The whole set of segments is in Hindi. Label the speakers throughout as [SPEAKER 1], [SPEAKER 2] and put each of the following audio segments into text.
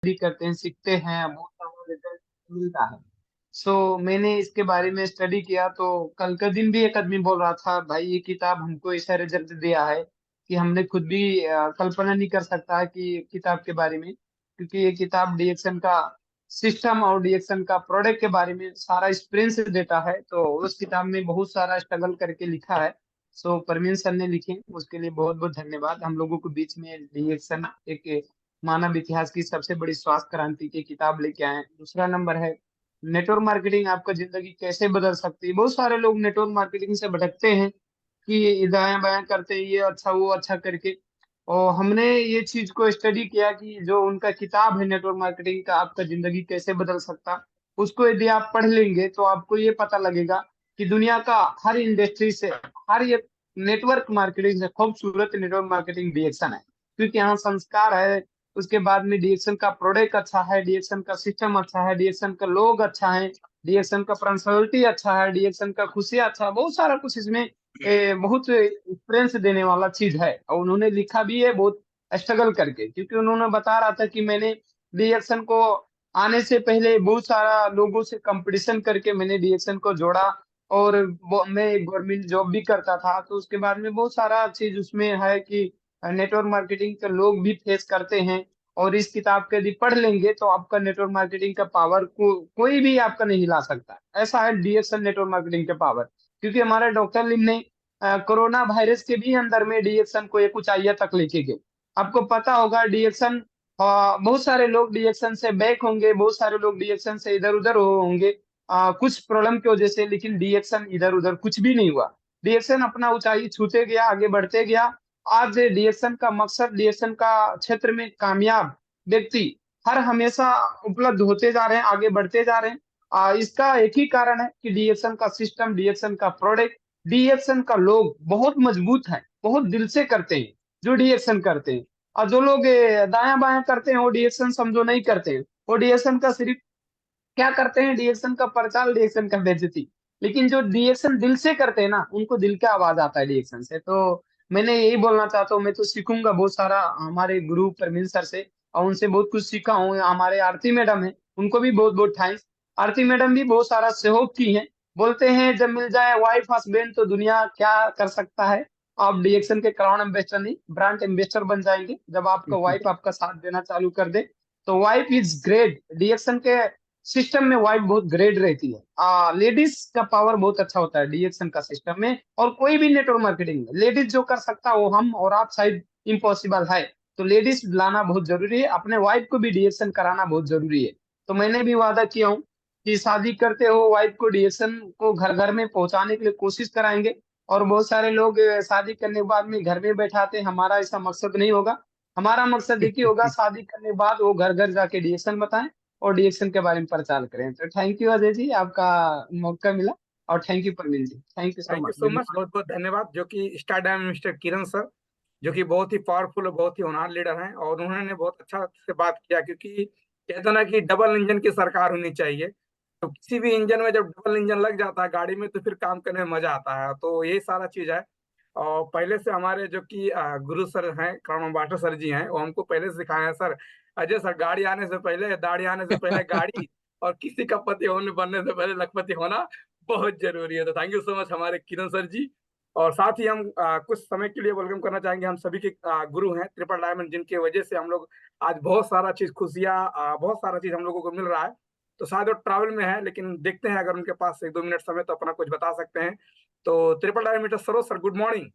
[SPEAKER 1] भी करते हैं, सीखते हैं, बहुत सारा रिजल्ट मिलता है। सो मैंने इसके बारे में स्टडी किया, तो कल का दिन भी एक आदमी बोल रहा था, भाई ये किताब हमको ऐसा रिजल्ट दिया है कि हमने खुद भी कल्पना नहीं कर सकता है कि किताब के बारे में, क्योंकि ये किताब डीएक्शन का सिस्टम और डीएक्शन का प्रोडक्ट के बारे में सारा एक्सपीरियंस देता है। तो उस किताब में बहुत सारा स्ट्रगल करके लिखा है। सो परवीन सर ने लिखे, उसके लिए बहुत बहुत धन्यवाद। हम लोगों को बीच में डीएक्शन एक मानव इतिहास की सबसे बड़ी स्वास्थ्य क्रांति की किताब लेके आए हैं। दूसरा नंबर है नेटवर्क मार्केटिंग आपका जिंदगी कैसे बदल सकती है। बहुत सारे लोग नेटवर्क मार्केटिंग से भटकते हैं कि दायां बायां करते हैं, ये अच्छा वो अच्छा करके। और हमने ये चीज को स्टडी किया कि जो उनका किताब है नेटवर्क मार्केटिंग का, आपका जिंदगी कैसे बदल सकता, उसको यदि आप पढ़ लेंगे तो आपको ये पता लगेगा कि दुनिया का हर इंडस्ट्री से, हर एक नेटवर्क मार्केटिंग से खूबसूरत नेटवर्क मार्केटिंग डीएक्शन है। क्योंकि यहाँ संस्कार है, उसके बाद में डीएक्शन का प्रोडक्ट अच्छा है, डीएक्शन का सिस्टम अच्छा है, डीएक्शन का लोग अच्छा है, डीएक्शन का पर्सनैलिटी अच्छा है, डीएक्शन का खुशी अच्छा है, बहुत सारा कुछ इसमें बहुत एक्सपीरियंस देने वाला चीज है। और उन्होंने लिखा भी है बहुत स्ट्रगल करके, क्योंकि उन्होंने बता रहा था कि मैंने डीएक्शन को आने से पहले बहुत सारा लोगों से कंपटीशन करके मैंने डीएक्शन को जोड़ा। और मैं गवर्नमेंट जॉब भी करता था, तो उसके बाद में बहुत सारा चीज उसमें है कि नेटवर्क मार्केटिंग के लोग भी फेस करते हैं। और इस किताब के यदि पढ़ लेंगे तो आपका नेटवर्क मार्केटिंग का पावर को कोई भी आपका नहीं हिला सकता। ऐसा है डीएक्शन नेटवर्क मार्केटिंग का पावर। क्योंकि हमारे डॉक्टर लिम ने कोरोना वायरस के भी अंदर में डीएक्शन को एक ऊंचाइयों तक लेके गए। आपको पता होगा डीएक्शन, बहुत सारे लोग डीएक्शन से बैक होंगे, बहुत सारे लोग डीएक्शन से इधर उधर होंगे कुछ प्रॉब्लम की वजह से, लेकिन डीएक्शन इधर उधर कुछ भी नहीं हुआ। डीएक्शन अपना ऊंचाई छूते गया, आगे बढ़ते गया। आज डीएक्शन का मकसद, डीएक्शन का क्षेत्र में कामयाब व्यक्ति हर हमेशा उपलब्ध होते जा रहे हैं, आगे बढ़ते जा रहे हैं। इसका एक ही कारण है कि डीएक्शन का सिस्टम, डीएक्शन का प्रोडक्ट, डीएक्शन का लोग बहुत मजबूत है, बहुत दिल से करते हैं जो डीएक्शन करते हैं। और जो लोग दायां बायां करते हैं वो डीएक्शन समझो नहीं करते हैं, वो डीएक्शन का सिर्फ क्या करते हैं, डीएक्शन का प्रचार, डीएक्शन का बेइज्जती। लेकिन जो डीएक्शन दिल से करते हैं ना, उनको दिल का आवाज आता है डीएक्शन से। तो मैंने यही बोलना चाहता हूँ, मैं तो सीखूंगा बहुत सारा हमारे गुरु परमीन सर से, और उनसे बहुत कुछ सीखा हूँ। हमारे आरती मैडम है, उनको भी बहुत बहुत थैंक्स। आरती मैडम भी बहुत सारा सहयोग की है। बोलते हैं जब मिल जाए वाइफ हस्बैंड तो दुनिया क्या कर सकता है। आप डीएक्शन के क्राउन एम्बेसडर नहीं, ब्रांड एम्बेसडर बन जाएंगे जब आपका वाइफ आपका साथ देना चालू कर दे। तो वाइफ इज ग्रेट, डीएक्शन के सिस्टम में वाइफ बहुत ग्रेट रहती है। लेडीज का पावर बहुत अच्छा होता है डीएक्शन का सिस्टम में, और कोई भी नेटवर्क मार्केटिंग में लेडीज जो कर सकता है वो हम और आप शायद इम्पॉसिबल है। तो लेडीज लाना बहुत जरूरी है, अपने वाइफ को भी डीएक्शन कराना बहुत जरूरी है। तो मैंने भी वादा किया हूँ कि शादी करते हो वाइफ को डीएक्शन को घर घर में पहुंचाने के लिए कोशिश कराएंगे। और बहुत सारे लोग शादी करने के बाद में घर में बैठाते हैं, हमारा ऐसा मकसद नहीं होगा। हमारा मकसद एक ही होगा, शादी करने के बाद वो घर घर जाके डीएक्शन बताएं और डीएक्शन के बारे में प्रचार करें। तो थैंक यू अजय जी, आपका मौका मिला। और thank you Praveen ji, thank you so
[SPEAKER 2] thank you
[SPEAKER 1] much,
[SPEAKER 2] so
[SPEAKER 1] good
[SPEAKER 2] much,
[SPEAKER 1] morning.
[SPEAKER 2] बहुत बहुत धन्यवाद। जो कि star diamond mister Kiran sir, जो कि बहुत ही पावरफुल और बहुत ही होनहार लीडर हैं, और उन्होंने बहुत अच्छा से बात किया। क्योंकि कहते हैं ना कि डबल इंजन की सरकार होनी चाहिए। तो किसी भी इंजन में जब डबल इंजन लग जाता है गाड़ी में, तो फिर काम करने में मजा आता है। तो यही सारा चीज है। और पहले से हमारे जो कि गुरु सर हैं, करण बाटर सर जी हैं, वो हमको पहले से सिखाए हैं सर। अजय सर, गाड़ी आने से पहले, दाढ़ी आने से पहले गाड़ी, और किसी का पति होने बनने से पहले लखपति होना बहुत जरूरी है। तो थैंक यू सो मच हमारे किरण सर जी। और साथ ही हम कुछ समय के लिए वेलकम करना चाहेंगे हम सभी के गुरु हैं ट्रिपल डायमंड, जिनकी वजह से हम लोग आज बहुत सारा चीज, खुशियाँ, बहुत सारा चीज हम लोगों को मिल रहा है। तो शायद वो ट्रैवल में है, लेकिन देखते हैं अगर उनके पास एक दो मिनट समय तो अपना कुछ बता सकते हैं। तो triple diamond Saroj sir, good morning.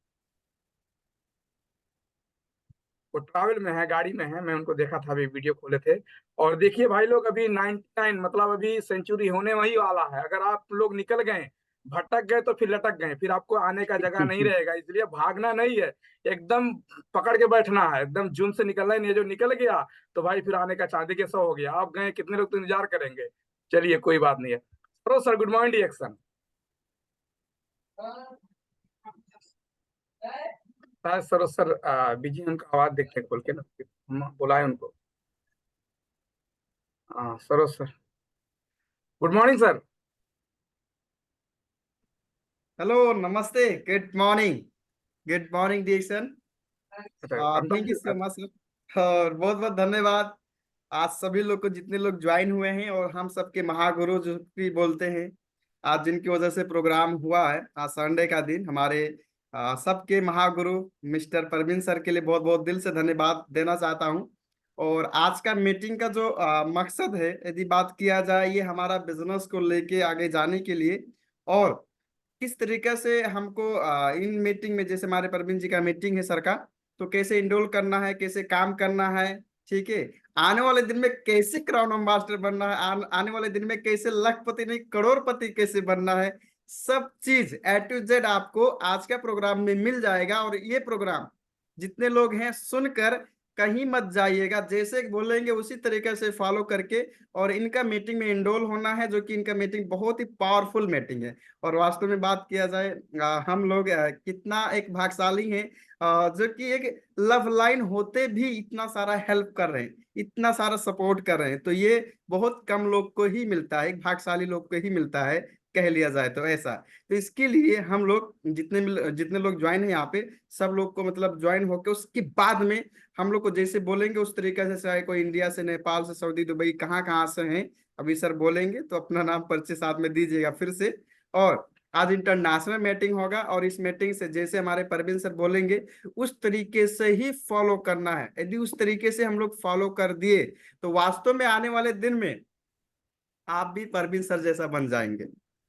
[SPEAKER 2] वो ट्रैवल में है, गाड़ी में है, मैं उनको देखा था, अभी वीडियो खोले थे। और देखिए भाई लोग, अभी 99 मतलब अभी सेंचुरी होने वही वाला है। अगर आप लोग निकल गए, भटक गए, तो फिर लटक गए, फिर आपको आने का जगह नहीं रहेगा। इसलिए भागना नहीं है, एकदम पकड़ के बैठना है। एकदम जून से निकलना ही नहीं है। जो निकल गया तो भाई फिर आने का चांदी के सौ हो गया। आप गए, कितने लोग तो इंतजार करेंगे। चलिए कोई बात नहीं है। Sir good morning action. शायद सरोज सर बिजी, उनका आवाज देखते हैं खोल के ना, हम बुलाए उनको। हाँ Saroj sir, good morning sir.
[SPEAKER 3] Hello, नमस्ते, गुड मॉर्निंग। गुड मॉर्निंग डिएक्शन।
[SPEAKER 2] अच्छा,
[SPEAKER 3] thank you so much sir, और बहुत बहुत धन्यवाद आज सभी लोग को, जितने लोग ज्वाइन हुए हैं, और हम सबके महागुरु जो भी बोलते हैं, आज जिनकी वजह से प्रोग्राम हुआ है, आज संडे का दिन, हमारे सबके महागुरु मिस्टर परवीन सर के लिए बहुत बहुत दिल से धन्यवाद देना चाहता हूँ। और आज का मीटिंग का जो मकसद है, यदि बात किया जाए, ये हमारा बिजनेस को लेके आगे जाने के लिए, और किस तरीके से हमको इन मीटिंग में, जैसे हमारे परवीन जी का मीटिंग है सर का, तो कैसे इनरोल करना है, कैसे काम करना है, ठीक है, आने वाले दिन में कैसे क्राउन एम्बेसडर बनना है, आने वाले दिन में कैसे लखपति नहीं करोड़पति कैसे बनना है, सब चीज A to Z आपको आज का प्रोग्राम में मिल जाएगा। और ये प्रोग्राम जितने लोग हैं सुनकर कहीं मत जाइएगा, जैसे बोलेंगे उसी तरीके से फॉलो करके और इनका मीटिंग में इनरोल होना है, जो कि इनका मीटिंग बहुत ही पावरफुल मीटिंग है। और वास्तव में बात किया जाए, हम लोग कितना एक भाग्यशाली हैं, जो कि एक लव लाइन होते भी इतना सारा हेल्प कर रहे हैं, इतना सारा सपोर्ट कर रहे हैं, तो ये बहुत कम लोग को ही मिलता है, एक भाग्यशाली लोग को ही मिलता है, कह लिया जाए तो ऐसा। तो इसके लिए हम लोग जितने लोग ज्वाइन है यहाँ पे, सब लोग को मतलब ज्वाइन होकर उसके बाद में हम लोग को जैसे बोलेंगे उस तरीके से, चाहे कोई इंडिया से, नेपाल से, सऊदी, दुबई, कहाँ कहाँ से हैं, अभी सर बोलेंगे तो अपना नाम परिचय साथ में दीजिएगा फिर से। और आज इंटरनेशनल मीटिंग होगा, और इस मीटिंग से जैसे हमारे परवीन सर बोलेंगे उस तरीके से ही फॉलो करना है। यदि उस तरीके से हम लोग फॉलो कर दिए तो वास्तव में आने वाले दिन में आप भी परवीन सर जैसा बन जाएंगे।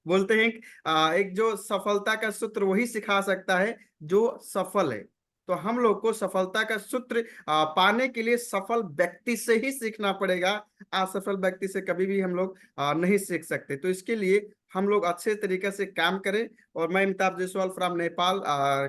[SPEAKER 3] बोलते हैं एक जो सफलता का सूत्र वही सिखा सकता है जो सफल है। तो हम लोग को सफलता का सूत्र पाने के लिए सफल व्यक्ति से ही सीखना पड़ेगा, असफल व्यक्ति से कभी भी हम लोग नहीं सीख सकते। तो इसके लिए हम लोग अच्छे तरीके से काम करें। और मैं अमिताभ जायसवाल फ्रॉम नेपाल,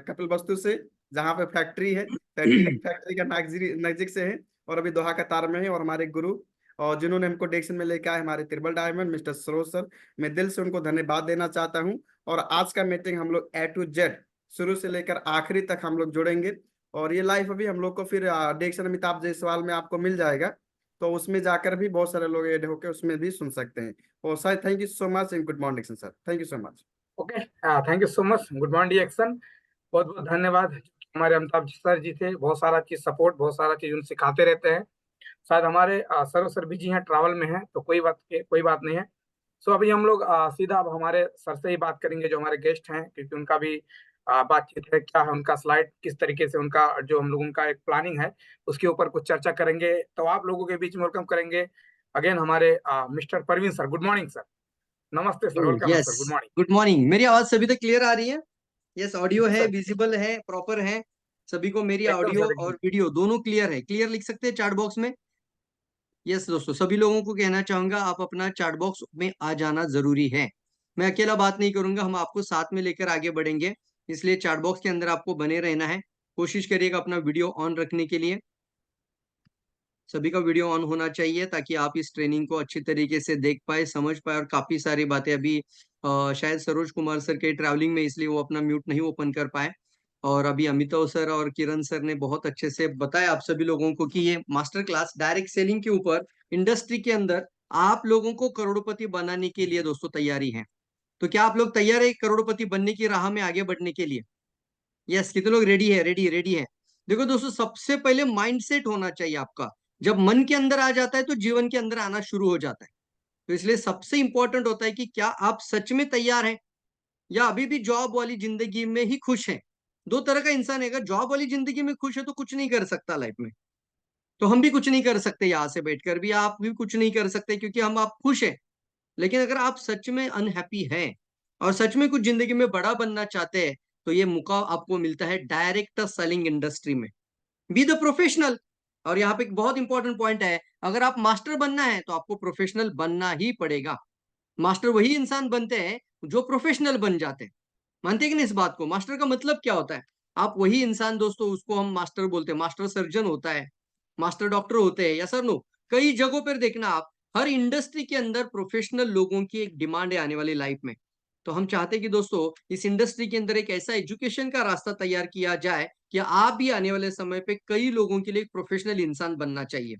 [SPEAKER 3] कपिलवस्तु से, जहाँ पे फैक्ट्री है, फैक्ट्री का नजदीक से है, और अभी दोहा कतार में है। और हमारे गुरु और जिन्होंने हमको डायरेक्शन में लेके आए, हमारे triple diamond mister Saroj sir, मैं दिल से उनको धन्यवाद देना चाहता हूँ। और आज का मीटिंग हम लोग A to Z शुरू से लेकर आखिरी तक हम लोग जुड़ेंगे। और ये लाइफ अभी हम लोग को फिर डायरेक्शन अमिताभ जायसवाल में आपको मिल जाएगा, तो उसमें जाकर भी बहुत सारे लोग ऐड होकर उसमें भी सुन सकते हैं। और sir thank you so much and good morning sir, thank you so much.
[SPEAKER 2] Okay, thank you so much, good morning action. बहुत बहुत धन्यवाद। हमारे अमिताभ सर जी थे, बहुत सारा चीज सपोर्ट, बहुत सारा चीज उन सिखाते रहते हैं। शायद हमारे सर बिजी हैं, ट्रैवल में हैं, तो कोई बात नहीं है। सो अभी हम लोग सीधा अब हमारे सर से ही बात करेंगे, जो हमारे गेस्ट हैं, क्योंकि उनका भी बातचीत है, क्या है उनका स्लाइड, किस तरीके से उनका जो हम लोगों का एक प्लानिंग है उसके ऊपर कुछ चर्चा करेंगे। तो आप लोगों के बीच में वेलकम करेंगे अगेन हमारे mister Parveen sir. Good morning sir. नमस्ते सर, वेलकम है
[SPEAKER 4] yes,
[SPEAKER 2] sir, good morning.
[SPEAKER 4] Good morning. मेरी आवाज सभी तक क्लियर आ रही है? यस, ऑडियो है,
[SPEAKER 2] सर
[SPEAKER 4] विजिबल है, प्रॉपर है सभी को? मेरी
[SPEAKER 2] एकदम
[SPEAKER 4] ऑडियो
[SPEAKER 2] सर, एकदम।
[SPEAKER 4] और वीडियो दोनों क्लियर है? क्लियर लिख सकते हैं चैट बॉक्स में? यस दोस्तों, सभी लोगों को कहना चाहूंगा आप अपना चैट बॉक्स में आ जाना जरूरी है। मैं अकेला बात नहीं करूंगा, हम आपको साथ में लेकर आगे बढ़ेंगे, इसलिए चैट बॉक्स के अंदर आपको बने रहना है। कोशिश करिएगा अपना वीडियो ऑन रखने के लिए, सभी का वीडियो ऑन होना चाहिए ताकि आप इस ट्रेनिंग को अच्छी तरीके से देख पाए, समझ पाए। और काफी सारी बातें अभी शायद सरोज कुमार सर के ट्रैवलिंग में, इसलिए वो अपना म्यूट नहीं ओपन कर पाए। और अभी अमिताभ सर और किरण सर ने बहुत अच्छे से बताया आप सभी लोगों को कि ये मास्टर क्लास डायरेक्ट सेलिंग के ऊपर इंडस्ट्री के अंदर आप लोगों को करोड़पति बनाने के लिए दोस्तों तैयारी है। तो क्या आप लोग तैयार है करोड़पति बनने की राह में आगे बढ़ने के लिए? यस, कितने लोग रेडी है? रेडी है। देखो दोस्तों, सबसे पहले माइंडसेट होना चाहिए आपका। जब मन के अंदर आ जाता है तो जीवन के अंदर आना शुरू हो जाता है। तो इसलिए सबसे इंपॉर्टेंट होता है कि क्या आप सच में तैयार हैं या अभी भी जॉब वाली जिंदगी में ही खुश हैं। दो तरह का इंसान है, अगर जॉब वाली जिंदगी में खुश है तो कुछ नहीं कर सकता लाइफ में। तो हम भी कुछ नहीं कर सकते, यहां से बैठकर भी आप भी कुछ नहीं कर सकते, क्योंकि हम आप खुश हैं। लेकिन अगर आप सच में अनहैप्पी हैं और सच में कुछ जिंदगी में बड़ा बनना चाहते हैं, तो ये मौका आपको मिलता है डायरेक्ट सेलिंग इंडस्ट्री में। Be the professional. और यहाँ पे एक बहुत इंपॉर्टेंट पॉइंट है, अगर आप मास्टर बनना है तो आपको प्रोफेशनल बनना ही पड़ेगा। मास्टर वही इंसान बनते हैं जो प्रोफेशनल बन जाते हैं। मानते हैं कि नहीं इस बात को? मास्टर का मतलब क्या होता है? आप वही इंसान दोस्तों, उसको हम मास्टर बोलते हैं। मास्टर सर्जन होता है, मास्टर डॉक्टर होते हैं, या सर नो? कई जगहों पर देखना आप, हर इंडस्ट्री के अंदर प्रोफेशनल लोगों की एक डिमांड है आने वाली लाइफ में। तो हम चाहते हैं कि दोस्तों इस इंडस्ट्री के अंदर एक ऐसा एजुकेशन का रास्ता तैयार किया जाए कि आप भी आने वाले समय पे कई लोगों के लिए एक प्रोफेशनल इंसान बनना चाहिए।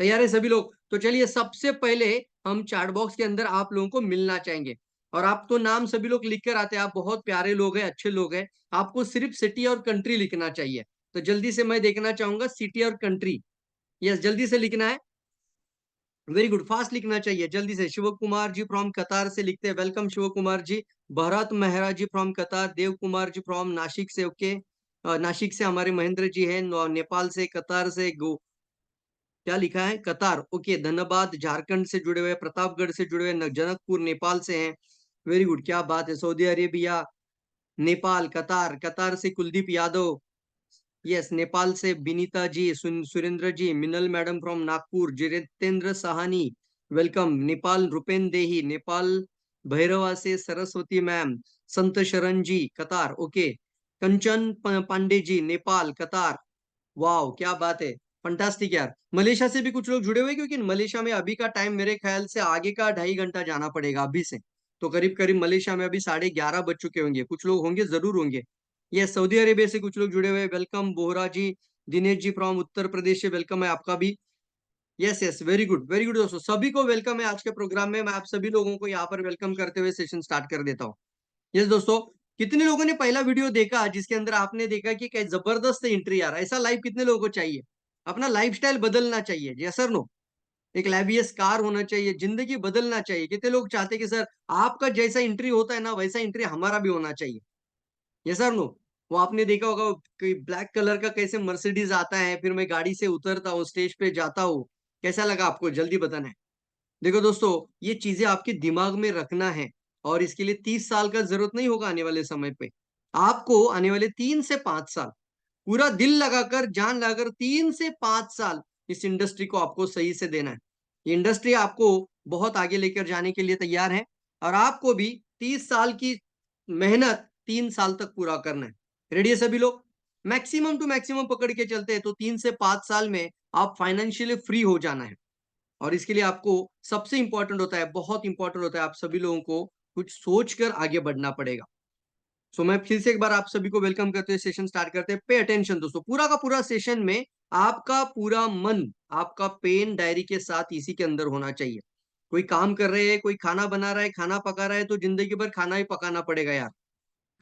[SPEAKER 4] तैयार है सभी लोग? तो चलिए, सबसे पहले हम चैट बॉक्स के अंदर आप लोगों को मिलना चाहेंगे। और आप तो नाम सभी लोग लिख कर आते हैं, आप बहुत प्यारे लोग हैं, अच्छे लोग हैं। आपको सिर्फ सिटी और कंट्री लिखना चाहिए। तो जल्दी से मैं देखना चाहूंगा सिटी और कंट्री। यस, जल्दी से लिखना है। वेरी गुड, फास्ट लिखना चाहिए जल्दी से। शिव कुमार जी फ्रॉम कतार से लिखते हैं, welcome Shiv Kumar ji. Bharat Mehra ji from Qatar, Dev Kumar ji from Nashik से, ओके। नासिक से हमारे महेंद्र जी हैं, नेपाल से, कतार से, क्या लिखा है, कतार, ओके, धन्यवाद। झारखंड से जुड़े हुए, प्रतापगढ़ से जुड़े हुए, जनकपुर नेपाल से हैं, वेरी गुड, क्या बात है। सऊदी अरेबिया, नेपाल, कतार, कतार से कुलदीप यादव, यस, नेपाल से विनीता जी, सुरेंद्र जी, मिनल madam from Nagpur, Jitendra Sahni, welcome. Nepal Rupen देही, नेपाल भैरवा से सरस्वती मैम, संत शरण जी, कतार, ओके। कंचन पांडे जी, नेपाल, कतार, वाओ, क्या बात है, फंटास्टिक यार। मलेशिया से भी कुछ लोग जुड़े हुए हैं, क्योंकि मलेशिया में अभी का टाइम मेरे ख्याल से आगे का 2.5 घंटा जाना पड़ेगा अभी से। तो करीब करीब मलेशिया में अभी 11:30 बज चुके होंगे, कुछ लोग होंगे, जरूर होंगे। ये सऊदी अरेबिया से कुछ लोग जुड़े हुए, वेलकम। बोहरा जी, दिनेश जी फ्रॉम उत्तर प्रदेश से, वेलकम है आपका भी। Yes yes, very good very good दोस्तों, सभी को वेलकम है आज के प्रोग्राम में। मैं आप सभी लोगों को यहाँ पर वेलकम करते हुए सेशन स्टार्ट कर देता हूँ। यस दोस्तों, कितने लोगों ने पहला वीडियो देखा जिसके अंदर आपने देखा कि क्या जबरदस्त एंट्री यार, ऐसा लाइफ कितने लोगों को चाहिए। अपना लाइफस्टाइल बदलना चाहिए, जी सर नो, एक लाइवियस कार होना चाहिए, जिंदगी बदलना चाहिए। कितने लोग चाहते कि सर आपका जैसा एंट्री होता है ना, वैसा एंट्री हमारा भी होना चाहिए, ये सर नो। वो आपने देखा होगा कि ब्लैक कलर का कैसे मर्सिडीज आता है, फिर मैं गाड़ी से उतरता हूँ, स्टेज पे जाता हूँ, कैसा लगा आपको, जल्दी बताना है। देखो दोस्तों, ये चीजें आपके दिमाग में रखना है, और इसके लिए 30 साल का जरूरत नहीं होगा आने वाले समय पे। आपको आने वाले 3 से 5 साल पूरा दिल लगाकर, जान लगाकर 3 से 5 साल इस इंडस्ट्री को आपको सही से देना है। ये इंडस्ट्री आपको बहुत आगे लेकर जाने के लिए तैयार है, और आपको भी 30 साल की मेहनत 3 साल तक पूरा करना है। रेडी है सभी लोग? मैक्सिमम टू मैक्सिमम पकड़ के चलते हैं तो 3 से 5 साल में आप फाइनेंशियली फ्री हो जाना है। और इसके लिए आपको सबसे इंपॉर्टेंट होता है, बहुत इंपॉर्टेंट होता है, आप सभी लोगों को कुछ सोच कर आगे बढ़ना पड़ेगा। सो मैं फिर से एक बार आप सभी को वेलकम करते हुए सेशन स्टार्ट करते हैं। पे अटेंशन दोस्तों, पूरा का पूरा सेशन में आपका पूरा मन आपका पेन डायरी के साथ इसी के अंदर होना चाहिए। कोई काम कर रहे हैं, कोई खाना बना रहा है, खाना पका रहा है, तो जिंदगी भर खाना ही पकाना पड़ेगा यार।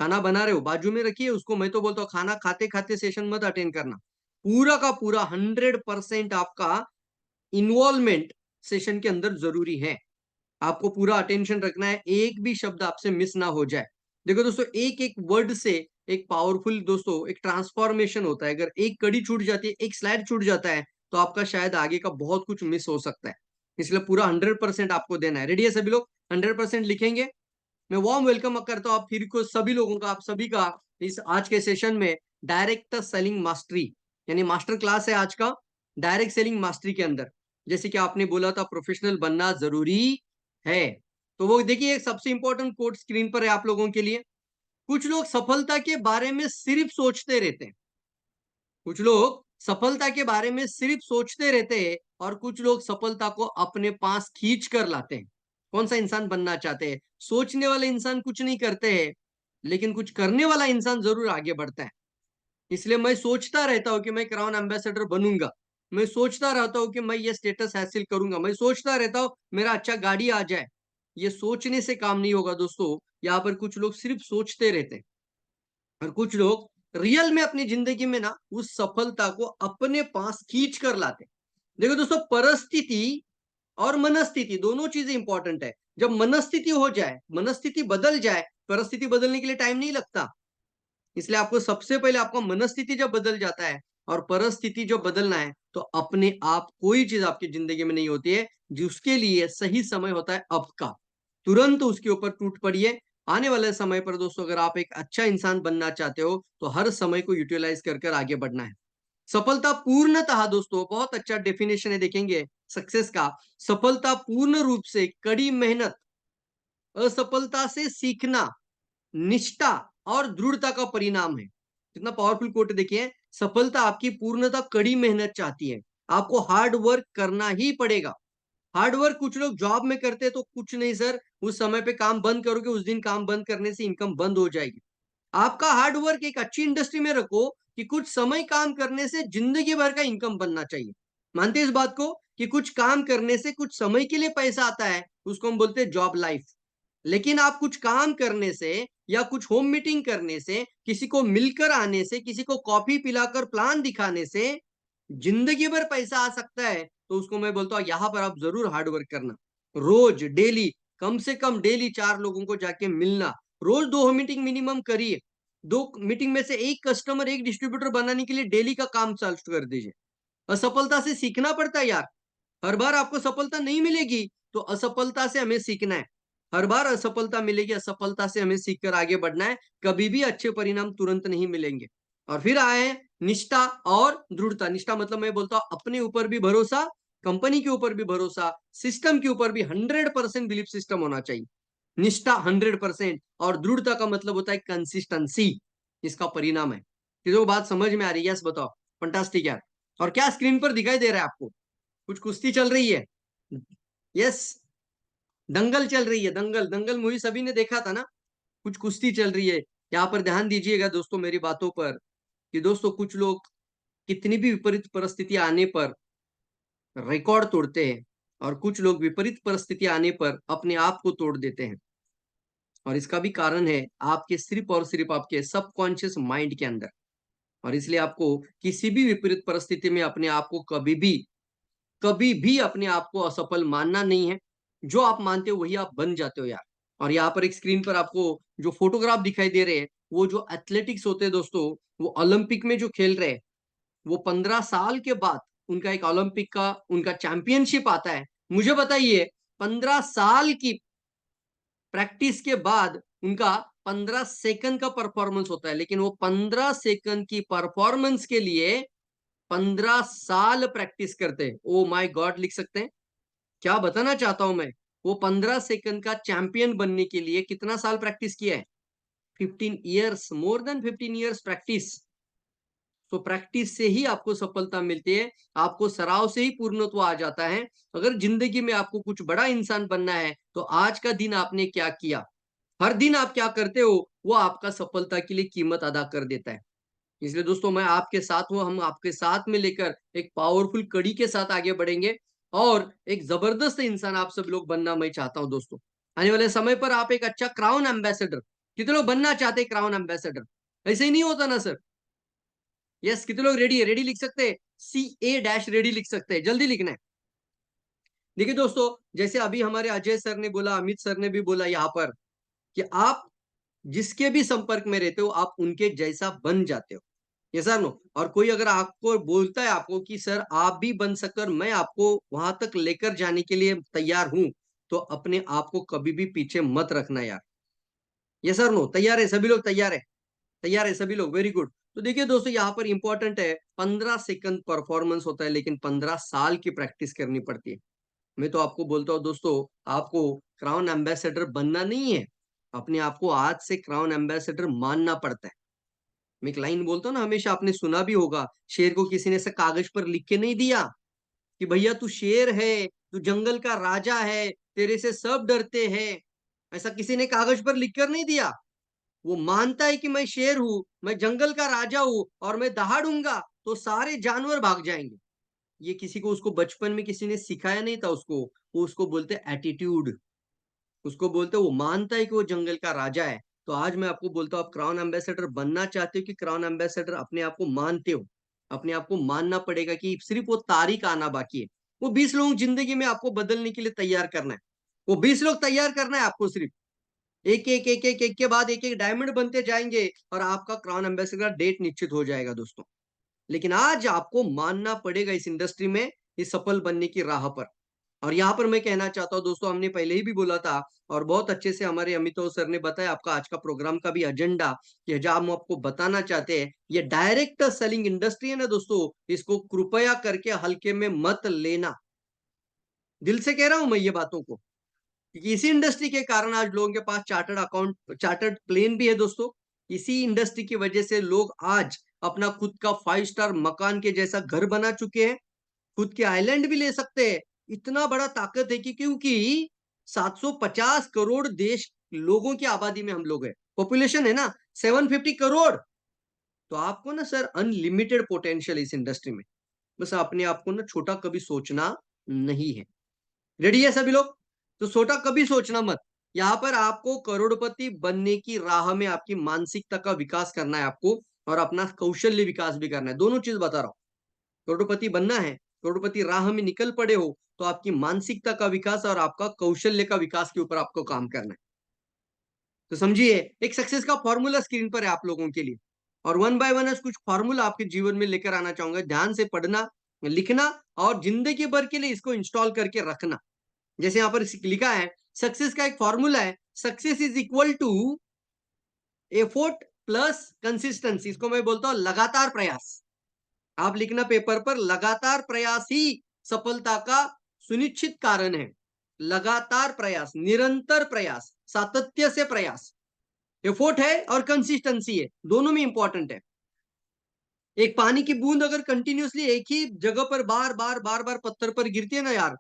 [SPEAKER 4] खाना बना रहे हो, बाजू में रखिए उसको, मैं तो बोलता हूँ खाना खाते खाते सेशन मत अटेंड करना। पूरा का पूरा 100% आपका इन्वॉल्वमेंट सेशन के अंदर जरूरी है। आपको पूरा अटेंशन रखना है, एक भी शब्द आपसे मिस ना हो जाए। देखो दोस्तों, एक एक वर्ड से एक पावरफुल दोस्तों एक ट्रांसफॉर्मेशन होता है। अगर एक कड़ी छूट जाती है, एक स्लाइड छूट जाता है, तो आपका शायद आगे का बहुत कुछ मिस हो सकता है। इसलिए पूरा 100% आपको देना है। रेडी है सभी लोग? 100% लिखेंगे। मैं वार्म वेलकम करता हूँ आप फिर को सभी लोगों का, आप सभी का इस आज के सेशन में डायरेक्ट सेलिंग मास्टरी, यानी मास्टर क्लास है आज का डायरेक्ट सेलिंग मास्टरी के अंदर। जैसे कि आपने बोला था प्रोफेशनल बनना जरूरी है, तो वो देखिए एक सबसे इंपॉर्टेंट कोड स्क्रीन पर है आप लोगों के लिए। कुछ लोग सफलता के बारे में सिर्फ सोचते रहते हैं, कुछ लोग सफलता के बारे में सिर्फ सोचते रहते हैं, और कुछ लोग सफलता को अपने पास खींच कर लाते हैं। कौन सा इंसान बनना चाहते हैं? सोचने वाले इंसान कुछ नहीं करते हैं, लेकिन कुछ करने वाला इंसान जरूर आगे बढ़ता है। इसलिए मैं सोचता रहता हूँ कि मैं क्राउन एम्बेसडर बनूंगा, मैं सोचता रहता हूँ कि मैं ये स्टेटस हासिल करूंगा, मैं सोचता रहता हूँ मेरा अच्छा गाड़ी आ जाए। ये सोचने से काम नहीं होगा दोस्तों, यहाँ पर कुछ लोग सिर्फ सोचते रहते हैं, और कुछ लोग रियल में अपनी जिंदगी में ना उस सफलता को अपने पास खींच कर लाते हैं। देखो दोस्तों, परिस्थिति और मनस्थिति दोनों चीजें इंपॉर्टेंट है। जब मनस्थिति हो जाए, मनस्थिति बदल जाए, परिस्थिति बदलने के लिए टाइम नहीं लगता। इसलिए आपको सबसे पहले आपका मनस्थिति जब बदल जाता है और परिस्थिति जब बदलना है, तो अपने आप कोई चीज आपकी जिंदगी में नहीं होती है, जिसके लिए सही समय होता है अब का। तुरंत उसके ऊपर टूट पड़िए। आने वाले समय पर दोस्तों, अगर आप एक अच्छा इंसान बनना चाहते हो, तो हर समय को यूटिलाइज कर कर आगे बढ़ना है। सफलता पूर्णतः दोस्तों, बहुत अच्छा डेफिनेशन है, देखेंगे सक्सेस का। सफलता पूर्ण रूप से कड़ी मेहनत, असफलता से सीखना, निष्ठा और दृढ़ता का परिणाम है। कितना पावरफुल कोट देखिए। सफलता आपकी पूर्णतः कड़ी मेहनत चाहती है, आपको हार्ड वर्क करना ही पड़ेगा। हार्ड वर्क कुछ लोग जॉब में करते हैं तो कुछ नहीं सर, उस समय पे काम बंद करोगे, उस दिन काम बंद करने से इनकम बंद हो जाएगी। आपका हार्ड वर्क एक अच्छी इंडस्ट्री में रखो कि कुछ समय काम करने से जिंदगी भर का इनकम बनना चाहिए। मानते हैं इस बात को कि कुछ काम करने से कुछ समय के लिए पैसा आता है, उसको हम बोलते हैं जॉब लाइफ। लेकिन आप कुछ काम करने से या कुछ होम मीटिंग करने से, किसी को मिलकर आने से, किसी को कॉफी पिलाकर प्लान दिखाने से जिंदगी भर पैसा आ सकता है, तो उसको मैं बोलता हूँ यहाँ पर आप जरूर हार्ड वर्क करना, रोज डेली कम से कम डेली 4 लोगों को जाके मिलना, रोज 2 मीटिंग मिनिमम करिए, 2 मीटिंग में से एक कस्टमर एक डिस्ट्रीब्यूटर बनाने के लिए डेली का काम चालू कर दीजिए। असफलता से सीखना पड़ता है यार, हर बार आपको सफलता नहीं मिलेगी, तो असफलता से हमें सीखना है, हर बार असफलता मिलेगी, असफलता से हमें सीखकर आगे बढ़ना है, कभी भी अच्छे परिणाम तुरंत नहीं मिलेंगे। और फिर आए निष्ठा और दृढ़ता। निष्ठा मतलब मैं बोलता हूं अपने ऊपर भी भरोसा, कंपनी के ऊपर भी भरोसा, सिस्टम के ऊपर भी 100% बिलीफ सिस्टम होना चाहिए। निष्ठा 100% और दृढ़ता का मतलब होता है कंसिस्टेंसी, इसका परिणाम है। तो बात समझ में आ रही है? यस बताओ, फंटास्टिक यार। और क्या स्क्रीन पर दिखाई दे रहा है आपको? कुछ कुश्ती चल रही है? यस, दंगल चल रही है, दंगल। दंगल मूवी सभी ने देखा था ना? कुछ कुश्ती चल रही है। यहाँ पर ध्यान दीजिएगा दोस्तों मेरी बातों पर, कि दोस्तों कुछ लोग कितनी भी विपरीत परिस्थिति आने पर रिकॉर्ड तोड़ते हैं, और कुछ लोग विपरीत परिस्थिति आने पर अपने आप को तोड़ देते हैं। और इसका भी कारण है आपके सिर्फ और सिर्फ आपके सबकॉन्शियस माइंड के अंदर। और इसलिए आपको किसी भी विपरीत परिस्थिति में अपने आप को कभी भी अपने आप को असफल मानना नहीं है। जो आप मानते हो वही आप बन जाते हो यार। और यहाँ पर एक स्क्रीन पर आपको जो फोटोग्राफ दिखाई दे रहे हैं, वो जो एथलेटिक्स होते हैं दोस्तों, वो ओलंपिक में जो खेल रहे हैं, वो 15 साल के बाद उनका एक ओलंपिक का उनका चैंपियनशिप आता है। मुझे बताइए, 15 साल की प्रैक्टिस के बाद उनका 15 सेकंड का परफॉर्मेंस होता है, लेकिन वो 15 सेकंड की परफॉर्मेंस के लिए 15 साल प्रैक्टिस करते हैं। ओ माय गॉड, लिख सकते हैं? क्या बताना चाहता हूं मैं, वो 15 सेकंड का चैंपियन बनने के लिए कितना साल प्रैक्टिस किया है? 15 years, more than 15 years practice. तो प्रैक्टिस से ही आपको सफलता मिलती है, आपको सराव से ही पूर्णत्व आ जाता है। अगर जिंदगी में आपको कुछ बड़ा इंसान बनना है, तो आज का दिन आपने क्या किया, हर दिन आप क्या करते हो, वो आपका सफलता के लिए कीमत अदा कर देता है। इसलिए दोस्तों मैं आपके साथ हूं, हम आपके साथ में लेकर एक पावरफुल कड़ी के साथ आगे बढ़ेंगे, और एक जबरदस्त इंसान आप सब लोग बनना मैं चाहता हूं दोस्तों। आने वाले समय पर आप एक अच्छा क्राउन एम्बेसडर, कितने लोग बनना चाहते हैं क्राउन एम्बेसडर? ऐसे ही नहीं होता ना सर? यस, कितने लोग रेडी है? रेडी लिख सकते हैं, CA- रेडी लिख सकते हैं, जल्दी लिखना है। देखिए दोस्तों, जैसे अभी हमारे अजय सर ने बोला, अमित सर ने भी बोला यहाँ पर, कि आप जिसके भी संपर्क में रहते हो आप उनके जैसा बन जाते हो। ये सर नो। और कोई अगर आपको बोलता है आपको कि सर आप भी बन सकते हो और मैं आपको वहां तक लेकर जाने के लिए तैयार हूं, तो अपने आप को कभी भी पीछे मत रखना यार। ये सर नो, तैयार है सभी लोग? तैयार है? तैयार है सभी लोग? Very good. तो देखिए दोस्तों, यहाँ पर इंपॉर्टेंट है, 15 सेकंड परफॉर्मेंस होता है, लेकिन 15 साल की प्रैक्टिस करनी पड़ती है। मैं तो आपको बोलता हूँ दोस्तों, आपको क्राउन एम्बेसडर बनना नहीं है, अपने आप को आज से क्राउन एम्बेसडर मानना पड़ता है। मैं एक लाइन बोलता हूँ ना, हमेशा आपने सुना भी होगा, शेर को किसी ने ऐसे कागज पर लिख के नहीं दिया कि भैया तू शेर है, तू जंगल का राजा है, तेरे से सब डरते हैं। ऐसा किसी ने कागज पर लिख कर नहीं दिया। वो मानता है कि मैं शेर हूं, मैं जंगल का राजा हूं, और मैं दहाड़ूंगा तो सारे जानवर भाग जाएंगे। ये किसी को, उसको बचपन में किसी ने सिखाया नहीं था उसको, वो उसको बोलते एटीट्यूड, उसको बोलते वो मानता है कि वो जंगल का राजा है। तो आज मैं आपको बोलता हूँ, आप क्राउन एम्बेसडर बनना चाहते हो कि क्राउन एम्बेसडर अपने आप को मानते हो? अपने आप को मानना पड़ेगा कि सिर्फ वो तारीख आना बाकी है। वो 20 लोग जिंदगी में आपको बदलने के लिए तैयार करना है, वो 20 लोग तैयार करना है आपको। सिर्फ एक एक एक एक एक के बाद एक एक डायमंड बनते जाएंगे, और आपका क्राउन एम्बेसडर का डेट निश्चित हो जाएगा दोस्तों। लेकिन आज आपको मानना पड़ेगा इस इंडस्ट्री में, इस सफल बनने की राह पर। और यहाँ पर मैं कहना चाहता हूँ दोस्तों, हमने पहले ही भी बोला था, और बहुत अच्छे से हमारे अमिताभ सर ने बताया आपका आज का प्रोग्राम का भी एजेंडा, कि जो हम आपको बताना चाहते हैं, ये डायरेक्ट सेलिंग इंडस्ट्री है ना दोस्तों, इसको कृपया करके हल्के में मत लेना। दिल से कह रहा हूं मैं ये बातों को, क्योंकि इसी इंडस्ट्री के कारण आज लोगों के पास चार्टर्ड प्लेन भी है दोस्तों। इसी इंडस्ट्री की वजह से लोग आज अपना खुद का 5 स्टार मकान के जैसा घर बना चुके हैं, खुद के आइलैंड भी ले सकते हैं। इतना बड़ा ताकत है कि, क्योंकि 750 करोड़ देश लोगों की आबादी में हम लोग है, पॉपुलेशन है ना 750 करोड़। तो आपको ना सर अनलिमिटेड पोटेंशियल इस इंडस्ट्री में, बस अपने आप को ना छोटा कभी सोचना नहीं है। रेडी है सभी लोग? तो छोटा कभी सोचना मत। यहाँ पर आपको करोड़पति बनने की राह में आपकी मानसिकता का विकास करना है आपको, और अपना कौशल्य विकास भी करना है, दोनों चीज बता रहा हूं। करोड़पति बनना है, करोड़पति राह में निकल पड़े हो, तो आपकी मानसिकता का विकास और आपका कौशल्य का विकास के ऊपर आपको काम करना है। तो समझिए, एक सक्सेस का फॉर्मूला स्क्रीन पर है आप लोगों के लिए, और वन बाय वन कुछ फॉर्मूला आपके जीवन में लेकर आना चाहूंगा। ध्यान से पढ़ना, लिखना और जिंदगी भर के लिए इसको इंस्टॉल करके रखना। जैसे यहां पर लिखा है, सक्सेस का एक फॉर्मूला है, success is equal to effort plus consistency. इसको मैं बोलता हूं लगातार प्रयास। आप लिखना पेपर पर, लगातार प्रयास ही सफलता का सुनिश्चित कारण है। लगातार प्रयास, निरंतर प्रयास, सातत्य से प्रयास। एफोर्ट है और कंसिस्टेंसी है, दोनों में इंपॉर्टेंट है। एक पानी की बूंद अगर कंटिन्यूअसली एक ही जगह पर बार बार पत्थर पर गिरती है ना यार,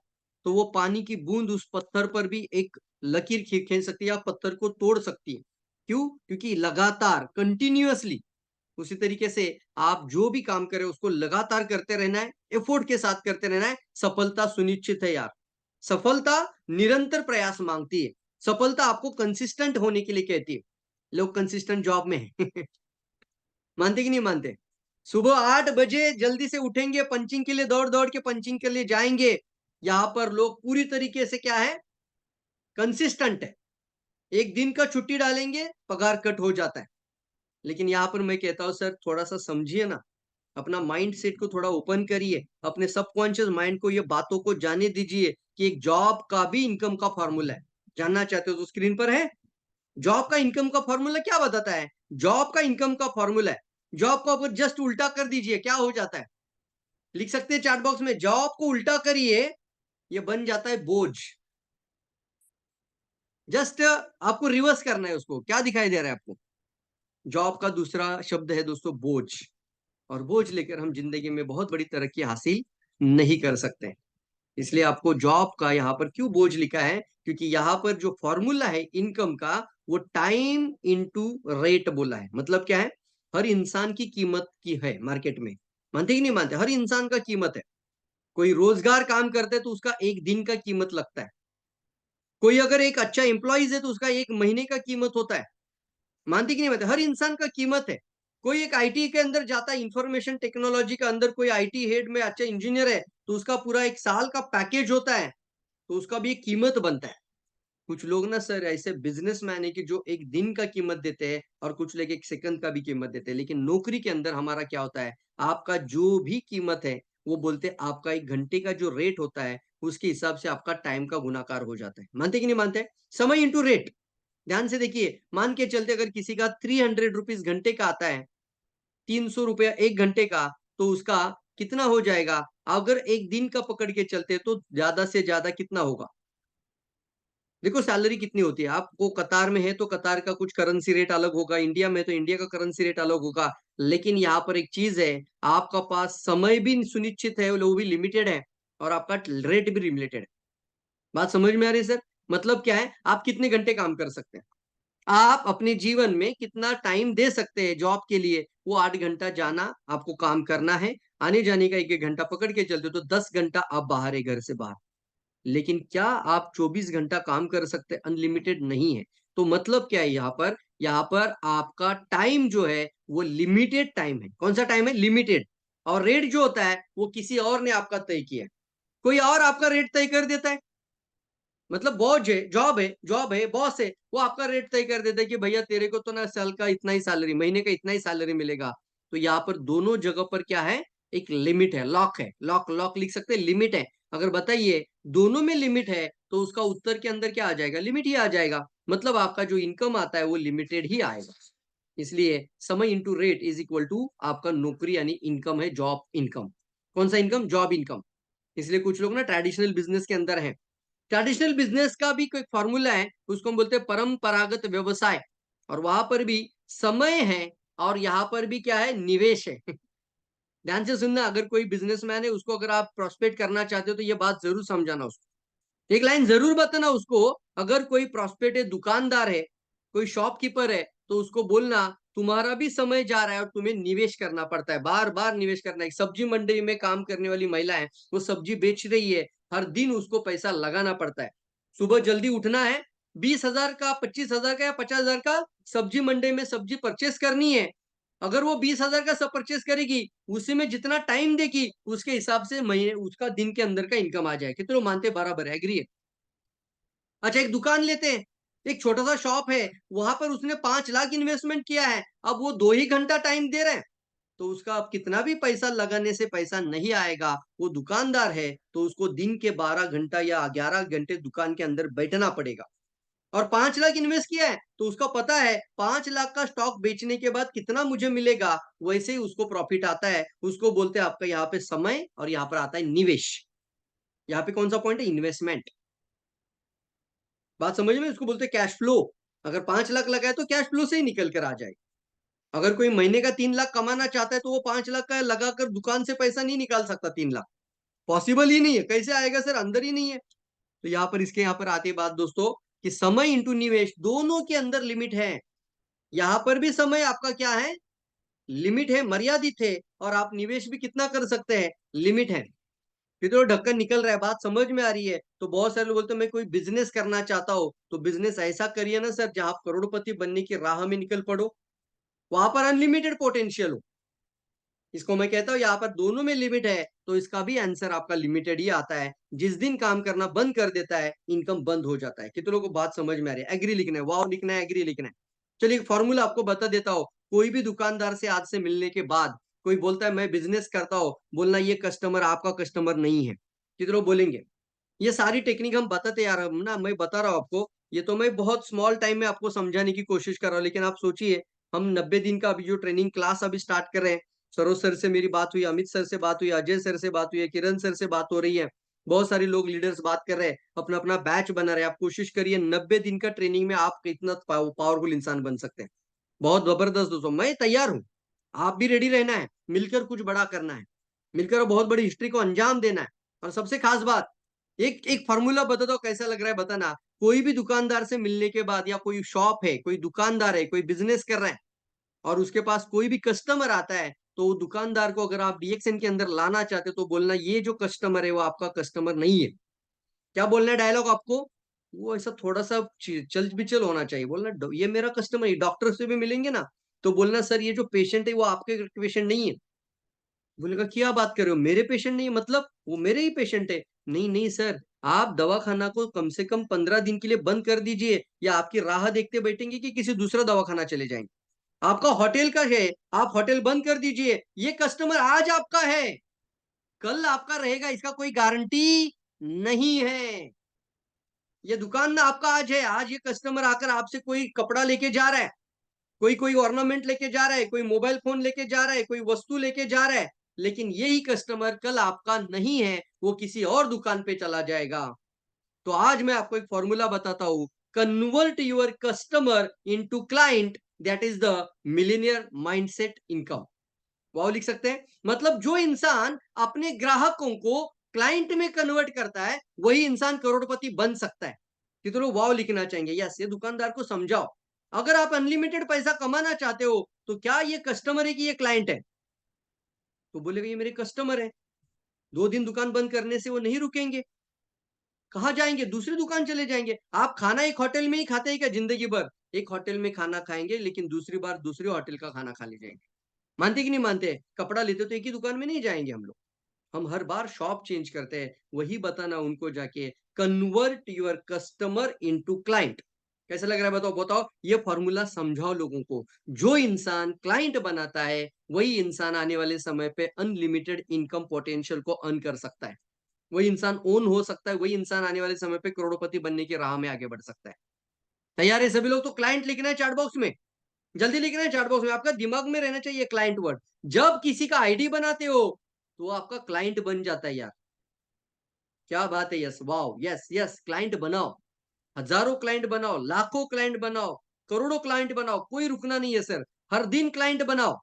[SPEAKER 4] तो वो पानी की बूंद उस पत्थर पर भी एक लकीर खींच सकती है या पत्थर को तोड़ सकती है। क्यों? क्योंकि लगातार, कंटिन्यूअसली। उसी तरीके से आप जो भी काम करें उसको लगातार करते रहना है, एफोर्ट के साथ करते रहना है। सफलता सुनिश्चित है यार। सफलता निरंतर प्रयास मांगती है। सफलता आपको कंसिस्टेंट होने के लिए कहती है। लोग कंसिस्टेंट जॉब में है मानते कि नहीं मानते? सुबह 8 बजे जल्दी से उठेंगे, पंचिंग के लिए दौड़ दौड़ के पंचिंग के लिए जाएंगे। यहां पर लोग पूरी तरीके से क्या है, कंसिस्टेंट है। एक दिन का छुट्टी डालेंगे, पगार कट हो जाता है। लेकिन यहां पर मैं कहता हूं सर, थोड़ा सा समझिए ना, अपना माइंड सेट को थोड़ा ओपन करिए, अपने सबकॉन्शियस माइंड को ये बातों को जाने दीजिए कि एक जॉब का भी इनकम का फॉर्मूला है। जानना चाहते हो तो स्क्रीन पर है। जॉब का इनकम का फॉर्मूला क्या बताता है? जॉब का इनकम का फॉर्मूला है, जॉब को ऊपर जस्ट उल्टा कर दीजिए, क्या हो जाता है? लिख सकते हैं चैट बॉक्स में, जॉब को उल्टा करिए, ये बन जाता है बोझ। जस्ट आपको रिवर्स करना है उसको। क्या दिखाई दे रहा है आपको? जॉब का दूसरा शब्द है दोस्तों बोझ, और बोझ लेकर हम जिंदगी में बहुत बड़ी तरक्की हासिल नहीं कर सकते। इसलिए आपको जॉब का यहाँ पर क्यों बोझ लिखा है? क्योंकि यहाँ पर जो फॉर्मूला है इनकम का, वो टाइम इनटू रेट बोला है। मतलब क्या है? हर इंसान की कीमत की है मार्केट में। मानते कि नहीं मानते? हर इंसान का कीमत है। कोई रोजगार काम करता है तो उसका एक दिन का कीमत लगता है। कोई अगर एक अच्छा एम्प्लॉइज है तो उसका एक महीने का कीमत होता है। मानते कि नहीं मानते? हर इंसान का कीमत है। कोई एक आईटी के अंदर जाता है, इंफॉर्मेशन टेक्नोलॉजी का अंदर कोई आईटी हेड में अच्छा इंजीनियर है, तो उसका पूरा एक साल का पैकेज होता है, तो उसका भी एक कीमत बनता है। कुछ लोग ना सर ऐसे बिजनेसमैन है कि जो एक दिन का कीमत देते हैं, और कुछ लोग एक सेकंड का भी कीमत देते हैं। लेकिन नौकरी के अंदर हमारा क्या होता है, आपका जो भी कीमत है वो बोलते हैं आपका एक घंटे का जो रेट होता है उसके हिसाब से आपका टाइम का गुणाकार हो जाता है। मानते कि नहीं मानते? समय इंटू रेट। ध्यान से देखिए, मान के चलते अगर किसी का 300 रुपीज घंटे का आता है, 300 रुपया एक घंटे का, तो उसका कितना हो जाएगा? अगर एक दिन का पकड़ के चलते तो ज्यादा से ज्यादा कितना होगा? देखो सैलरी कितनी होती है। आपको कतार में है तो कतार का कुछ करेंसी रेट अलग होगा, इंडिया में तो इंडिया का करेंसी रेट अलग होगा। लेकिन यहाँ पर एक चीज है, आपका पास समय भी सुनिश्चित है, वो भी लिमिटेड है, और आपका रेट भी लिमिटेड है। बात समझ में आ रही है सर? मतलब क्या है, आप कितने घंटे काम कर सकते हैं, आप अपने जीवन में कितना टाइम दे सकते हैं जॉब के लिए? वो 8 घंटा जाना आपको काम करना है, आने जाने का 1-1 घंटा पकड़ के चलते हो तो 10 घंटा आप बाहर है, घर से बाहर। लेकिन क्या आप 24 घंटा काम कर सकते? अनलिमिटेड नहीं है। तो मतलब क्या है यहाँ पर? यहाँ पर आपका टाइम जो है वो लिमिटेड टाइम है। कौन सा टाइम है? लिमिटेड। और रेट जो होता है वो किसी और ने आपका तय किया है, कोई और आपका रेट तय कर देता है। मतलब बॉस है, जॉब है, बॉस है, वो आपका रेट तय कर देता है कि भैया तेरे को तो ना साल का इतना ही सैलरी, महीने का इतना ही सैलरी मिलेगा। तो यहाँ पर दोनों जगह पर क्या है, एक लिमिट है, लॉक है। लॉक लॉक लिख सकते हैं, लिमिट है। अगर बताइए दोनों में लिमिट है तो उसका उत्तर के अंदर क्या आ जाएगा? लिमिट ही आ जाएगा। मतलब आपका जो इनकम आता है वो लिमिटेड ही आएगा। इसलिए समय into rate is equal to आपका नौकरी यानी इनकम है, जॉब इनकम। कौन सा इनकम? Job income. इसलिए कुछ लोग ना ट्रेडिशनल बिजनेस के अंदर है। ट्रेडिशनल बिजनेस का भी कोई फॉर्मूला है, उसको हम बोलते हैं परंपरागत व्यवसाय। और वहां पर भी समय है, और यहाँ पर भी क्या है? निवेश है ध्यान से सुनना, अगर कोई बिजनेसमैन है उसको अगर आप प्रोस्पेक्ट करना चाहते हो तो ये बात जरूर समझाना उसको, एक लाइन जरूर बताना उसको। अगर कोई प्रोस्पेक्ट है, दुकानदार है, कोई शॉपकीपर है, तो उसको बोलना तुम्हारा भी समय जा रहा है और तुम्हें निवेश करना पड़ता है, बार बार निवेश करना है। एक सब्जी मंडी में काम करने वाली महिला है, वो सब्जी बेच रही है, हर दिन उसको पैसा लगाना पड़ता है। सुबह जल्दी उठना है, 20,000 का, 25,000 का या 50,000 का सब्जी मंडी में सब्जी परचेस करनी है। अगर वो 20,000 का सब परचेस करेगी, उसी में जितना टाइम देगी उसके हिसाब से महीने उसका दिन के अंदर का इनकम आ जाए। कितने लोग मानते हैं? बराबर है, एग्री है। अच्छा, एक दुकान लेते हैं, एक छोटा सा शॉप है, वहां पर उसने 5 लाख इन्वेस्टमेंट किया है, अब वो 2 ही घंटा टाइम दे रहे हैं, तो उसका अब कितना भी पैसा लगाने से पैसा नहीं आएगा। वो दुकानदार है तो उसको दिन के 12 घंटा या 11 घंटे दुकान के अंदर बैठना पड़ेगा। और 5 लाख इन्वेस्ट किया है तो उसका पता है 5 लाख का स्टॉक बेचने के बाद कितना मुझे मिलेगा, वैसे ही उसको प्रॉफिट आता है। उसको बोलते हैं आपका यहाँ पे समय, और यहाँ पर आता है निवेश। यहाँ पे कौन सा पॉइंट है? इन्वेस्टमेंट। बात समझ में? इसको बोलते हैं कैश फ्लो। अगर 5 लाख लगाए तो कैश फ्लो से ही निकल कर आ जाए। अगर कोई महीने का 3 लाख कमाना चाहता है तो वो 5 लाख का लगाकर दुकान से पैसा नहीं निकाल सकता। 3 लाख पॉसिबल ही नहीं है। कैसे आएगा सर? अंदर ही नहीं है। तो यहाँ पर इसके यहाँ पर आती है बात दोस्तों कि समय इंटू निवेश दोनों के अंदर लिमिट है। यहाँ पर भी समय आपका क्या है? लिमिट है, मर्यादित है। और आप निवेश भी कितना कर सकते हैं? लिमिट है। फिर तो ढक्कन निकल रहा है, बात समझ में आ रही है। तो बहुत सारे लोग बोलते हैं मैं कोई बिजनेस करना चाहता हूं, तो बिजनेस ऐसा करिए ना सर जहां आप करोड़पति बनने की राह में निकल पड़ो, वहां पर अनलिमिटेड पोटेंशियल हो। इसको मैं कहता हूं यहाँ पर दोनों में लिमिट है, तो इसका भी आंसर आपका लिमिटेड ही आता है। जिस दिन काम करना बंद कर देता है, इनकम बंद हो जाता है। कितने लोगों को बात समझ में आ रही है? एग्री लिखना है, वाव लिखना है, एग्री लिखना है। चलिए फॉर्मूला आपको बता देता हूँ। कोई भी दुकानदार से आज से मिलने के बाद कोई बोलता है मैं बिजनेस करता हूँ, बोलना ये कस्टमर आपका कस्टमर नहीं है। कितने लोग बोलेंगे? ये सारी टेक्निक हम बताते यार, हम ना, मैं बता रहा हूँ आपको। ये तो मैं बहुत स्मॉल टाइम में आपको समझाने की कोशिश कर रहा हूँ, लेकिन आप सोचिए हम 90 दिन का अभी जो ट्रेनिंग क्लास अभी स्टार्ट कर रहे हैं। सरोज सर से मेरी बात हुई, अमित सर से बात हुई, अजय सर से बात हुई है, किरण सर से बात हो रही है। बहुत सारे लोग लीडर्स बात कर रहे हैं, अपना अपना बैच बना रहे हैं। आप कोशिश करिए 90 दिन का ट्रेनिंग में आप कितना पावरफुल इंसान बन सकते हैं। बहुत जबरदस्त दोस्तों, मैं तैयार हूँ। आप भी रेडी रहना है, मिलकर कुछ बड़ा करना है, मिलकर बहुत बड़ी हिस्ट्री को अंजाम देना है। और सबसे खास बात, एक एक फॉर्मूला बता दो, कैसा लग रहा है बताना। कोई भी दुकानदार से मिलने के बाद, या कोई शॉप है, कोई दुकानदार है, कोई बिजनेस कर रहा है, और उसके पास कोई भी कस्टमर आता है, तो वो दुकानदार को अगर आप डीएक्सएन के अंदर लाना चाहते हो तो बोलना ये जो कस्टमर है वो आपका कस्टमर नहीं है। क्या बोलना है डायलॉग आपको? वो ऐसा थोड़ा सा चल बिचल होना चाहिए। बोलना ये मेरा कस्टमर है। डॉक्टर से भी मिलेंगे ना तो बोलना सर ये जो पेशेंट है वो आपके पेशेंट नहीं है। बोलेगा क्या बात कर रहे हो, मेरे पेशेंट नहीं है मतलब? वो मेरे ही पेशेंट है। नहीं नहीं सर, आप दवाखाना को कम से कम 15 दिन के लिए बंद कर दीजिए, या आपकी राह देखते बैठेंगे कि किसी दूसरा दवाखाना चले जाएंगे। आपका होटल का है, आप होटल बंद कर दीजिए। ये कस्टमर आज आपका है, कल आपका रहेगा, इसका कोई गारंटी नहीं है। ये दुकान ना आपका आज है, आज ये कस्टमर आकर आपसे कोई कपड़ा लेके जा रहा है, कोई कोई ऑर्नामेंट लेके जा रहा है, कोई मोबाइल फोन लेके जा रहा है, कोई वस्तु लेके जा रहा है, लेकिन यही कस्टमर कल आपका नहीं है, वो किसी और दुकान पे चला जाएगा। तो आज मैं आपको एक फॉर्मूला बताता हूं, convert your customer into client, that is the millionaire mindset income. Wow लिख सकते हैं। मतलब जो इंसान अपने ग्राहकों को क्लाइंट में कन्वर्ट करता है, वही इंसान करोड़पति बन सकता है। कितने लोग वाव लिखना चाहेंगे? यस, ये दुकानदार को समझाओ। अगर आप अनलिमिटेड पैसा कमाना चाहते हो तो क्या ये कस्टमर है कि ये क्लाइंट है? तो बोलेगा ये मेरे कस्टमर है। 2 दिन दुकान बंद करने से वो नहीं रुकेंगे। कहाँ जाएंगे? दूसरी दुकान चले जाएंगे। आप खाना एक होटल में ही खाते हैं क्या जिंदगी भर? एक होटल में खाना खाएंगे, लेकिन दूसरी बार दूसरे होटल का खाना खा ले जाएंगे। मानते कि नहीं मानते? कपड़ा लेते तो एक ही दुकान में नहीं जाएंगे हम लोग, हम हर बार शॉप चेंज करते हैं। वही बताना उनको जाके, convert your customer into client. कैसा लग रहा है बताओ बताओ? ये फॉर्मूला समझाओ लोगों को। जो इंसान क्लाइंट बनाता है वही इंसान आने वाले समय पे अनलिमिटेड इनकम पोटेंशियल को अर्न कर सकता है, वही इंसान ओन हो सकता है, वही इंसान आने वाले समय पे करोड़पति बनने की राह में आगे बढ़ सकता है। तैयार है सभी लोग? तो क्लाइंट लिखना है चैट बॉक्स में, जल्दी लिखना है चैट बॉक्स में। आपका दिमाग में रहना चाहिए क्लाइंट वर्ड। जब किसी का आईडी बनाते हो तो आपका क्लाइंट बन जाता है यार। क्या बात है, yes, wow, yes yes, client बनाओ। हजारों क्लाइंट बनाओ, लाखों क्लाइंट बनाओ, करोड़ों क्लाइंट बनाओ, कोई रुकना नहीं है सर। हर दिन क्लाइंट बनाओ।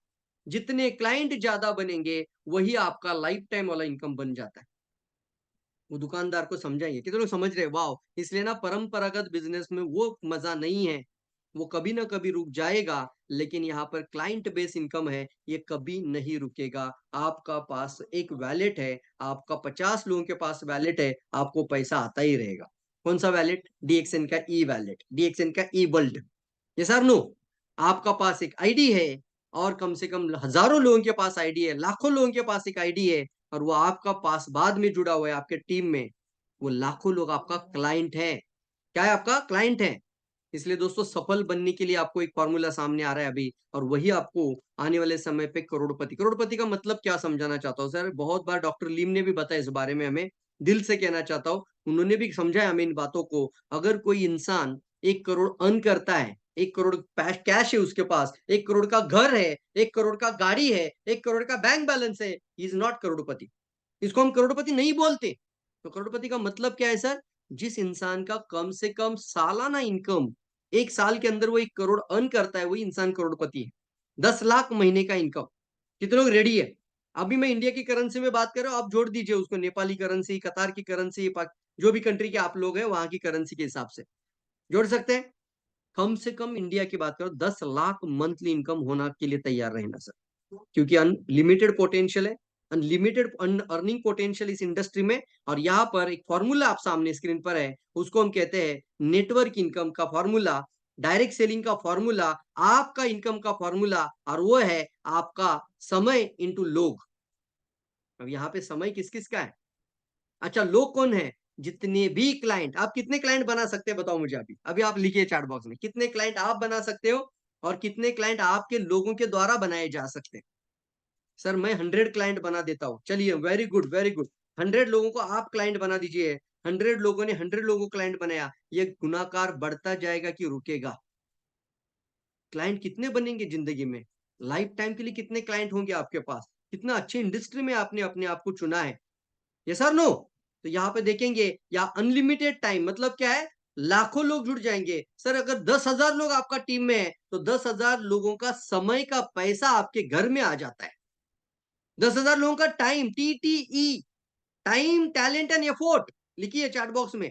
[SPEAKER 4] जितने क्लाइंट ज्यादा बनेंगे वही आपका लाइफ टाइम वाला इनकम बन जाता है। वो दुकानदार को समझाएंगे। कितने लोग समझ रहे? वाह। इसलिए ना परंपरागत बिजनेस में वो मजा नहीं है, वो कभी ना कभी रुक जाएगा। लेकिन यहाँ पर क्लाइंट बेस इनकम है, ये कभी नहीं रुकेगा। आपका पास एक वैलेट है, आपका 50 लोगों के पास वैलेट है, आपको पैसा आता ही रहेगा। कौन सा वैलेट? डीएक्सएन का ई वैलेट, डीएक्सएन का ई वर्ल्ड। ये सर नो, आपका पास एक आईडी है, और कम से कम हजारों लोगों के पास आईडी है, लाखों लोगों के पास एक आईडी है, और वो आपका पास बाद में जुड़ा हुआ है आपके टीम में, वो लाखों लोग आपका क्लाइंट है। क्या है? आपका क्लाइंट है। इसलिए दोस्तों, सफल बनने के लिए आपको एक फॉर्मूला सामने आ रहा है अभी, और वही आपको आने वाले समय पे करोड़पति। करोड़पति का मतलब क्या समझाना चाहता हूँ सर, बहुत बार डॉक्टर लीम ने भी बताया इस बारे में, हमें दिल से कहना चाहता हूँ, उन्होंने भी समझाया हमें इन बातों को। अगर कोई इंसान 1 करोड़ अर्न करता है, 1 करोड़ कैश है उसके पास, 1 करोड़ का घर है, 1 करोड़ का गाड़ी है, 1 करोड़ का बैंक बैलेंस है, इज नॉट करोड़पति। इसको हम करोड़पति नहीं बोलते। तो करोड़पति का मतलब क्या है सर? जिस इंसान का कम से कम सालाना इनकम 1 साल के अंदर वो 1 करोड़ अर्न करता है, वही इंसान करोड़पति है। 10 लाख महीने का इनकम। कितने लोग रेडी है? अभी मैं इंडिया की करेंसी में बात कर रहा हूँ, आप जोड़ दीजिए उसको नेपाली करेंसी, कतार की करेंसी, जो भी कंट्री के आप लोग हैं वहां की करेंसी के हिसाब से जोड़ सकते हैं। कम से कम इंडिया की बात करो, 10 लाख मंथली इनकम होना के लिए तैयार रहना सर, क्योंकि अनलिमिटेड पोटेंशियल है, अनलिमिटेड अर्निंग पोटेंशियल इस इंडस्ट्री में। और यहाँ पर एक फॉर्मूला आप सामने स्क्रीन पर है, उसको हम कहते हैं नेटवर्क इनकम का फॉर्मूला, डायरेक्ट सेलिंग का फॉर्मूला, आपका इनकम का फॉर्मूला, और वो है आपका समय इंटू लोग। अब यहाँ पे समय किस किस का है? अच्छा, लोग कौन है? जितने भी क्लाइंट, आप कितने क्लाइंट बना सकते हैं बताओ मुझे। अभी अभी आप लिखिए चैट बॉक्स में, कितने क्लाइंट आप बना सकते हो और कितने क्लाइंट आपके लोगों के द्वारा बनाए जा सकते हैं। सर मैं 100 क्लाइंट बना देता हूँ। चलिए, वेरी गुड वेरी गुड। 100 लोगों को आप क्लाइंट बना दीजिए। 100 लोगों ने 100 लोगों को क्लाइंट बनाया, ये गुणाकार बढ़ता जाएगा कि रुकेगा? क्लाइंट कितने बनेंगे जिंदगी में? लाइफ टाइम के लिए कितने क्लाइंट होंगे आपके पास? कितना अच्छी इंडस्ट्री में आपने अपने आप को चुना है। यस और नो? तो यहाँ पे देखेंगे, या अनलिमिटेड टाइम मतलब क्या है? लाखों लोग जुड़ जाएंगे। सर अगर 10,000 लोग आपका टीम में है, तो 10,000 लोगों का समय का पैसा आपके घर में आ जाता है। 10,000 लोगों का time, TTE, time, talent and effort, लिखिए चैट बॉक्स में।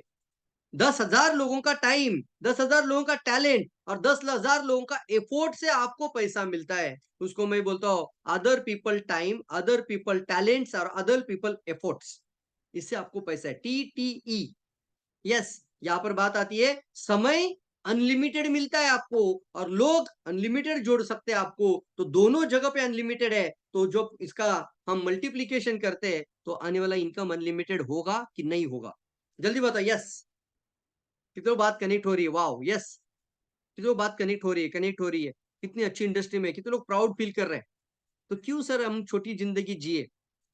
[SPEAKER 4] 10,000 लोगों का टाइम, 10,000 लोगों का टैलेंट और 10,000 लोगों का एफोर्ट से आपको पैसा मिलता है। उसको मैं बोलता हूं other people time, other people talents और अदर पीपल एफोर्ट्स। इससे आपको पैसा है, TTE। यस, यहाँ पर बात आती है, समय अनलिमिटेड मिलता है आपको और लोग अनलिमिटेड जोड़ सकते हैं आपको, तो दोनों जगह पे अनलिमिटेड है। तो जो इसका हम मल्टीप्लीकेशन करते हैं, तो आने वाला इनकम अनलिमिटेड होगा कि नहीं होगा? जल्दी बताओ। यस, कितने बात कनेक्ट हो रही है? वाओ, यस, कितने बात कनेक्ट हो रही है, कनेक्ट हो रही है। कितनी अच्छी इंडस्ट्री में, कितने लोग प्राउड फील कर रहे हैं। तो क्यों सर हम छोटी जिंदगी जिए?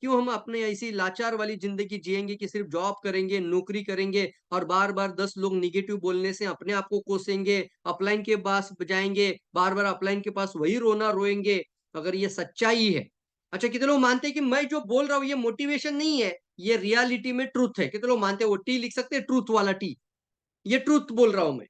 [SPEAKER 4] क्यों हम अपने ऐसी लाचार वाली जिंदगी जिएंगे कि सिर्फ जॉब करेंगे, नौकरी करेंगे और बार बार 10 लोग निगेटिव बोलने से अपने आप को कोसेंगे, अपलाइन के पास जाएंगे, बार बार अपलाइन के पास वही रोना रोएंगे, अगर ये सच्चाई है? अच्छा, कितने लोग मानते हैं कि मैं जो बोल रहा हूँ ये मोटिवेशन नहीं है, ये रियलिटी में ट्रूथ है? कितने लोग मानते हैं? वो टी लिख सकते हैं, ट्रूथ वाला टी। ये ट्रूथ बोल रहा हूं मैं।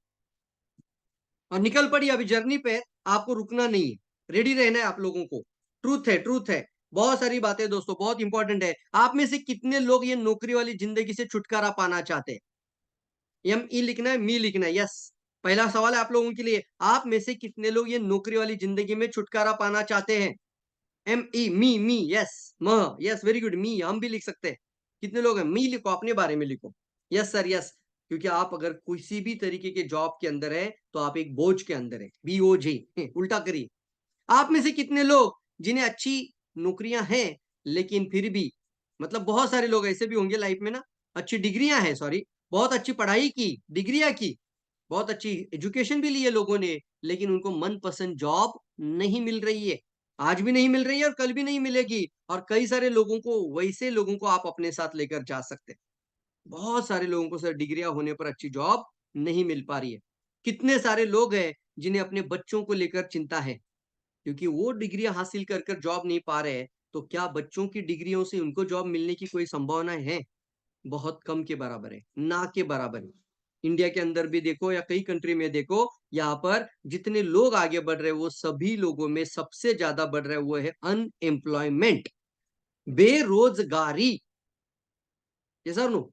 [SPEAKER 4] और निकल पड़ी अभी जर्नी पे, आपको रुकना नहीं है, रेडी रहना है आप लोगों को। ट्रूथ है, ट्रूथ है। बहुत सारी बातें दोस्तों, बहुत इंपॉर्टेंट है। आप में से कितने लोग ये नौकरी वाली जिंदगी से छुटकारा पाना चाहते हैं? ME लिखना है, मी लिखना है। यस, पहला सवाल है आप लोगों के लिए, आप में से कितने लोग ये नौकरी वाली जिंदगी में छुटकारा पाना चाहते हैं? ME, मी, यस, म, यस, वेरी गुड, मी हम भी लिख सकते हैं। कितने लोग हैं? मी लिखो, अपने बारे में लिखो। Yes sir, yes. क्योंकि आप अगर किसी भी तरीके के जॉब के अंदर है, तो आप एक बोझ के अंदर है, BOJ, उल्टा करिए। आप में से कितने लोग जिन्हें अच्छी नौकरियां हैं, लेकिन फिर भी, मतलब बहुत सारे लोग ऐसे भी होंगे लाइफ में ना, अच्छी डिग्रियां हैं, सॉरी, बहुत अच्छी पढ़ाई की, डिग्रियां की, बहुत अच्छी एजुकेशन भी ली है लोगों ने, लेकिन उनको मनपसंद जॉब नहीं मिल रही है। आज भी नहीं मिल रही है और कल भी नहीं मिलेगी। और कई सारे लोगों को, वैसे लोगों को आप अपने साथ लेकर जा सकते हैं। बहुत सारे लोगों को सर डिग्रियां होने पर अच्छी जॉब नहीं मिल पा रही है। कितने सारे लोग हैं जिन्हें अपने बच्चों को लेकर चिंता है, क्योंकि वो डिग्रियां हासिल कर कर जॉब नहीं पा रहे हैं। तो क्या बच्चों की डिग्रियों से उनको जॉब मिलने की कोई संभावना है? बहुत कम के बराबर है, ना के बराबर है। इंडिया के अंदर भी देखो या कई कंट्री में देखो, यहाँ पर जितने लोग आगे बढ़ रहे हैं, वो सभी लोगों में सबसे ज्यादा बढ़ रहा है वो है अनएम्प्लॉयमेंट, बेरोजगारी। ये सर नो,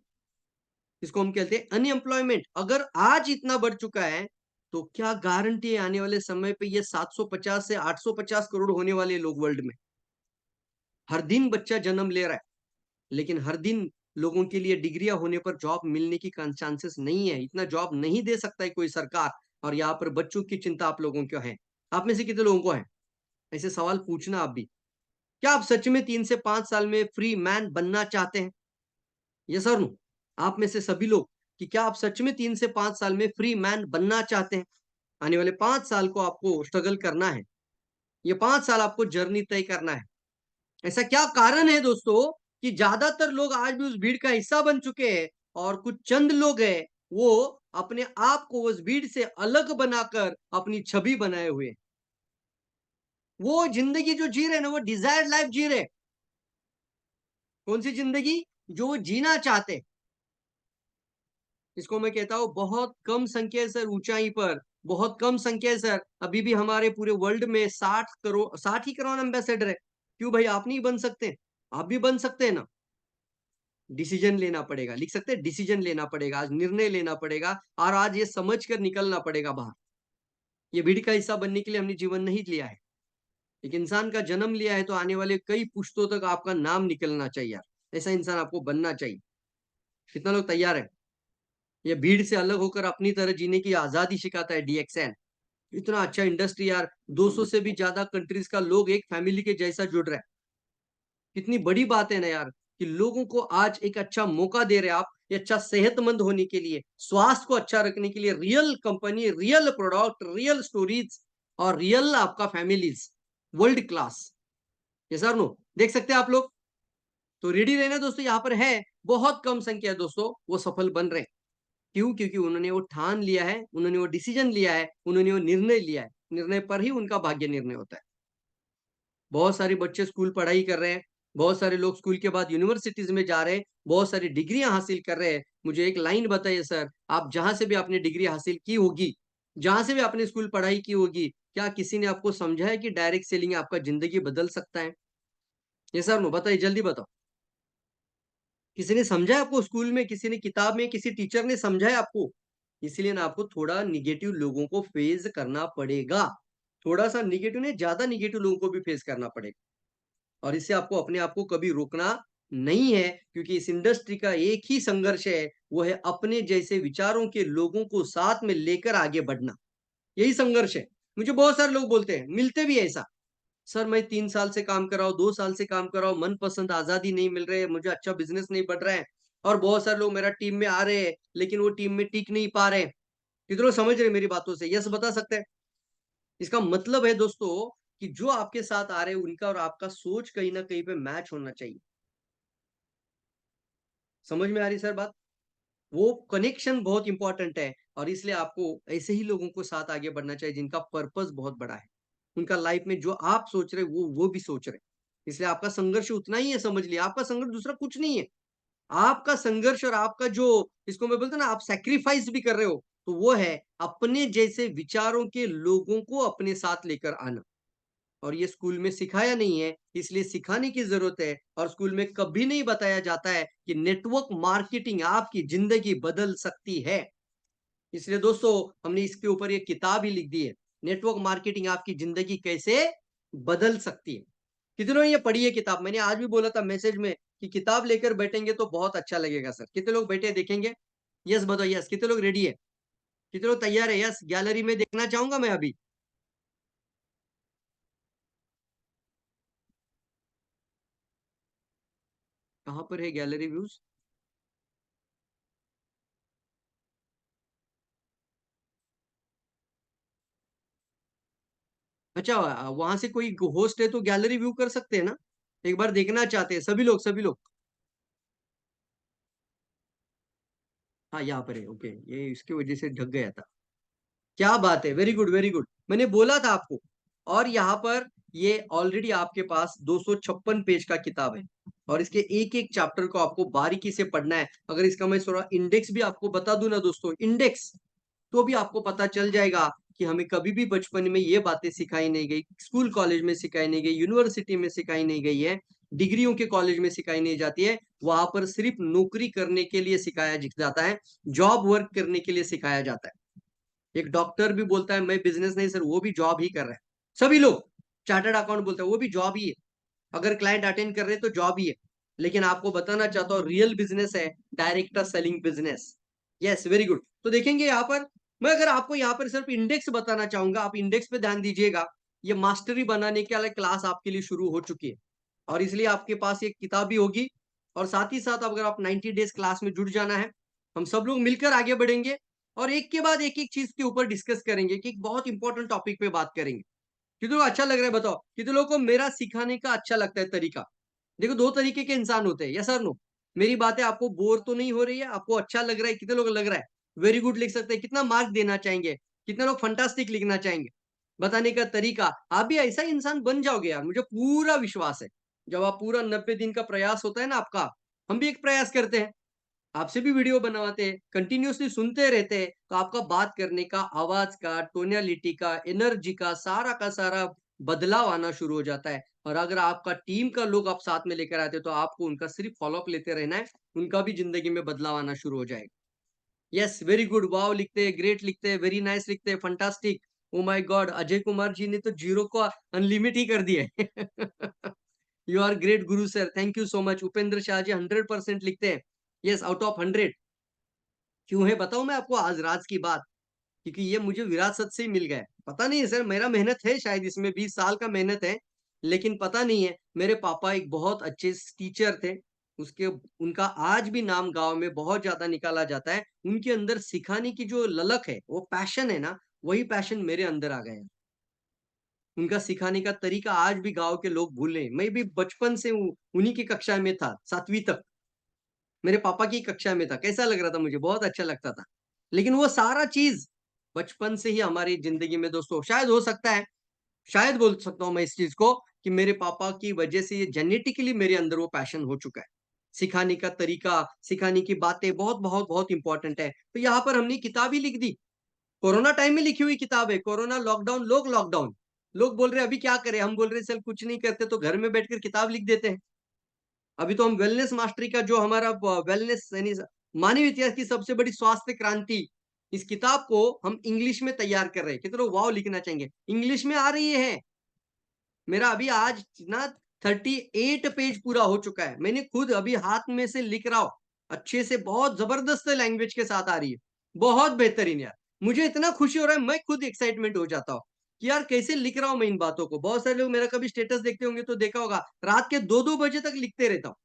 [SPEAKER 4] इसको हम कहते हैं अनएम्प्लॉयमेंट। अगर आज इतना बढ़ चुका है, तो क्या गारंटी है आने वाले समय पे ये 750 से 850 करोड़ होने वाले लोग वर्ल्ड में? हर दिन बच्चा जन्म ले रहा है, लेकिन हर दिन लोगों के लिए डिग्रियां होने पर जॉब मिलने की चांसेस नहीं है। इतना जॉब नहीं दे सकता है कोई सरकार। और यहाँ पर बच्चों की चिंता आप लोगों को है। आप में से कितने लोगों को है? ऐसे सवाल पूछना आप भी। क्या आप सच में 3 से 5 साल में फ्री मैन बनना चाहते हैं? यस और नो? आप में से सभी लोग, कि क्या आप सच में 3 से 5 साल में फ्री मैन बनना चाहते हैं? आने वाले 5 साल को आपको स्ट्रगल करना है। ये 5 साल आपको जर्नी तय करना है। ऐसा क्या कारण है दोस्तों कि ज्यादातर लोग आज भी उस भीड़ का हिस्सा बन चुके हैं, और कुछ चंद लोग हैं वो अपने आप को उस भीड़ से अलग बनाकर अपनी छवि बनाए हुए हैं। वो जिंदगी जो जी रहे हैं ना, वो डिजायर्ड लाइफ जी रहे हैं। कौन सी जिंदगी? जो वो जीना चाहते हैं। इसको मैं कहता हूं बहुत कम संख्या है सर ऊंचाई पर, बहुत कम संख्या है सर। अभी भी हमारे पूरे वर्ल्ड में 60 करोड़, 60 ही करोड़ एम्बेसडर है। क्यों भाई आप नहीं बन सकते? आप भी बन सकते हैं ना। डिसीजन लेना पड़ेगा, लिख सकते हैं, डिसीजन लेना पड़ेगा, आज निर्णय लेना पड़ेगा, और आज ये समझ कर निकलना पड़ेगा बाहर। ये भीड़ का हिस्सा बनने के लिए हमने जीवन नहीं लिया है। एक इंसान का जन्म लिया है तो आने वाले कई पुश्तों तक आपका नाम निकलना चाहिए यार। ऐसा इंसान आपको बनना चाहिए। कितना लोग तैयार है? ये भीड़ से अलग होकर अपनी तरह जीने की आजादी सिखाता है DXN। इतना अच्छा इंडस्ट्री यार, 200 से भी ज्यादा कंट्रीज का लोग एक फैमिली के जैसा जुड़ रहा है। कितनी बड़ी बात है ना यार, कि लोगों को आज एक अच्छा मौका दे रहे हैं आप, ये अच्छा सेहतमंद होने के लिए, स्वास्थ्य को अच्छा रखने के लिए, real company, real product, real stories, और रियल आपका फैमिलीज, वर्ल्ड क्लास। ये सर नो, देख सकते हैं आप लोग। तो रेडी रहना दोस्तों, यहाँ पर है बहुत कम संख्या है दोस्तों वो सफल बन रहे हैं। क्यों? क्योंकि उन्होंने वो ठान लिया है, उन्होंने वो डिसीजन लिया है, उन्होंने वो निर्णय लिया है। निर्णय पर ही उनका भाग्य निर्णय होता है। बहुत सारे बच्चे स्कूल पढ़ाई कर रहे हैं, बहुत सारे लोग स्कूल के बाद यूनिवर्सिटीज में जा रहे हैं, बहुत सारी डिग्रियां हासिल कर रहे हैं। मुझे एक लाइन बताइए सर, आप जहां से भी आपने डिग्री हासिल की होगी, जहां से भी आपने स्कूल पढ़ाई की होगी, क्या किसी ने आपको समझाया कि डायरेक्ट सेलिंग आपका जिंदगी बदल सकता है? ये सर नो, बताइए, जल्दी बताओ। किसी ने समझाया आपको स्कूल में? किसी ने किताब में, किसी टीचर ने समझाया आपको? इसलिए ना आपको थोड़ा निगेटिव लोगों को फेस करना पड़ेगा। थोड़ा सा निगेटिव नहीं, ज्यादा निगेटिव लोगों को भी फेस करना पड़ेगा। और इससे आपको अपने आप को कभी रोकना नहीं है, क्योंकि इस इंडस्ट्री का एक ही संघर्ष है, वो है अपने जैसे विचारों के लोगों को साथ में लेकर आगे बढ़ना। यही संघर्ष है। मुझे बहुत सारे लोग बोलते हैं, मिलते भी है ऐसा, सर मैं 3 साल से काम कर रहा हूँ, 2 साल से काम कर रहा हूँ, मन पसंद आजादी नहीं मिल रही है, मुझे अच्छा बिजनेस नहीं बढ़ रहा है, और बहुत सारे लोग मेरा टीम में आ रहे हैं लेकिन वो टीम में टिक नहीं पा रहे हैं। कितने लोग समझ रहे हैं मेरी बातों से? यस बता सकते हैं? इसका मतलब है दोस्तों कि जो आपके साथ आ रहे हैं उनका और आपका सोच कहीं ना कहीं पे मैच होना चाहिए। समझ में आ रही सर बात? वो कनेक्शन बहुत इंपॉर्टेंट है, और इसलिए आपको ऐसे ही लोगों को साथ आगे बढ़ना चाहिए जिनका पर्पस बहुत बड़ा है। उनका लाइफ में जो आप सोच रहे वो भी सोच रहे। इसलिए आपका संघर्ष उतना ही है, समझ लिया, आपका संघर्ष दूसरा कुछ नहीं है। आपका संघर्ष और आपका जो, इसको मैं बोलता हूं ना, आप सैक्रिफाइस भी कर रहे हो, तो वो है अपने जैसे विचारों के लोगों को अपने साथ लेकर आना। और ये स्कूल में सिखाया नहीं है, इसलिए सिखाने की जरूरत है। और स्कूल में कभी नहीं बताया जाता है कि नेटवर्क मार्केटिंग आपकी जिंदगी बदल सकती है। इसलिए दोस्तों हमने इसके ऊपर ये किताब ही लिख दी है, नेटवर्क मार्केटिंग आपकी जिंदगी कैसे बदल सकती है। कितनों ने ये पढ़ी है किताब? मैंने आज भी बोला था मैसेज में कि किताब लेकर बैठेंगे तो बहुत अच्छा लगेगा सर। कितने लोग बैठे देखेंगे? यस बताओ, यस। कितने लोग रेडी है? कितने लोग तैयार है? यस, गैलरी में देखना चाहूंगा मैं अभी। कहां पर है गैलरी व्यूज? अच्छा, वहां से कोई होस्ट है तो गैलरी व्यू कर सकते हैं ना? एक बार देखना चाहते हैं सभी लोग, सभी लोग। हाँ यहाँ पर है, ओके, ये इसकी वजह से ढक गया था। क्या बात है, वेरी गुड वेरी गुड, मैंने बोला था आपको। और यहाँ पर ये ऑलरेडी आपके पास 256 पेज का किताब है, और इसके एक एक चैप्टर को आपको बारीकी से पढ़ना है। अगर इसका मैं थोड़ा इंडेक्स भी आपको बता दूं ना दोस्तों, इंडेक्स, तो भी आपको पता चल जाएगा कि हमें कभी भी बचपन में ये बातें सिखाई नहीं गई, स्कूल कॉलेज में सिखाई नहीं गई, यूनिवर्सिटी में सिखाई नहीं गई है, डिग्रियों के कॉलेज में सिखाई नहीं जाती है। वहां पर सिर्फ नौकरी करने के लिए सिखाया जाता है, जॉब वर्क करने के लिए सिखाया जाता है। एक डॉक्टर भी बोलता है मैं बिजनेस नहीं सर, वो भी जॉब ही कर रहा है। सभी लोग, चार्टर्ड अकाउंट बोलता है वो भी जॉब ही है। अगर क्लाइंट अटेंड कर रहे हैं तो जॉब ही है। लेकिन आपको बताना चाहता हूँ रियल बिजनेस है director selling business. Yes, very good. तो देखेंगे यहाँ पर, मैं अगर आपको यहाँ पर सिर्फ इंडेक्स बताना चाहूंगा, आप इंडेक्स पे ध्यान दीजिएगा। ये मास्टरी बनाने के लिए क्लास आपके लिए शुरू हो चुकी है, और इसलिए आपके पास एक किताब भी होगी। और साथ ही साथ अगर आप 90 डेज क्लास में जुड़ जाना है, हम सब लोग मिलकर आगे बढ़ेंगे और एक के बाद एक चीज के ऊपर डिस्कस करेंगे कि एक बहुत इंपॉर्टेंट टॉपिक पे बात करेंगे। कितने लोग अच्छा लग रहा है बताओ, कितने लोगों को मेरा सिखाने का अच्छा लगता है तरीका? देखो, दो तरीके के इंसान होते हैं, यस और नो? मेरी बातें आपको बोर तो नहीं हो रही है? आपको अच्छा लग रहा है? कितने लोग लग रहा है? वेरी गुड लिख सकते हैं। कितना मार्क देना चाहेंगे? कितने लोग फंटास्टिक लिखना चाहेंगे? बताने का तरीका, आप भी ऐसा ही इंसान बन जाओगे यार, मुझे पूरा विश्वास है। जब आप पूरा 90 दिन का प्रयास होता है ना आपका, हम भी एक प्रयास करते हैं, आपसे भी वीडियो बनवाते हैं, कंटिन्यूअसली सुनते रहते हैं, तो आपका बात करने का, आवाज का, टोनैलिटी का, एनर्जी का सारा बदलाव आना शुरू हो जाता है। और अगर आपका टीम का लोग आप साथ में लेकर आते हैं, तो आपको उनका सिर्फ फॉलोअप लेते रहना है, उनका भी जिंदगी में बदलाव आना शुरू हो जाएगा। यस, वेरी गुड, वाव लिखते हैं, ग्रेट लिखते हैं, वेरी नाइस लिखते हैं, fantastic, oh my God, Ajay Kumar ji ने तो जीरो को अनलिमिट ही कर दिया है। You are great guru sir, thank you so much. Upendra Shah ji 100% लिखते हैं, यस, आउट ऑफ 100। क्यों है बताऊं मैं आपको आज राज की बात, क्योंकि ये मुझे विरासत से ही मिल गया है। पता नहीं है सर, मेरा मेहनत है शायद इसमें, 20 साल का मेहनत है, लेकिन पता नहीं है। मेरे पापा एक बहुत अच्छे टीचर थे, उसके उनका आज भी नाम गांव में बहुत ज्यादा निकाला जाता है। उनके अंदर सिखाने की जो ललक है, वो पैशन है ना, वही पैशन मेरे अंदर आ गया है। उनका सिखाने का तरीका आज भी गांव के लोग भूले। मैं भी बचपन से उन्हीं की कक्षा में था, 7वीं तक मेरे पापा की कक्षा में था। कैसा लग रहा था मुझे? बहुत अच्छा लगता था। लेकिन वो सारा चीज बचपन से ही हमारी जिंदगी में दोस्तों, शायद हो सकता है, शायद बोल सकता हूं मैं इस चीज को, कि मेरे पापा की वजह से ये जेनेटिकली मेरे अंदर वो पैशन हो चुका है। सिखाने का तरीका, सिखाने की बातें बहुत बहुत बहुत इंपॉर्टेंट है। तो यहाँ पर हमने किताब ही लिख दी, कोरोना टाइम में लिखी हुई किताब है। कोरोना, लॉकडाउन, लोग लॉकडाउन, लोग बोल रहे हैं अभी क्या करें, हम बोल रहे हैं चल कुछ नहीं करते तो घर में बैठकर किताब लिख देते हैं। अभी तो हम वेलनेस मास्टरी का जो हमारा वेलनेस यानी मानव इतिहास की सबसे बड़ी स्वास्थ्य क्रांति, इस किताब को हम इंग्लिश में तैयार कर रहे हैं। कितने लोग वाव लिखना चाहेंगे? इंग्लिश में आ रही है। मेरा अभी आज ना 38 पेज पूरा हो चुका है। मैंने खुद अभी हाथ में से लिख रहा हूं, अच्छे से, बहुत जबरदस्त लैंग्वेज के साथ आ रही है, बहुत बेहतरीन यार। मुझे इतना खुशी हो रहा है, मैं खुद एक्साइटमेंट हो जाता हूँ कि यार कैसे लिख रहा हूं मैं इन बातों को। बहुत सारे लोग मेरा कभी स्टेटस देखते होंगे तो देखा होगा, रात के 2-2 बजे तक लिखते रहता हूँ।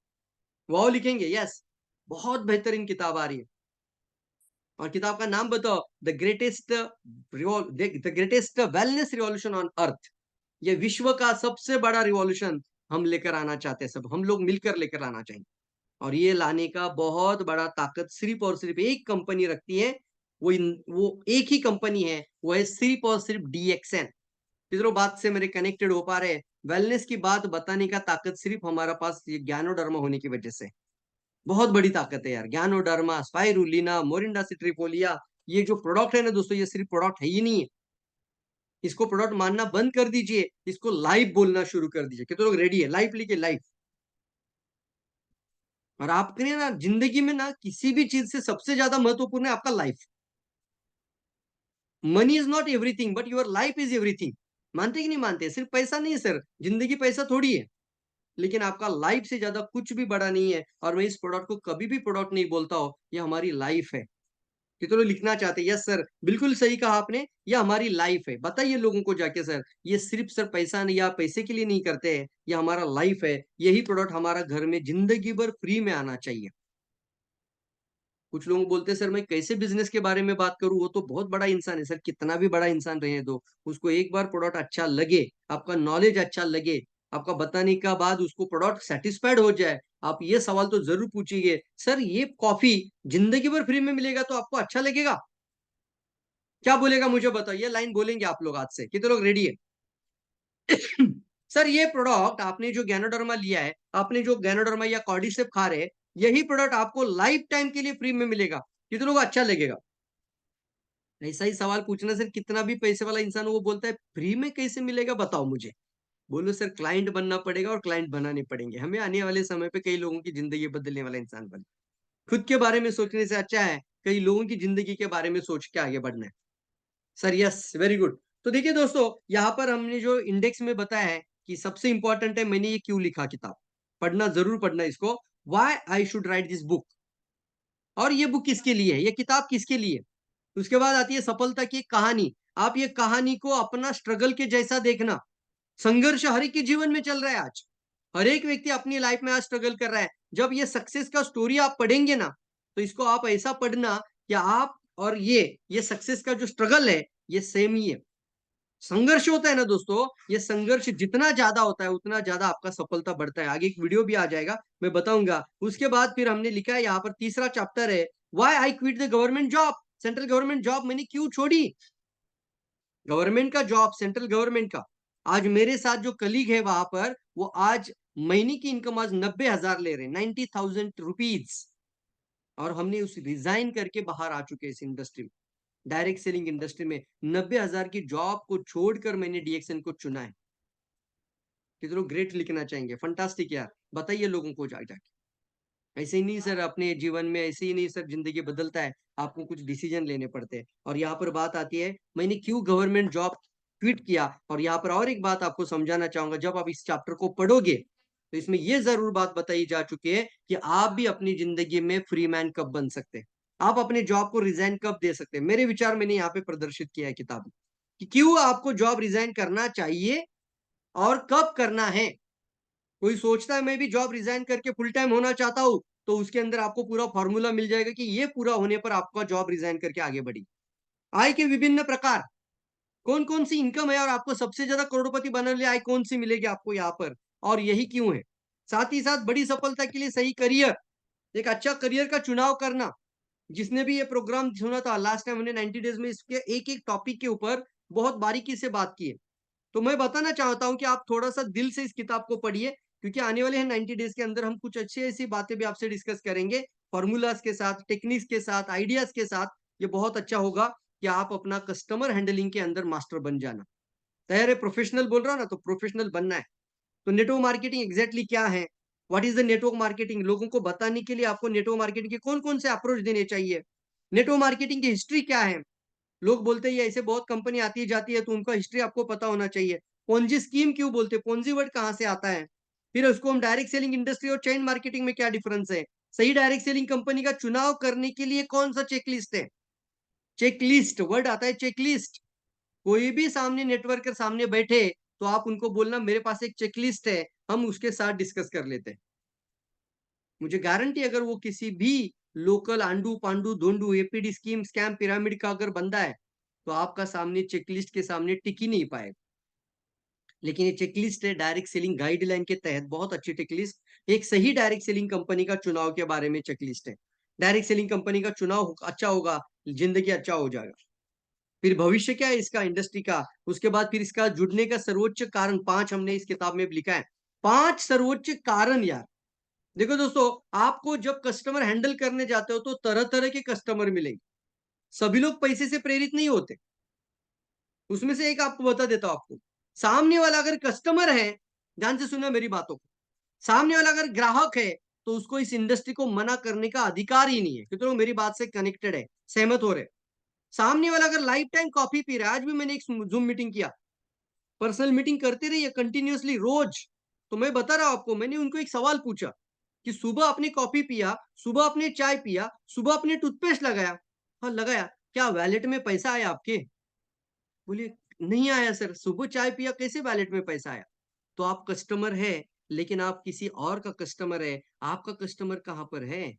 [SPEAKER 4] वाओ लिखेंगे, यस, बहुत बेहतरीन किताब आ रही है। और किताब का नाम बताओ, the greatest wellness revolution on earth. ये विश्व का सबसे बड़ा रिवॉल्यूशन हम लेकर आना चाहते हैं, सब हम लोग मिलकर लेकर आना चाहिए। और ये लाने का बहुत बड़ा ताकत सिर्फ और सिर्फ एक कंपनी रखती है। वो एक ही कंपनी है, वो है सिर्फ और सिर्फ DXN। किधरों बात से मेरे कनेक्टेड हो पा रहे हैं? वेलनेस की बात बताने का ताकत सिर्फ हमारा पास ये ज्ञानोडर्मा होने की वजह से। बहुत बड़ी ताकत है यार, ज्ञानोडर्मा, स्पाइरुलिना, मोरिंडा सिट्रीफोलिया, ये जो प्रोडक्ट है ना दोस्तों, ये सिर्फ प्रोडक्ट है ही नहीं है। इसको प्रोडक्ट मानना बंद कर दीजिए, इसको लाइफ बोलना शुरू कर दीजिए। कितने लोग रेडी है? लाइफ लिखिए, लाइफ। और आपके ना जिंदगी में ना किसी भी चीज से सबसे ज्यादा महत्वपूर्ण है आपका life. Money is not everything but your life is everything. मानते कि नहीं मानते? सिर्फ पैसा नहीं है सर, जिंदगी पैसा थोड़ी है, लेकिन आपका लाइफ से ज्यादा कुछ भी बड़ा नहीं है। और मैं इस प्रोडक्ट को कभी भी प्रोडक्ट नहीं बोलता हूं, ये हमारी लाइफ है। कितने लोग लिखना चाहते हैं? यस सर, बिल्कुल सही कहा आपने, ये हमारी लाइफ है। बताइए लोगों को जाके, सर ये सिर्फ सर पैसा नहीं, या पैसे के लिए नहीं करते हैं, ये हमारा लाइफ है। यही प्रोडक्ट हमारा घर में जिंदगी भर फ्री में आना चाहिए। कुछ लोग बोलते हैं सर मैं कैसे बिजनेस के बारे में बात करूं, वो तो बहुत बड़ा इंसान है। सर कितना भी बड़ा इंसान रहे दो, उसको एक बार प्रोडक्ट अच्छा लगे, आपका नॉलेज अच्छा लगे, आपका बताने का बाद उसको प्रोडक्ट सेटिस्फाइड हो जाए, आप ये सवाल तो जरूर पूछिए, सर ये कॉफी जिंदगी भर फ्री में मिलेगा तो आपको अच्छा लगेगा? क्या बोलेगा मुझे बताओ, ये लाइन बोलेंगे आप लोग आज से? कितने लोग रेडी है? सर ये प्रोडक्ट आपने जो गैनोडर्मा लिया है, आपने जो गैनोडर्मा या कॉर्डिसेप खा रहे हैं, यही प्रोडक्ट आपको लाइफ टाइम के लिए फ्री में मिलेगा, कितने लोग अच्छा लगेगा? ऐसा ही सवाल पूछना सर, कितना भी पैसे वाला इंसान वो बोलता है फ्री में कैसे मिलेगा बताओ मुझे। बोलो सर क्लाइंट बनना पड़ेगा और क्लाइंट बनाने पड़ेंगे हमें, आने वाले समय पे कई लोगों की जिंदगी बदलने वाला इंसान बने। खुद के बारे में सोचने से अच्छा है कई लोगों की जिंदगी के बारे में सोच के आगे बढ़ना है। Sir yes, very good. तो देखिए दोस्तों, यहाँ पर हमने जो इंडेक्स में बताया है कि सबसे इंपॉर्टेंट है, मैंने ये क्यों लिखा किताब, पढ़ना जरूर पढ़ना इसको, why I should write this book. और ये बुक किसके लिए है, ये किताब किसके लिए? उसके बाद आती है सफलता की एक कहानी। आप ये कहानी को अपना स्ट्रगल के जैसा देखना। संघर्ष हर एक के जीवन में चल रहा है आज। हर एक व्यक्ति अपनी लाइफ में आज स्ट्रगल कर रहा है। जब ये सक्सेस का स्टोरी आप पढ़ेंगे ना, तो इसको आप ऐसा पढ़ना कि आप और ये सक्सेस का जो स्ट्रगल है ये सेम ही है। संघर्ष होता है ना दोस्तों, ये संघर्ष जितना ज्यादा होता है उतना ज्यादा आपका सफलता बढ़ता है। आगे एक वीडियो भी आ जाएगा, मैं बताऊंगा। उसके बाद फिर हमने लिखा है यहाँ पर तीसरा चैप्टर है, why I quit the government job. Central government job मैंने क्यों छोड़ी। गवर्नमेंट का जॉब, सेंट्रल गवर्नमेंट का। आज मेरे साथ जो कलीग है वहां पर, वो आज महीने की इनकम आज 90,000 ले रहे हैं, 90,000 रुपीज। और हमने उस रिजाइन करके बाहर आ चुके हैं इस इंडस्ट्री में, डायरेक्ट सेलिंग इंडस्ट्री में। 90,000 की जॉब को छोड़कर मैंने डीएक्सएन को चुना है। कितने लोग ग्रेट लिखना चाहेंगे, फंटास्टिक यार, बताइए लोगों को जाके। ऐसे ही नहीं सर अपने जीवन में, ऐसे ही नहीं सर जिंदगी बदलता है, आपको कुछ डिसीजन लेने पड़ते हैं। और यहाँ पर बात आती है मैंने क्यों गवर्नमेंट जॉब क्विट किया। और यहाँ पर और एक बात आपको समझाना चाहूंगा, जब आप इस चैप्टर को पढ़ोगे तो इसमें ये जरूर बात बताई जा चुकी है कि आप भी अपनी जिंदगी में फ्री मैन कब बन सकते हैं, आप अपने जॉब को रिजाइन कब दे सकते हैं। मेरे विचार मैंने यहाँ पे प्रदर्शित किया है किताब में कि क्यों आपको जॉब रिजाइन करना चाहिए और कब करना है। कोई सोचता है मैं भी जॉब रिजाइन करके फुल टाइम होना चाहता हूं, तो उसके अंदर आपको पूरा फॉर्मूला मिल जाएगा कि ये पूरा होने पर आपका जॉब रिजाइन करके आगे बढ़ी। आय के विभिन्न प्रकार, कौन कौन सी इनकम है और आपको सबसे ज्यादा करोड़पति बनने वाली आय कौन सी मिलेगी आपको यहाँ पर, और यही क्यों है। साथ ही साथ बड़ी सफलता के लिए सही करियर, एक अच्छा करियर का चुनाव करना। जिसने भी ये प्रोग्राम सुना था लास्ट टाइम, हमने 90 डेज में इसके एक एक टॉपिक के ऊपर बहुत बारीकी से बात की है। तो मैं बताना चाहता हूं कि आप थोड़ा सा दिल से इस किताब को पढ़िए, क्योंकि आने वाले हैं 90 डेज के अंदर हम कुछ अच्छी ऐसी बातें भी आपसे डिस्कस करेंगे, फॉर्मूलाज के साथ, टेक्निक्स के साथ, आइडियाज के साथ। ये बहुत अच्छा होगा कि आप अपना कस्टमर हैंडलिंग के अंदर मास्टर बन जाना। तैयार है, प्रोफेशनल बोल रहा हूं ना, तो प्रोफेशनल बनना है। तो नेटवर्क मार्केटिंग एग्जैक्टली क्या है, what is the network marketing, लोगों को बताने के लिए आपको नेटवर्क मार्केटिंग के कौन कौन से अप्रोच देने चाहिए। नेटवर्क मार्केटिंग की हिस्ट्री क्या है। लोग बोलते हैं ऐसे बहुत कंपनी आती है जाती है, तो उनका हिस्ट्री आपको पता होना चाहिए। पोंजी स्कीम क्यों बोलते हैं, पोंजी वर्ड कहां से आता है। फिर उसको हम डायरेक्ट सेलिंग इंडस्ट्री और चेन मार्केटिंग में क्या डिफरेंस है। सही डायरेक्ट सेलिंग कंपनी का चुनाव करने के लिए कौन सा चेकलिस्ट है। चेकलिस्ट वर्ड आता है, चेकलिस्ट। कोई भी सामने नेटवर्कर सामने बैठे तो आप उनको बोलना मेरे पास एक चेकलिस्ट है, हम उसके साथ डिस्कस कर लेते हैं। मुझे गारंटी, अगर वो किसी भी लोकल आंडू पांडू धोंडू एपीडी स्कीम स्कैम पिरामिड का अगर बंदा है, तो आपका सामने चेकलिस्ट के सामने टिक ही नहीं पाएगा। लेकिन ये चेकलिस्ट है डायरेक्ट सेलिंग गाइडलाइन के तहत, बहुत अच्छी चेकलिस्ट। एक सही डायरेक्ट सेलिंग कंपनी का चुनाव के बारे में चेकलिस्ट है। डायरेक्ट सेलिंग कंपनी का चुनाव अच्छा होगा, जिंदगी अच्छा हो जाएगा। फिर भविष्य क्या है इसका इंडस्ट्री का, उसके बाद फिर इसका जुड़ने का सर्वोच्च कारण 5 हमने इस किताब में लिखा है। 5 सर्वोच्च कारण यार। देखो दोस्तों, आपको जब कस्टमर हैंडल करने जाते हो तो तरह तरह के कस्टमर मिलेंगे। सभी लोग पैसे से प्रेरित नहीं होते। उसमें से एक आपको बता देता हूं आपको, सामने वाला अगर कस्टमर है, ध्यान से सुनो मेरी बातों को, सामने वाला अगर ग्राहक है तो उसको इस इंडस्ट्री को मना करने का अधिकार ही नहीं है। क्योंकि लोग मेरी बात से कनेक्टेड है, सहमत हो रहे। सामने वाला अगर लाइफ टाइम कॉफी पी रहा है, आज भी मैंने एक जूम मीटिंग किया, पर्सनल मीटिंग करते रहिए कंटिन्यूअसली रोज। तो मैं बता रहा हूं आपको, मैंने उनको एक सवाल पूछा कि सुबह आपने कॉफी पिया, सुबह आपने चाय पिया, सुबह आपने टूथपेस्ट लगाया, हाँ लगाया, क्या वैलेट में पैसा आया आपके। बोलिए नहीं आया सर, सुबह चाय पिया कैसे वैलेट में पैसा आया। तो आप कस्टमर है, लेकिन आप किसी और का कस्टमर है, आपका कस्टमर कहां पर है।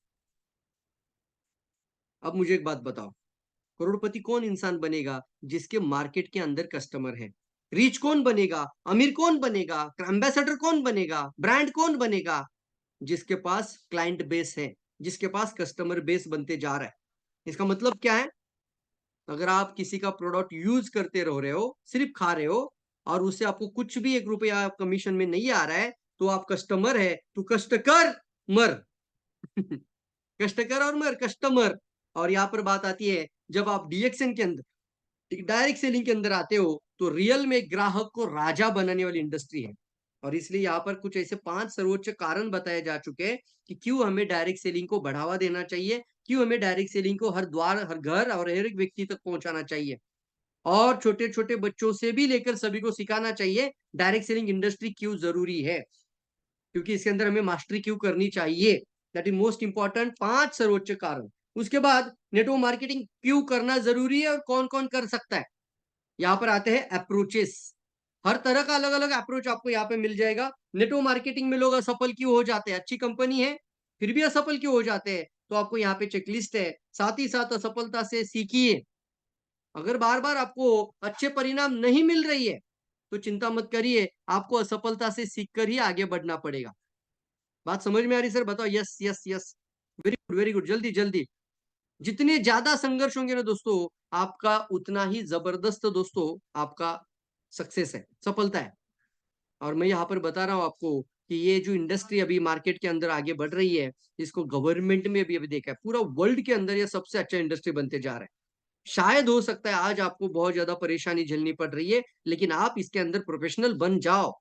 [SPEAKER 4] अब मुझे एक बात बताओ, करोड़पति कौन इंसान बनेगा जिसके मार्केट के अंदर कस्टमर है। रिच कौन बनेगा, अमीर कौन बनेगा, एम्बेसडर कौन बनेगा, ब्रांड कौन बनेगा, जिसके पास क्लाइंट बेस है, जिसके पास कस्टमर बेस बनते जा रहा है। इसका मतलब क्या है, अगर आप किसी का प्रोडक्ट यूज करते रह रहे हो, सिर्फ खा रहे हो, और उससे आपको कुछ भी 1 रुपया कमीशन में नहीं आ रहा है, तो आप कस्टमर है, तू कष्ट कर मर। कष्ट कर और मर, कस्टमर। और यहाँ पर बात आती है, जब आप डीएक्सएन के अंदर डायरेक्ट सेलिंग के अंदर आते हो, तो रियल में ग्राहक को राजा बनाने वाली इंडस्ट्री है। और इसलिए यहाँ पर कुछ ऐसे 5 सर्वोच्च कारण बताए जा चुके हैं कि क्यों हमें डायरेक्ट सेलिंग को बढ़ावा देना चाहिए, क्यों हमें डायरेक्ट सेलिंग को हर द्वार, हर घर और हर एक व्यक्ति तक पहुंचाना चाहिए। और छोटे छोटे बच्चों से भी लेकर सभी को सिखाना चाहिए डायरेक्ट सेलिंग इंडस्ट्री क्यों जरूरी है, क्योंकि इसके अंदर हमें मास्टरी क्यों करनी चाहिए। दैट इज मोस्ट इंपॉर्टेंट 5 सर्वोच्च कारण। उसके बाद नेटवर्क मार्केटिंग क्यों करना जरूरी है और कौन कौन कर सकता है। यहाँ पर आते हैं अप्रोचेस। हर तरह का अलग अलग अप्रोच आपको यहाँ पे मिल जाएगा। नेटवर्क मार्केटिंग में लोग असफल क्यों हो जाते हैं, अच्छी कंपनी है फिर भी असफल क्यों हो जाते हैं, तो आपको यहाँ पे चेकलिस्ट है। साथ ही साथ असफलता से सीखिए। अगर बार बार आपको अच्छे परिणाम नहीं मिल रही है तो चिंता मत करिए, आपको असफलता से सीखकर ही आगे बढ़ना पड़ेगा। बात समझ में आ रही सर? बताओ yes yes yes, very good very good, जल्दी जल्दी। जितने ज्यादा संघर्ष होंगे ना दोस्तों, आपका उतना ही जबरदस्त दोस्तों आपका सक्सेस है, सफलता है। और मैं यहाँ पर बता रहा हूँ आपको कि ये जो इंडस्ट्री अभी मार्केट के अंदर आगे बढ़ रही है, इसको गवर्नमेंट में भी अभी देखा है, पूरा वर्ल्ड के अंदर ये सबसे अच्छा इंडस्ट्री बनते जा रहा है। शायद हो सकता है आज आपको बहुत ज्यादा परेशानी झेलनी पड़ रही है, लेकिन आप इसके अंदर प्रोफेशनल बन जाओ,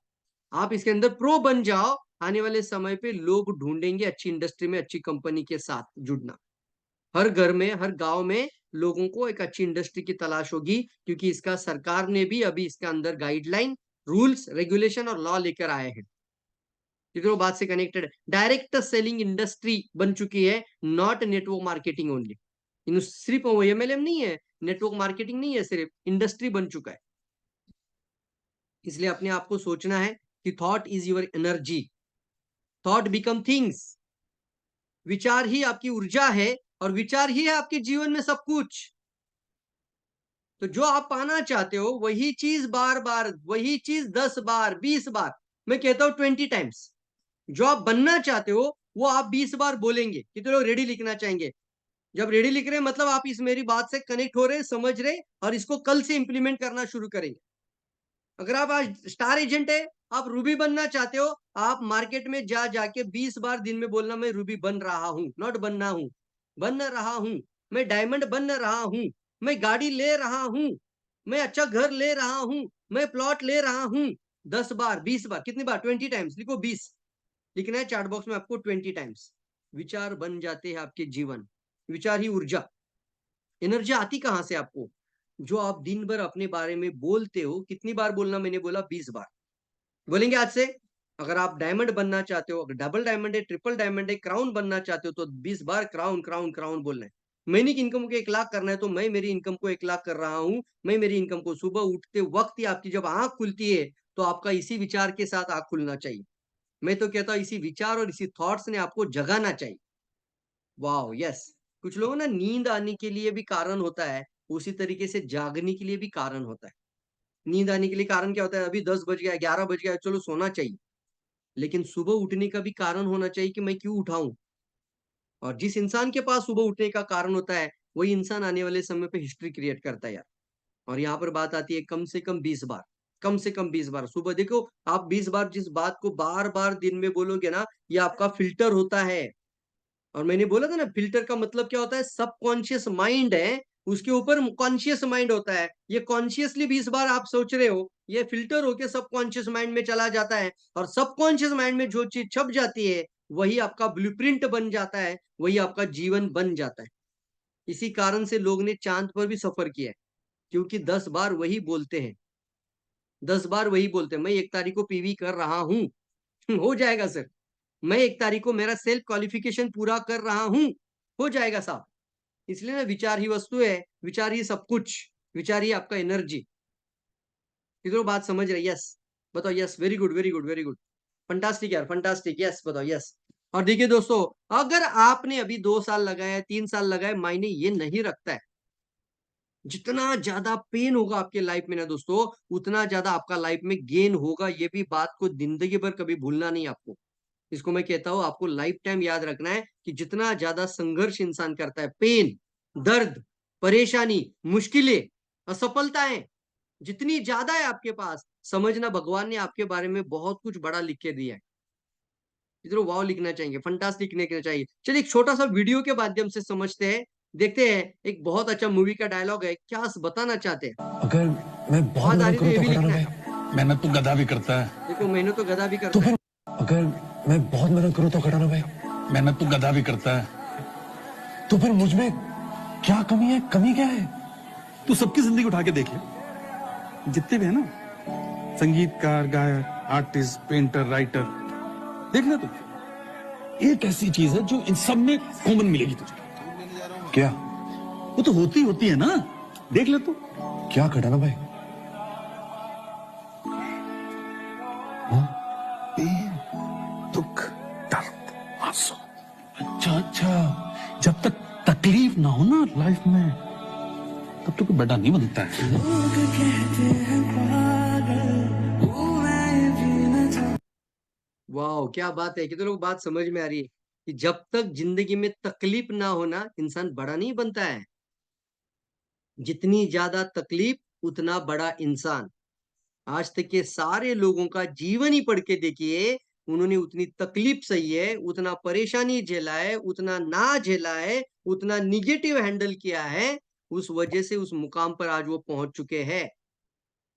[SPEAKER 4] आप इसके अंदर प्रो बन जाओ। आने वाले समय पे लोग ढूंढेंगे अच्छी इंडस्ट्री में अच्छी कंपनी के साथ जुड़ना। हर घर में हर गांव में लोगों को एक अच्छी इंडस्ट्री की तलाश होगी, क्योंकि इसका सरकार ने भी अभी इसके अंदर गाइडलाइन, रूल्स, रेगुलेशन और लॉ लेकर आए हैं। तो बात से कनेक्टेड डायरेक्ट सेलिंग इंडस्ट्री बन चुकी है, नॉट नेटवर्क मार्केटिंग ओनली। सिर्फ एमएलएम नहीं है, नेटवर्क मार्केटिंग नहीं है, सिर्फ इंडस्ट्री बन चुका है। इसलिए अपने आप को सोचना है कि thought is your energy, thought become things. विचार ही आपकी ऊर्जा है और विचार ही है आपके जीवन में सब कुछ। तो जो आप पाना चाहते हो वही चीज बार बार, वही चीज 10 बार 20 बार, मैं कहता हूं 20 टाइम्स। जो आप बनना चाहते हो वो आप 20 बार बोलेंगे। कितने लोग रेडी लिखना चाहेंगे? जब रेडी लिख रहे हैं मतलब आप इस मेरी बात से कनेक्ट हो रहे, समझ रहे और इसको कल से इंप्लीमेंट करना शुरू करेंगे। अगर आप आज स्टार एजेंट है, आप रूबी बनना चाहते हो, आप मार्केट में जाके 20 बार दिन में बोलना मैं रूबी बन रहा हूं, नॉट बनना हूं, बन रहा हूं। मैं डायमंड बन रहा हूं, मैं गाड़ी ले रहा हूं, मैं अच्छा घर ले रहा हूं, मैं प्लॉट ले रहा हूं। 10 बार 20 बार, कितनी बार? 20 टाइम्स लिखो। 20 लिखना है चैट बॉक्स में आपको 20 टाइम्स। विचार बन जाते हैं आपके जीवन। विचार ही ऊर्जा। एनर्जी आती कहां से आपको? जो आप दिन भर अपने बारे में बोलते हो। कितनी बार बोलना? मैंने बोला 20 बार बोलेंगे आज से। अगर आप डायमंड बनना चाहते हो, अगर डबल डायमंड है, ट्रिपल डायमंड है, क्राउन बनना चाहते हो, तो 20 बार क्राउन क्राउन क्राउन बोलना है। महीने की इनकम को 1 लाख करना है तो मैं मेरी इनकम को 1 लाख कर रहा हूं। मैं मेरी इनकम को सुबह उठते वक्त ही आपकी जब आंख खुलती है तो आपका इसी विचार के साथ आंख खुलना चाहिए। मैं तो कहता हूं इसी विचार और इसी थॉट्स ने आपको जगाना चाहिए। वाह यस। कुछ लोगों ना नींद आने के लिए भी कारण होता है, उसी तरीके से जागने के लिए भी कारण होता है। नींद आने के लिए कारण क्या होता है? अभी 10 बज गया, 11 बज गया, चलो सोना चाहिए। लेकिन सुबह उठने का भी कारण होना चाहिए कि मैं क्यों उठाऊं। और जिस इंसान के पास सुबह उठने का कारण होता है वही इंसान आने वाले समय पे हिस्ट्री क्रिएट करता है यार। और यहाँ पर बात आती है कम से कम 20 बार, कम से कम 20 बार सुबह। देखो आप 20 बार जिस बात को बार बार दिन में बोलोगे ना, ये आपका फिल्टर होता है। और मैंने बोला था ना, फिल्टर का मतलब क्या होता है? सबकॉन्शियस माइंड है, उसके ऊपर कॉन्शियस माइंड होता है। ये कॉन्शियसली 20 बार आप सोच रहे हो, ये फिल्टर होके सबकॉन्शियस माइंड में चला जाता है। और सबकॉन्शियस माइंड में जो चीज छप जाती है वही आपका ब्लूप्रिंट बन जाता है, वही आपका जीवन बन जाता है। इसी कारण से लोग ने चांद पर भी सफर किया है, क्योंकि 10 बार वही बोलते हैं। 10 बार वही बोलते हैं, मैं 1 तारीख को पीवी कर रहा हूं। हो जाएगा सर। मैं 1 तारीख को मेरा सेल्फ क्वालिफिकेशन पूरा कर रहा हूं। हो जाएगा साहब। इसलिए ना विचार ही वस्तु है, विचार ही सब कुछ, विचार ही आपका एनर्जी। कितनों बात समझ रहे? यस बताओ। Yes very good very good very good, fantastic यार फंटास्टिक। यस बताओ यस। और देखिए दोस्तों, अगर आपने अभी 2 साल लगाए 3 साल लगाए, मायने ये नहीं रखता है। जितना ज्यादा पेन होगा आपके लाइफ में ना दोस्तों, उतना ज्यादा आपका लाइफ में गेन होगा। ये भी बात को जिंदगी भर कभी भूलना नहीं आपको। इसको मैं कहता हूं आपको लाइफ टाइम याद रखना है कि जितना ज्यादा संघर्ष इंसान करता है, पेन, दर्द, परेशानी, मुश्किलें, असफलताएं जितनी ज्यादा है आपके पास, समझना भगवान ने आपके बारे में बहुत कुछ बड़ा लिख के दिया है। इधर वाव लिखना चाहिए, फंटास्टिक लिखना चाहिए। चलिए एक छोटा सा वीडियो के माध्यम से समझते हैं, देखते हैं। एक बहुत अच्छा मूवी का डायलॉग है, क्या बताना चाहते हैं?
[SPEAKER 5] अगर मैं बहुत मेहनत करूं
[SPEAKER 4] ये
[SPEAKER 5] तो
[SPEAKER 4] भी
[SPEAKER 5] खड़ा
[SPEAKER 4] लिखना
[SPEAKER 5] ना
[SPEAKER 4] है।
[SPEAKER 5] भाई।
[SPEAKER 6] मेहनत तो गधा भी करता है।
[SPEAKER 4] देखो मेहनत तो गधा भी
[SPEAKER 5] तो
[SPEAKER 4] करता है।
[SPEAKER 5] फिर अगर मैं बहुत मेहनत करूं तो खड़ा ना भाई।
[SPEAKER 6] मेहनत तो गधा भी करता है।
[SPEAKER 5] तो फिर मुझ में क्या कमी है? कमी क्या है?
[SPEAKER 7] तू सबकी जिंदगी उठा के देख ले, जितने भी है ना, संगीतकार, गायक, आर्टिस्ट, पेंटर, राइटर, देख ले तू। एक ऐसी चीज है जो इन सब में कॉमन मिलेगी तुझे।
[SPEAKER 5] क्या?
[SPEAKER 7] वो तो होती है ना, देख ले तू।
[SPEAKER 5] क्या खड़ा ना भाई?
[SPEAKER 7] लाइफ में तब तो कोई बड़ा नहीं बनता है।
[SPEAKER 4] वाह, क्या बात है। कितने लोग बात समझ में आ रही है कि जब तक जिंदगी में तकलीफ ना होना इंसान बड़ा नहीं बनता है। जितनी ज्यादा तकलीफ उतना बड़ा इंसान। आज तक के सारे लोगों का जीवन ही पढ़ के देखिए, उन्होंने उतनी तकलीफ सही है, उतना परेशानी झेला है, उतना ना झेला है, उतना निगेटिव हैंडल किया है, उस वजह से उस मुकाम पर आज वो पहुंच चुके हैं।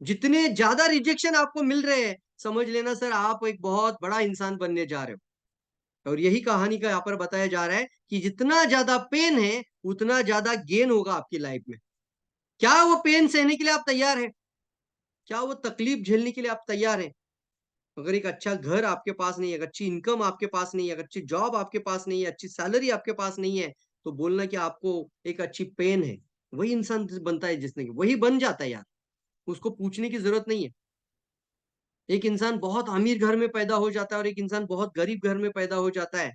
[SPEAKER 4] जितने ज्यादा रिजेक्शन आपको मिल रहे हैं, समझ लेना सर आप एक बहुत बड़ा इंसान बनने जा रहे हो। और यही कहानी का यहाँ पर बताया जा रहा है कि जितना ज्यादा पेन है उतना ज्यादा गेन होगा आपकी लाइफ में। क्या वो पेन सहने के लिए आप तैयार हैं? क्या वो तकलीफ झेलने के लिए आप तैयार हैं? अगर एक अच्छा घर आपके पास नहीं है, एक अच्छी इनकम आपके पास नहीं है, एक अच्छी जॉब आपके पास नहीं है, अच्छी सैलरी आपके पास नहीं है, तो बोलना कि आपको एक अच्छी पेन है, वही इंसान बनता है जिसने, वही बन जाता है यार, उसको पूछने की जरूरत नहीं है। एक इंसान बहुत अमीर घर में पैदा हो जाता है और एक इंसान बहुत गरीब घर में पैदा हो जाता है,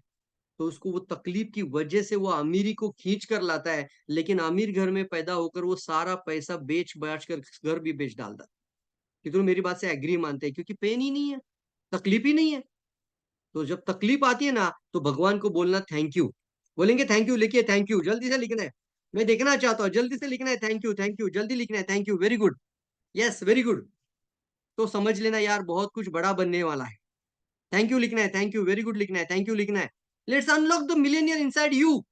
[SPEAKER 4] तो उसको वो तकलीफ की वजह से वो अमीरी को खींच कर लाता है, लेकिन अमीर घर में पैदा होकर वो सारा पैसा बेच बाच कर घर भी बेच डालता है। कि तुम मेरी बात से एग्री मानते हैं, क्योंकि पेन ही नहीं है, तकलीफ ही नहीं है। तो जब तकलीफ आती है ना, तो भगवान को बोलना थैंक यू। बोलेंगे थैंक यू, लिखिए थैंक यू, जल्दी से लिखना है, मैं देखना चाहता हूँ, जल्दी से लिखना है, थैंक यू जल्दी लिखना है, thank you, very good, yes very good. तो समझ लेना यार बहुत कुछ बड़ा बनने वाला है। थैंक यू लिखना है, थैंक यू, वेरी गुड लिखना है, थैंक यू लिखना है। Let's unlock the Millionaire inside you.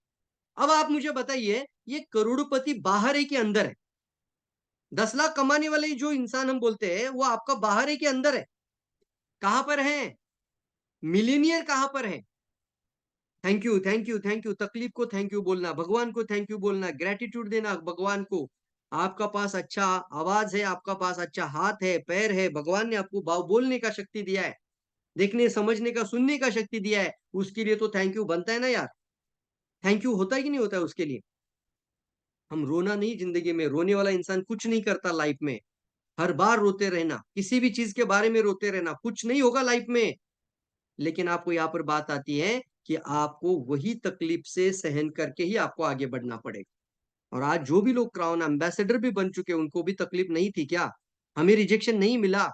[SPEAKER 4] अब आप मुझे बताइए, ये करोड़पति बाहर है कि अंदर है? 10 लाख कमाने वाले जो इंसान हम बोलते हैं, वो आपका बाहर है कि अंदर है? कहां पर है? मिलीनियर कहां पर है? Thank you thank you thank you, तकलीफ को थैंक यू बोलना, भगवान को थैंक यू बोलना, ग्रेटिट्यूड देना भगवान को। आपका पास अच्छा आवाज है, आपका पास अच्छा हाथ है, पैर है, भगवान ने आपको बोलने का शक्ति दिया है, देखने समझने का सुनने का शक्ति दिया है, उसके लिए तो थैंक यू बनता है ना यार। थैंक यू होता है कि नहीं होता है उसके लिए? हम रोना नहीं जिंदगी में, रोने वाला इंसान कुछ नहीं करता लाइफ में। हर बार रोते रहना, किसी भी चीज के बारे में रोते रहना, कुछ नहीं होगा लाइफ में। लेकिन आपको यहाँ पर बात आती है कि आपको वही तकलीफ से सहन करके ही आपको आगे बढ़ना पड़ेगा। और आज जो भी लोग क्राउन एम्बेसडर भी बन चुके, उनको भी तकलीफ नहीं थी क्या? हमें रिजेक्शन नहीं मिला?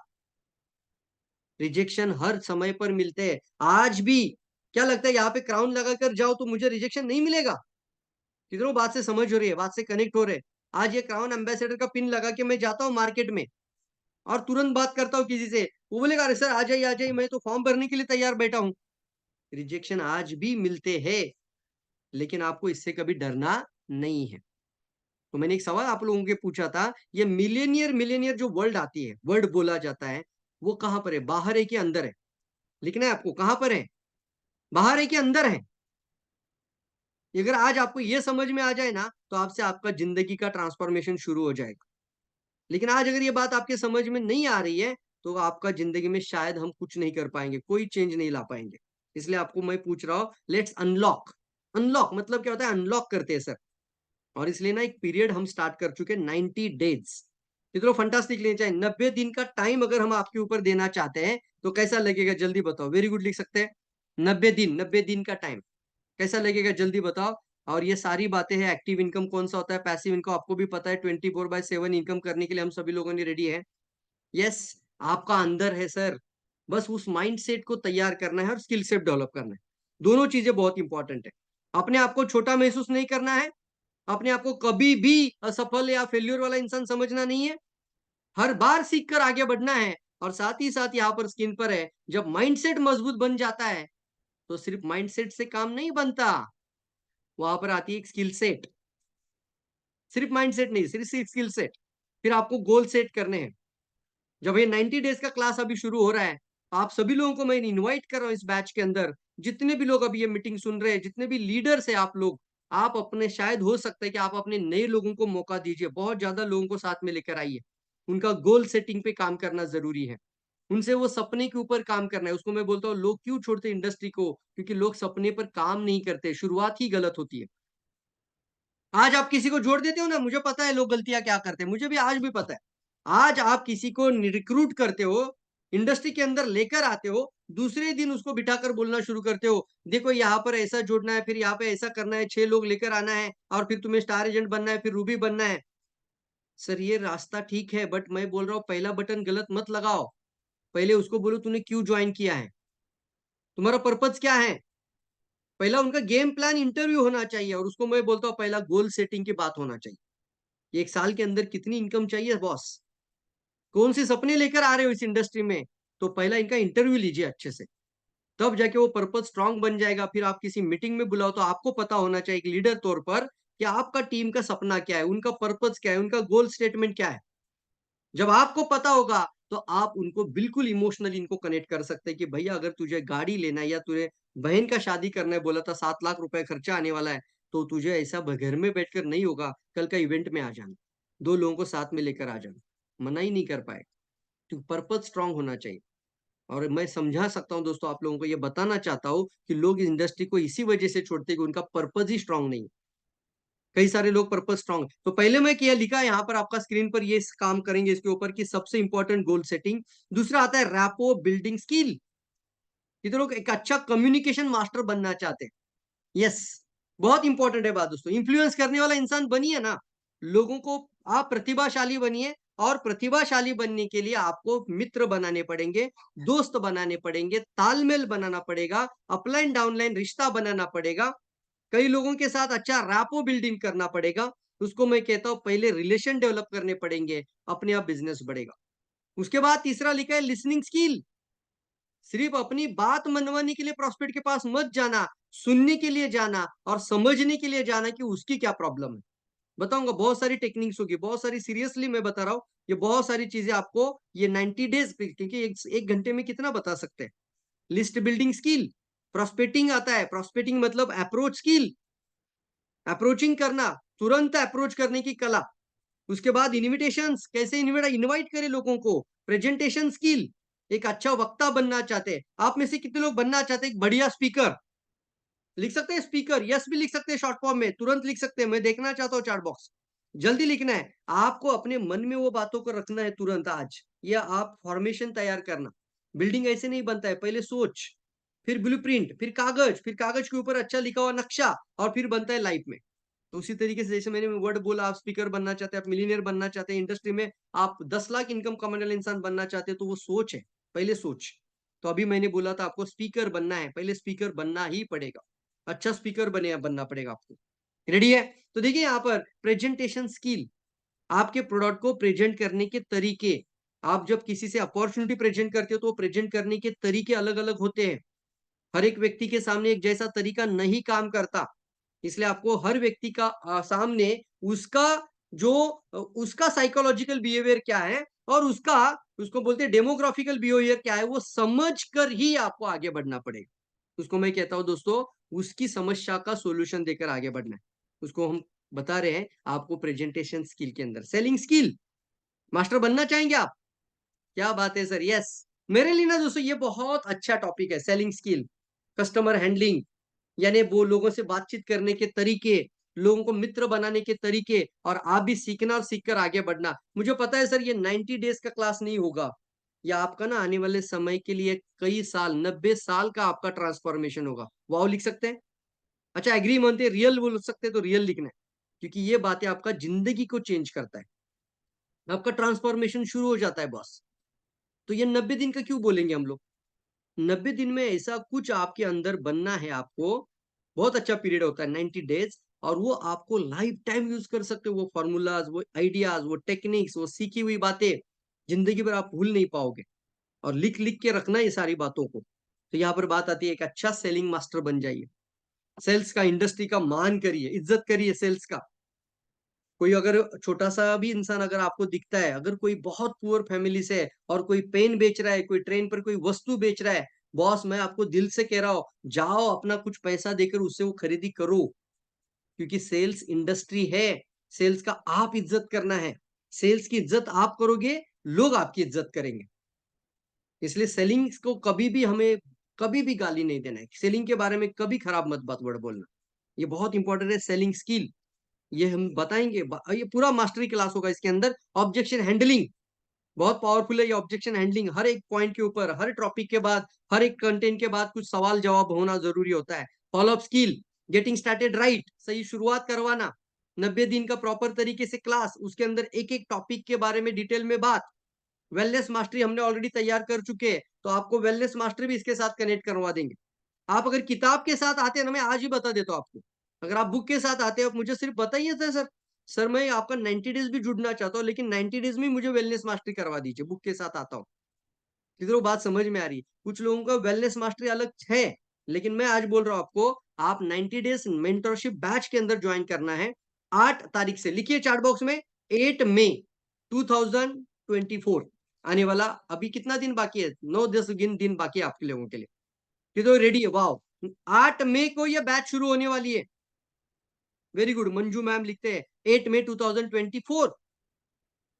[SPEAKER 4] रिजेक्शन हर समय पर मिलते हैं आज भी। क्या लगता है यहाँ पे क्राउन लगाकर जाओ तो मुझे रिजेक्शन नहीं मिलेगा? कितनों बात से समझ हो रही है, बात से कनेक्ट हो रहे हैं? आज ये क्राउन एम्बेसडर का पिन लगा के मैं जाता हूँ मार्केट में और तुरंत बात करता हूँ किसी से, वो बोलेगा अरे सर आ जाइए, मैं तो फॉर्म भरने के लिए तैयार बैठा हूँ। रिजेक्शन आज भी मिलते हैं, लेकिन आपको इससे कभी डरना नहीं है। तो मैंने एक सवाल आप लोगों के पूछा था, ये मिलेनियर मिलेनियर जो वर्ड आती है, वर्ड बोला जाता है, वो कहां पर है? बाहर है कि अंदर है? लिखना है आपको, कहां पर है? बाहर है कि अंदर है? अगर आज आपको ये समझ में आ जाए ना, तो आपसे आपका जिंदगी का ट्रांसफॉर्मेशन शुरू हो जाएगा। लेकिन आज अगर ये बात आपके समझ में नहीं आ रही है, तो आपका जिंदगी में शायद हम कुछ नहीं कर पाएंगे, कोई चेंज नहीं ला पाएंगे। इसलिए आपको मैं पूछ रहा हूं, लेट्स अनलॉक। अनलॉक मतलब क्या होता है? अनलॉक करते हैं सर। और इसलिए ना एक पीरियड हम स्टार्ट कर चुके हैं, 90 डेज। कितना फंटास्टिक लेना चाहिए, 90 दिन का टाइम अगर हम आपके ऊपर देना चाहते हैं तो कैसा लगेगा? जल्दी बताओ, वेरी गुड लिख सकते हैं। 90 दिन, 90 दिन का टाइम कैसा लगेगा? जल्दी बताओ। और ये सारी बातें हैं, एक्टिव इनकम कौन सा होता है, पैसिव इनकम आपको भी पता है, 24/7 इनकम करने के लिए हम सभी लोगों ने रेडी है। यस, आपका अंदर है सर, बस उस माइंड सेट को तैयार करना है और स्किल सेट डेवलप करना है। दोनों चीजें बहुत इंपॉर्टेंट है। अपने आप को छोटा महसूस नहीं करना है, अपने आप को कभी भी असफल या फेल्यूर वाला इंसान समझना नहीं है, हर बार सीख कर आगे बढ़ना है। और साथ ही साथ यहाँ पर स्किन पर है, जब माइंडसेट मजबूत बन जाता है तो सिर्फ माइंडसेट से काम नहीं बनता, वहां पर आती है एक स्किल सेट। सिर्फ माइंडसेट नहीं, सिर्फ स्किल सेट। फिर आपको गोल सेट करने हैं। जब ये 90 डेज का क्लास अभी शुरू हो रहा है, आप सभी लोगों को मैं इनवाइट कर रहा हूँ इस बैच के अंदर। जितने भी लोग अभी ये मीटिंग सुन रहे हैं, जितने भी लीडर्स हैं आप लोग, आप अपने, शायद हो सकता है कि आप अपने नए लोगों को मौका दीजिए, बहुत ज्यादा लोगों को साथ में लेकर आइए। उनका गोल सेटिंग पे काम करना जरूरी है, उनसे वो सपने के ऊपर काम करना है। उसको मैं बोलता हूँ, लोग क्यों छोड़ते इंडस्ट्री को? क्योंकि लोग सपने पर काम नहीं करते, शुरुआत ही गलत होती है। आज आप किसी को जोड़ देते हो ना, मुझे पता है लोग गलतियां क्या करते हैं, मुझे भी आज भी पता है। आज आप किसी को रिक्रूट करते हो, इंडस्ट्री के अंदर लेकर आते हो, दूसरे दिन उसको बिठाकर बोलना शुरू करते हो, देखो यहाँ पर ऐसा जोड़ना है, फिर यहाँ पे ऐसा करना है, 6 लोग लेकर आना है, और फिर तुम्हें स्टार एजेंट बनना है, फिर रूबी बनना है। सर ये रास्ता ठीक है, बट मैं बोल रहा हूँ पहला बटन गलत मत लगाओ। पहले उसको बोलो तूने क्यों ज्वाइन किया है, तुम्हारा पर्पज क्या है। पहला उनका गेम प्लान इंटरव्यू होना चाहिए, और उसको मैं बोलता हूँ पहला गोल सेटिंग की बात होना चाहिए। 1 साल के अंदर कितनी इनकम चाहिए बॉस, कौन से सपने लेकर आ रहे हो इस इंडस्ट्री में, तो पहला इनका इंटरव्यू लीजिए अच्छे से, तब जाके वो पर्पज स्ट्रांग बन जाएगा। फिर आप किसी मीटिंग में बुलाओ तो आपको पता होना चाहिए एक लीडर तौर पर कि आपका टीम का सपना क्या है, उनका पर्पज क्या है, उनका गोल स्टेटमेंट क्या है। जब आपको पता होगा तो आप उनको बिल्कुल इमोशनली इनको कनेक्ट कर सकते हैं कि भैया अगर तुझे गाड़ी लेना है या तुझे बहन का शादी करना है, बोला था 7 लाख रुपए खर्चा आने वाला है, तो तुझे ऐसा घर में बैठकर नहीं होगा, कल का इवेंट में आ जाना, 2 लोगों को साथ में लेकर आ जाना, मना ही नहीं कर पाए। तो पर्पज स्ट्रांग होना चाहिए। और मैं समझा सकता हूँ दोस्तों, आप लोगों को ये बताना चाहता हूँ कि लोग इस इंडस्ट्री को इसी वजह से छोड़ते हैं कि उनका पर्पज ही स्ट्रांग नहीं है। कई सारे लोग पर्पज स्ट्रांग, तो पहले मैं किया लिखा यहाँ पर आपका स्क्रीन पर, ये काम करेंगे इसके ऊपर कि सबसे इंपॉर्टेंट गोल सेटिंग। दूसरा आता है रैपो बिल्डिंग स्किल, ये तो लोग एक अच्छा कम्युनिकेशन मास्टर बनना चाहते हैं। यस, बहुत इंपॉर्टेंट है बात दोस्तों, इन्फ्लुएंस करने वाला इंसान बनिए ना, लोगों को आप प्रतिभाशाली बनिए, और प्रतिभाशाली बनने के लिए आपको मित्र बनाने पड़ेंगे, दोस्त बनाने पड़ेंगे, तालमेल बनाना पड़ेगा, अपलाइन डाउनलाइन रिश्ता बनाना पड़ेगा, कई लोगों के साथ अच्छा रैपो बिल्डिंग करना पड़ेगा। उसको मैं कहता हूं पहले रिलेशन डेवलप करने पड़ेंगे, अपने आप बिजनेस बढ़ेगा। उसके बाद तीसरा लिखा है लिसनिंग स्किल, सिर्फ अपनी बात मनवाने के लिए प्रॉस्पेक्ट के पास मत जाना, सुनने के लिए जाना और समझने के लिए जाना कि उसकी क्या प्रॉब्लम है। बताऊंगा बहुत सारी टेक्निक्स होगी, बहुत सारी, सीरियसली मैं बता रहा हूँ, ये बहुत सारी चीजें आपको ये 90 डेज, क्योंकि एक घंटे में कितना बता सकते हैं। लिस्ट बिल्डिंग स्किल, प्रॉस्पेक्टिंग आता है, प्रॉस्पेक्टिंग मतलब अप्रोच स्किल, अप्रोचिंग करना, तुरंत अप्रोच करने की कला। उसके बाद इनविटेशंस, कैसे इनवाइट करें लोगों को, प्रेजेंटेशन स्किल, एक अच्छा वक्ता बनना चाहते हैं। आप में से कितने लोग बनना चाहते हैं एक बढ़िया स्पीकर, लिख सकते हैं स्पीकर, यस भी लिख सकते हैं, शॉर्ट फॉर्म में तुरंत लिख सकते हैं, मैं देखना चाहता हूँ चैट बॉक्स, जल्दी लिखना है आपको, अपने मन में वो बातों को रखना है तुरंत आज, या आप फॉर्मेशन तैयार करना। बिल्डिंग ऐसे नहीं बनता है, पहले सोच, फिर ब्लूप्रिंट, फिर कागज के ऊपर अच्छा लिखा हुआ नक्शा, और फिर बनता है लाइफ में। तो उसी तरीके से जैसे मैंने वर्ड बोला, आप स्पीकर बनना चाहते हैं, आप मिलीनियर बनना चाहते हैं, इंडस्ट्री में आप 10 लाख इनकम कमाने वाले इंसान बनना चाहते हैं, तो वो सोच है, पहले सोच। तो अभी मैंने बोला था आपको स्पीकर बनना है, पहले स्पीकर बनना ही पड़ेगा, अच्छा स्पीकर बनना पड़ेगा आपको। रेडी है? तो देखिए यहाँ पर प्रेजेंटेशन स्किल, आपके प्रोडक्ट को प्रेजेंट करने के तरीके, आप जब किसी से अपॉर्चुनिटी प्रेजेंट करते हो तो प्रेजेंट करने के तरीके अलग अलग होते हैं, हर एक व्यक्ति के सामने एक जैसा तरीका नहीं काम करता, इसलिए आपको हर व्यक्ति का सामने उसका जो उसका साइकोलॉजिकल बिहेवियर क्या है, और उसको बोलते हैं डेमोग्राफिकल बिहेवियर क्या है, वो समझ कर ही आपको आगे बढ़ना पड़ेगा। उसको मैं कहता हूं दोस्तों, उसकी समस्या का सॉल्यूशन देकर आगे बढ़ना है, उसको हम बता रहे हैं आपको प्रेजेंटेशन स्किल के अंदर। सेलिंग स्किल, मास्टर बनना चाहेंगे आप? क्या बात है सर, यस। मेरे लिए ना दोस्तों ये बहुत अच्छा टॉपिक है, सेलिंग स्किल, कस्टमर हैंडलिंग, यानी वो लोगों से बातचीत करने के तरीके, लोगों को मित्र बनाने के तरीके, और आप भी सीखना और सीखकर आगे बढ़ना। मुझे पता है सर ये 90 डेज का क्लास नहीं होगा, या आपका ना आने वाले समय के लिए कई साल, 90 साल का आपका ट्रांसफॉर्मेशन होगा। वाओ लिख सकते हैं? अच्छा एग्री मानते हैं, रियल बोल सकते हैं तो रियल लिखना है, क्योंकि ये बातें आपका जिंदगी को चेंज करता है, आपका ट्रांसफॉर्मेशन शुरू हो जाता है बॉस। तो ये 90 दिन का क्यों बोलेंगे हम लोग? 90 दिन में ऐसा कुछ आपके अंदर बनना है आपको, बहुत अच्छा पीरियड होता है 90 डेज, और वो आपको लाइफ टाइम यूज कर सकते हो, वो फॉर्मूलाज, वो आइडियाज, वो टेक्निक्स, वो सीखी हुई बातें जिंदगी भर आप भूल नहीं पाओगे, और लिख लिख के रखना ये सारी बातों को। तो यहाँ पर बात आती है, एक अच्छा सेलिंग मास्टर बन जाइए, सेल्स का, इंडस्ट्री का मान करिए, इज्जत करिए सेल्स का। कोई अगर छोटा सा भी इंसान अगर आपको दिखता है, अगर कोई बहुत पुअर फैमिली से है और कोई पेन बेच रहा है, कोई ट्रेन पर कोई वस्तु बेच रहा है, बॉस मैं आपको दिल से कह रहा हूं, जाओ अपना कुछ पैसा देकर उससे वो खरीदी करो, क्योंकि सेल्स इंडस्ट्री है, सेल्स का आप इज्जत करना है, सेल्स की इज्जत आप करोगे, लोग आपकी इज्जत करेंगे। इसलिए सेलिंग को कभी भी हमें कभी भी गाली नहीं देना है, सेलिंग के बारे में कभी खराब मत बात वर्ड बोलना, ये बहुत इंपॉर्टेंट है। सेलिंग स्किल ये हम बताएंगे, ये पूरा मास्टरी क्लास होगा इसके अंदर। ऑब्जेक्शन हैंडलिंग, बहुत पावरफुल है ये ऑब्जेक्शन हैंडलिंग। हर एक पॉइंट के ऊपर, हर टॉपिक के बाद, हर एक कंटेंट के बाद कुछ सवाल जवाब होना जरूरी होता है। Follow up skill, getting started right, सही शुरुआत करवाना, 90 दिन का प्रॉपर तरीके से क्लास, उसके अंदर एक एक टॉपिक के बारे में डिटेल में बात। वेलनेस मास्टरी हमने ऑलरेडी तैयार कर चुके हैं, तो आपको वेलनेस मास्टरी भी इसके साथ कनेक्ट करवा देंगे। आप अगर किताब के साथ आते हैं ना, मैं आज ही बता देता हूँ आपको, अगर आप बुक के साथ आते हो, आप मुझे सिर्फ बताइए सर, सर मैं आपका 90 डेज भी जुड़ना चाहता हूँ, लेकिन 90 डेज में मुझे वेलनेस मास्टरी करवा दीजिए, बुक के साथ आता हूँ। किधरों बात समझ में आ रही है? कुछ लोगों का वेलनेस मास्टरी अलग है, लेकिन मैं आज बोल रहा हूँ आपको, आप 90 डेज मेंटरशिप बैच के अंदर ज्वाइन करना है 8 तारीख से। लिखिए चार्ट बॉक्स में 8 मई 2024 आने वाला। अभी कितना दिन बाकी है? 9-10 दिन बाकी है आपके लोगों के लिए। किधर रेडी है? वाओ, 8 मई को यह बैच शुरू होने वाली है। वेरी गुड, मंजू मैम लिखते हैं 8 मई 2024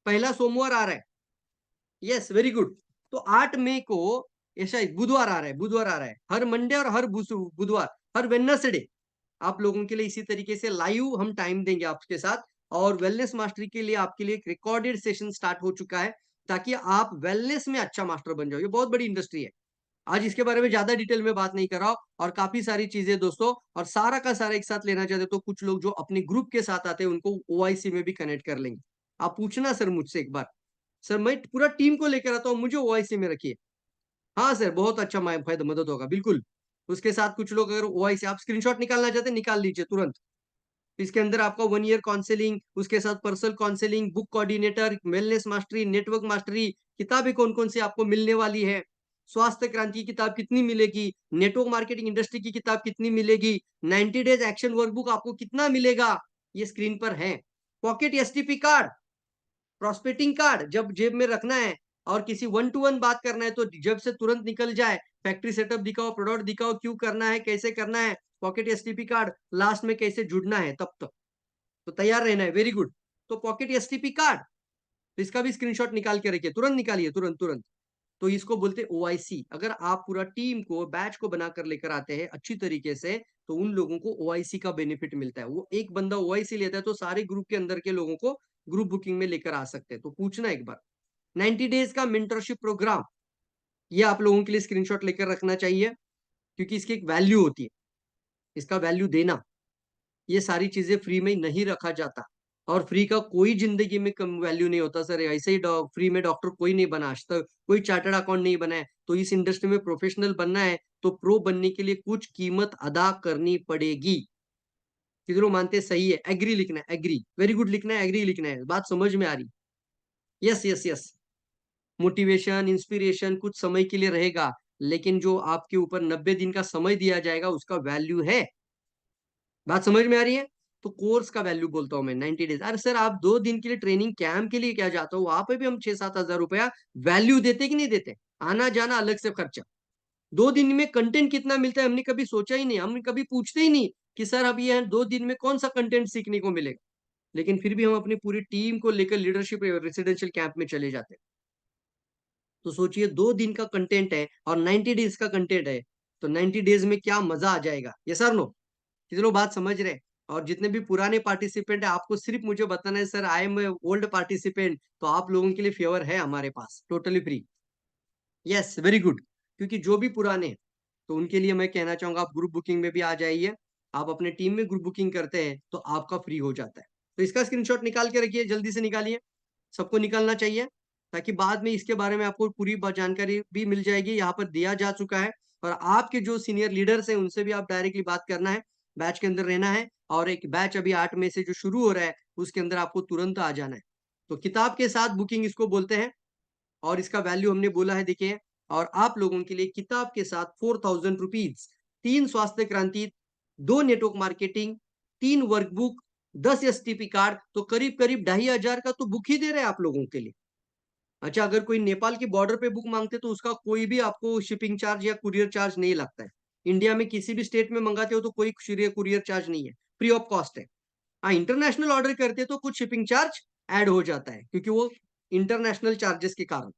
[SPEAKER 4] पहला सोमवार आ रहा है। Yes, very good. तो 8 मई को, ऐसा बुधवार आ रहा है, बुधवार आ रहा है, हर मंडे और हर बुधवार, हर वेडनेसडे आप लोगों के लिए इसी तरीके से लाइव हम टाइम देंगे आपके साथ। और वेलनेस मास्टरी के लिए आपके लिए एक रिकॉर्डेड सेशन स्टार्ट हो चुका है, ताकि आप वेलनेस में अच्छा मास्टर बन जाओ। ये बहुत बड़ी इंडस्ट्री है। आज इसके बारे में ज्यादा डिटेल में बात नहीं कर रहा हूं, और काफी सारी चीजें दोस्तों, और सारा का सारा एक साथ लेना चाहते तो कुछ लोग जो अपने ग्रुप के साथ आते हैं उनको ओआईसी में भी कनेक्ट कर लेंगे। आप पूछना सर मुझसे एक बार, सर मैं पूरा टीम को लेकर आता हूँ, मुझे ओआईसी में रखिए। हाँ सर, बहुत अच्छा फायदा मदद होगा, बिल्कुल। उसके साथ कुछ लोग अगर ओआईसी आप स्क्रीनशॉट निकालना चाहते हैं, निकाल लीजिए तुरंत। इसके अंदर आपका 1 ईयर काउंसलिंग, उसके साथ personal counselling, book coordinator, wellness mastery, network mastery, किताबें कौन कौन सी आपको मिलने वाली है, स्वास्थ्य क्रांति की किताब कितनी मिलेगी, नेटवर्क मार्केटिंग इंडस्ट्री की किताब कितनी मिलेगी, 90 डेज एक्शन वर्कबुक आपको कितना मिलेगा, ये स्क्रीन पर है। Pocket STP card, prospecting card जब जेब में रखना है और किसी 1 to 1 बात करना है तो जब से तुरंत निकल जाए, फैक्ट्री सेटअप दिखाओ, प्रोडक्ट दिखाओ, क्यों करना है, कैसे करना है, पॉकेट एसटीपी कार्ड, लास्ट में कैसे जुड़ना है, तब तक तो तैयार रहना है। Very good. तो पॉकेट एसटीपी कार्ड, तो इसका भी स्क्रीनशॉट निकाल के रखिए, तुरंत निकालिए, तुरंत तुरंत। तो इसको बोलते हैं ओआईसी। अगर आप पूरा टीम को, बैच को बनाकर लेकर आते हैं अच्छी तरीके से, तो उन लोगों को ओआईसी का बेनिफिट मिलता है। वो एक बंदा ओआईसी लेता है तो सारे ग्रुप के अंदर के लोगों को ग्रुप बुकिंग में लेकर आ सकते हैं। तो पूछना एक बार, 90 डेज का मेंटरशिप प्रोग्राम, ये आप लोगों के लिए स्क्रीनशॉट लेकर रखना चाहिए, क्योंकि इसकी एक वैल्यू होती है, इसका वैल्यू देना। ये सारी चीजें फ्री में नहीं रखा जाता, और फ्री का कोई जिंदगी में कम वैल्यू नहीं होता सर। ऐसे ही फ्री में डॉक्टर कोई नहीं बना आज तक, कोई चार्टर्ड अकाउंट नहीं बना है। तो इस इंडस्ट्री में प्रोफेशनल बनना है तो प्रो बनने के लिए कुछ कीमत अदा करनी पड़ेगी। किधरों मानते सही है? एग्री लिखना है, एग्री, वेरी गुड लिखना है, एग्री लिखना है, बात समझ में आ रही? Yes yes yes. Motivation, inspiration कुछ समय के लिए रहेगा, लेकिन जो आपके ऊपर 90 दिन का समय दिया जाएगा उसका वैल्यू है। बात समझ में आ रही है? तो कोर्स का वैल्यू बोलता हूं मैं, 90 डेज। अरे सर आप 2 दिन के लिए ट्रेनिंग कैंप के लिए क्या जाते हो, वहां पे भी हम 6-7 हजार रुपया वैल्यू देते कि नहीं देते? आना जाना अलग से खर्चा। 2 दिन में कंटेंट कितना मिलता है हमने कभी सोचा ही नहीं, हमने कभी पूछते ही नहीं कि सर अब ये 2 दिन में कौन सा कंटेंट सीखने को मिलेगा। लेकिन फिर भी हम अपनी पूरी टीम को लेकर लीडरशिप रेसिडेंशियल कैंप में चले जाते हैं। तो सोचिए 2 दिन का कंटेंट है और 90 डेज का कंटेंट है, तो 90 डेज में क्या मजा आ जाएगा। ये सर नो, कितने लोग बात समझ रहे हैं? और जितने भी पुराने पार्टिसिपेंट है, आपको सिर्फ मुझे बताना है sir I am old participant, तो आप लोगों के लिए फेवर है हमारे पास, totally free. Yes, very good. क्योंकि जो भी पुराने हैं, तो उनके लिए मैं कहना चाहूंगा आप ग्रुप बुकिंग में भी आ जाइए। आप अपने टीम में ग्रुप बुकिंग करते हैं तो आपका फ्री हो जाता है। तो इसका स्क्रीनशॉट निकाल के रखिए, जल्दी से निकालिए, सबको निकालना चाहिए, ताकि बाद में इसके बारे में आपको पूरी जानकारी भी मिल जाएगी, यहाँ पर दिया जा चुका है। और आपके जो सीनियर लीडर्स हैं उनसे भी आप डायरेक्टली बात करना है, बैच के अंदर रहना है। और एक बैच अभी 8 मई से जो शुरू हो रहा है उसके अंदर आपको तुरंत आ जाना है। तो किताब के साथ बुकिंग इसको बोलते हैं, और इसका वैल्यू हमने बोला है, देखिए। और आप लोगों के लिए किताब के साथ 4000 रुपीज, 3 स्वास्थ्य क्रांति, 2 network marketing, 3 workbook, 10 STP card, तो करीब करीब 2500 का तो बुक ही दे रहे हैं आप लोगों के लिए। अच्छा, अगर कोई नेपाल की बॉर्डर पे बुक मांगते तो उसका कोई भी आपको शिपिंग चार्ज या कुरियर चार्ज नहीं लगता है। इंडिया में किसी भी स्टेट में मंगाते हो तो कोई कुरियर चार्ज नहीं है, फ्री ऑफ कॉस्ट है। हाँ, इंटरनेशनल ऑर्डर करते तो कुछ शिपिंग चार्ज ऐड हो जाता है, क्योंकि वो इंटरनेशनल चार्जेस के कारण।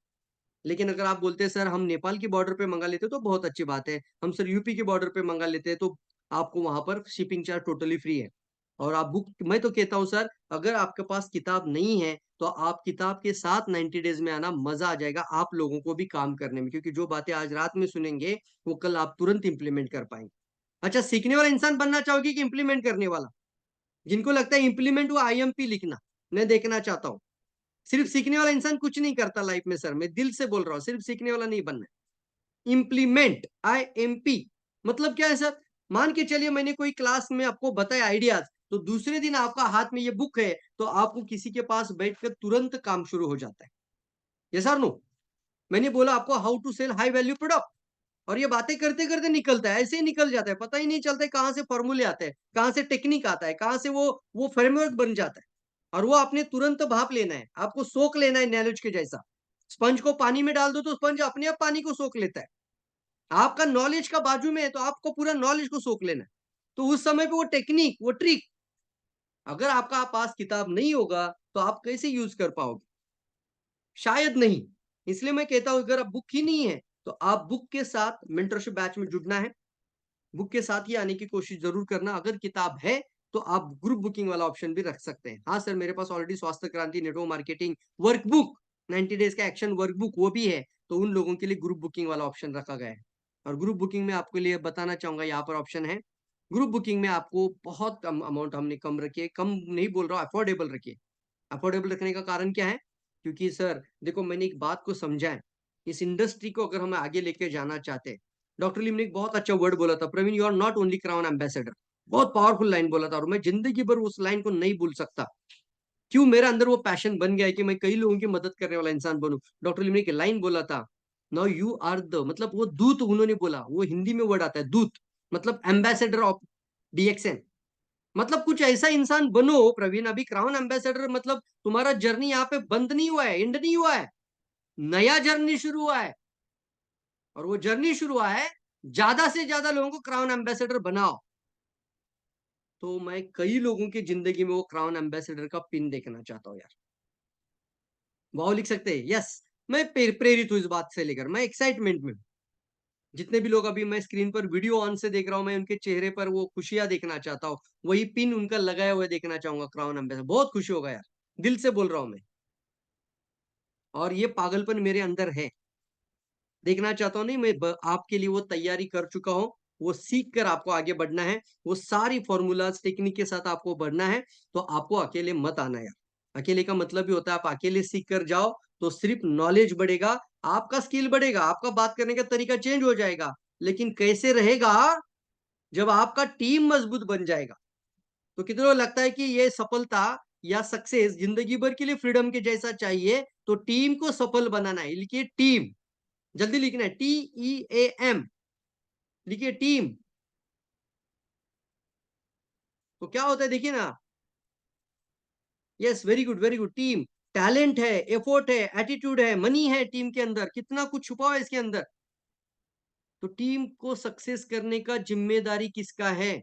[SPEAKER 4] लेकिन अगर आप बोलते हैं सर हम नेपाल की बॉर्डर पे मंगा लेते तो बहुत अच्छी बात है, हम सर यूपी की बॉर्डर पे मंगा लेते हैं तो आपको वहां पर शिपिंग चार्ज टोटली फ्री है। और आप बुक, मैं तो कहता हूँ सर, अगर आपके पास किताब नहीं है तो आप किताब के साथ 90 डेज में आना, मजा आ जाएगा आप लोगों को भी काम करने में, क्योंकि जो बातें आज रात में सुनेंगे वो कल आप तुरंत इंप्लीमेंट कर पाएंगे। अच्छा, सीखने वाला इंसान बनना चाहोगे कि इंप्लीमेंट करने वाला? जिनको लगता है इंप्लीमेंट वो IMP लिखना, मैं देखना चाहता हूँ। सिर्फ सीखने वाला इंसान कुछ नहीं करता लाइफ में सर, मैं दिल से बोल रहा हूँ, सिर्फ सीखने वाला नहीं बनना है। इम्प्लीमेंट, IMP मतलब क्या है सर? मान के चलिए मैंने कोई क्लास में आपको बताया आइडियाज, तो दूसरे दिन आपका हाथ में ये बुक है, तो आपको किसी के पास बैठकर तुरंत काम शुरू हो जाता है। ये सर नो, मैंने बोला आपको how to sell high value product, और ये बातें करते करते निकलता है, ऐसे ही निकल जाता है, पता ही नहीं चलता है कहाँ से फॉर्मूले आते हैं, कहाँ से टेक्निक आता है, कहाँ से वो फ्रेमवर्क बन जाता है। और वो आपने तुरंत भाप लेना है, आपको सोख लेना है नॉलेज के जैसा। स्पंज को पानी में डाल दो तो स्पंज अपने आप पानी को सोख लेता है। आपका नॉलेज का बाजू में है तो आपको पूरा नॉलेज को सोख लेना है। तो उस समय पे वो टेक्निक, वो ट्रिक, अगर आपका पास किताब नहीं होगा तो आप कैसे यूज कर पाओगे? शायद नहीं। इसलिए मैं कहता हूं अगर आप बुक ही नहीं है तो आप बुक के साथ मेंटरशिप बैच में जुड़ना है, बुक के साथ ही आने की कोशिश जरूर करना। अगर किताब है तो आप ग्रुप बुकिंग वाला ऑप्शन भी रख सकते हैं। हाँ सर, मेरे पास ऑलरेडी स्वास्थ्य क्रांति नेटवर्क मार्केटिंग वर्कबुक 90 डेज का एक्शन वर्कबुक वो भी है, तो उन लोगों के लिए ग्रुप बुकिंग वाला ऑप्शन रखा गया है। और ग्रुप बुकिंग में आपके लिए बताना चाहूंगा, यहाँ पर ऑप्शन है ग्रुप बुकिंग में आपको बहुत कम अमाउंट हमने कम रखी है, कम नहीं बोल रहा हूँ, अफोर्डेबल रखिए। अफोर्डेबल रखने का कारण क्या है? क्योंकि सर देखो, मैंने एक बात को समझा है, इस इंडस्ट्री को अगर हम आगे लेके जाना चाहते हैं, डॉक्टर लिम ने एक बहुत अच्छा वर्ड बोला था, Praveen you are not only crown ambassador, बहुत पावरफुल लाइन बोला था, और मैं जिंदगी भर उस लाइन को नहीं भूल सकता। क्यों? मेरा अंदर वो पैशन बन गया है कि मैं कई लोगों की मदद करने वाला इंसान बनूं। डॉक्टर लिम ने एक लाइन बोला था, नाउ यू आर द, मतलब वो दूत उन्होंने बोला, वो हिंदी में वर्ड आता है दूत, मतलब एम्बेसडर ऑफ DXN। मतलब कुछ ऐसा इंसान बनो प्रवीण, अभी क्राउन एम्बेसडर मतलब तुम्हारा जर्नी यहाँ पे बंद नहीं हुआ है, एंड नहीं हुआ है, नया जर्नी शुरू हुआ है। और वो जर्नी शुरू हुआ है, ज्यादा से ज्यादा लोगों को क्राउन एम्बेसडर बनाओ। तो मैं कई लोगों की जिंदगी में वो क्राउन एम्बेसडर का पिन देखना चाहता हूँ यार। वाह लिख सकते हैं, यस। मैं प्रेरित हूँ इस बात से लेकर, मैं एक्साइटमेंट में हूं। जितने भी लोग अभी मैं स्क्रीन पर वीडियो ऑन से देख रहा हूं, मैं उनके चेहरे पर वो खुशियां देखना चाहता हूँ, वही पिन उनका लगाया हुआ देखना चाहूंगा, क्राउन एम्बेसडर। बहुत खुशी होगा यार, दिल से बोल रहा हूं मैं। और ये पागलपन मेरे अंदर है, देखना चाहता हूँ। नहीं, मैं आपके लिए वो तैयारी कर चुका हूँ, वो सीख कर आपको आगे बढ़ना है, वो सारी फॉर्मूलाज टेक्निक के साथ आपको बढ़ना है। तो आपको अकेले मत आना यार। अकेले का मतलब ही होता है आप अकेले सीख कर जाओ तो सिर्फ नॉलेज बढ़ेगा, आपका स्किल बढ़ेगा, आपका बात करने का तरीका चेंज हो जाएगा, लेकिन कैसे रहेगा? जब आपका टीम मजबूत बन जाएगा। तो कितनों को लगता है कि ये सफलता या सक्सेस जिंदगी भर के लिए फ्रीडम के जैसा चाहिए, तो टीम को सफल बनाना है, लिखिए टीम, जल्दी लिखना है, TEAM, लिखिए टीम। तो क्या होता है देखिए ना, yes very good very good. Team, talent है, एफोर्ट है, एटीट्यूड है, मनी है, टीम के अंदर कितना कुछ छुपा हुआ है इसके अंदर। तो टीम को सक्सेस करने का जिम्मेदारी किसका है?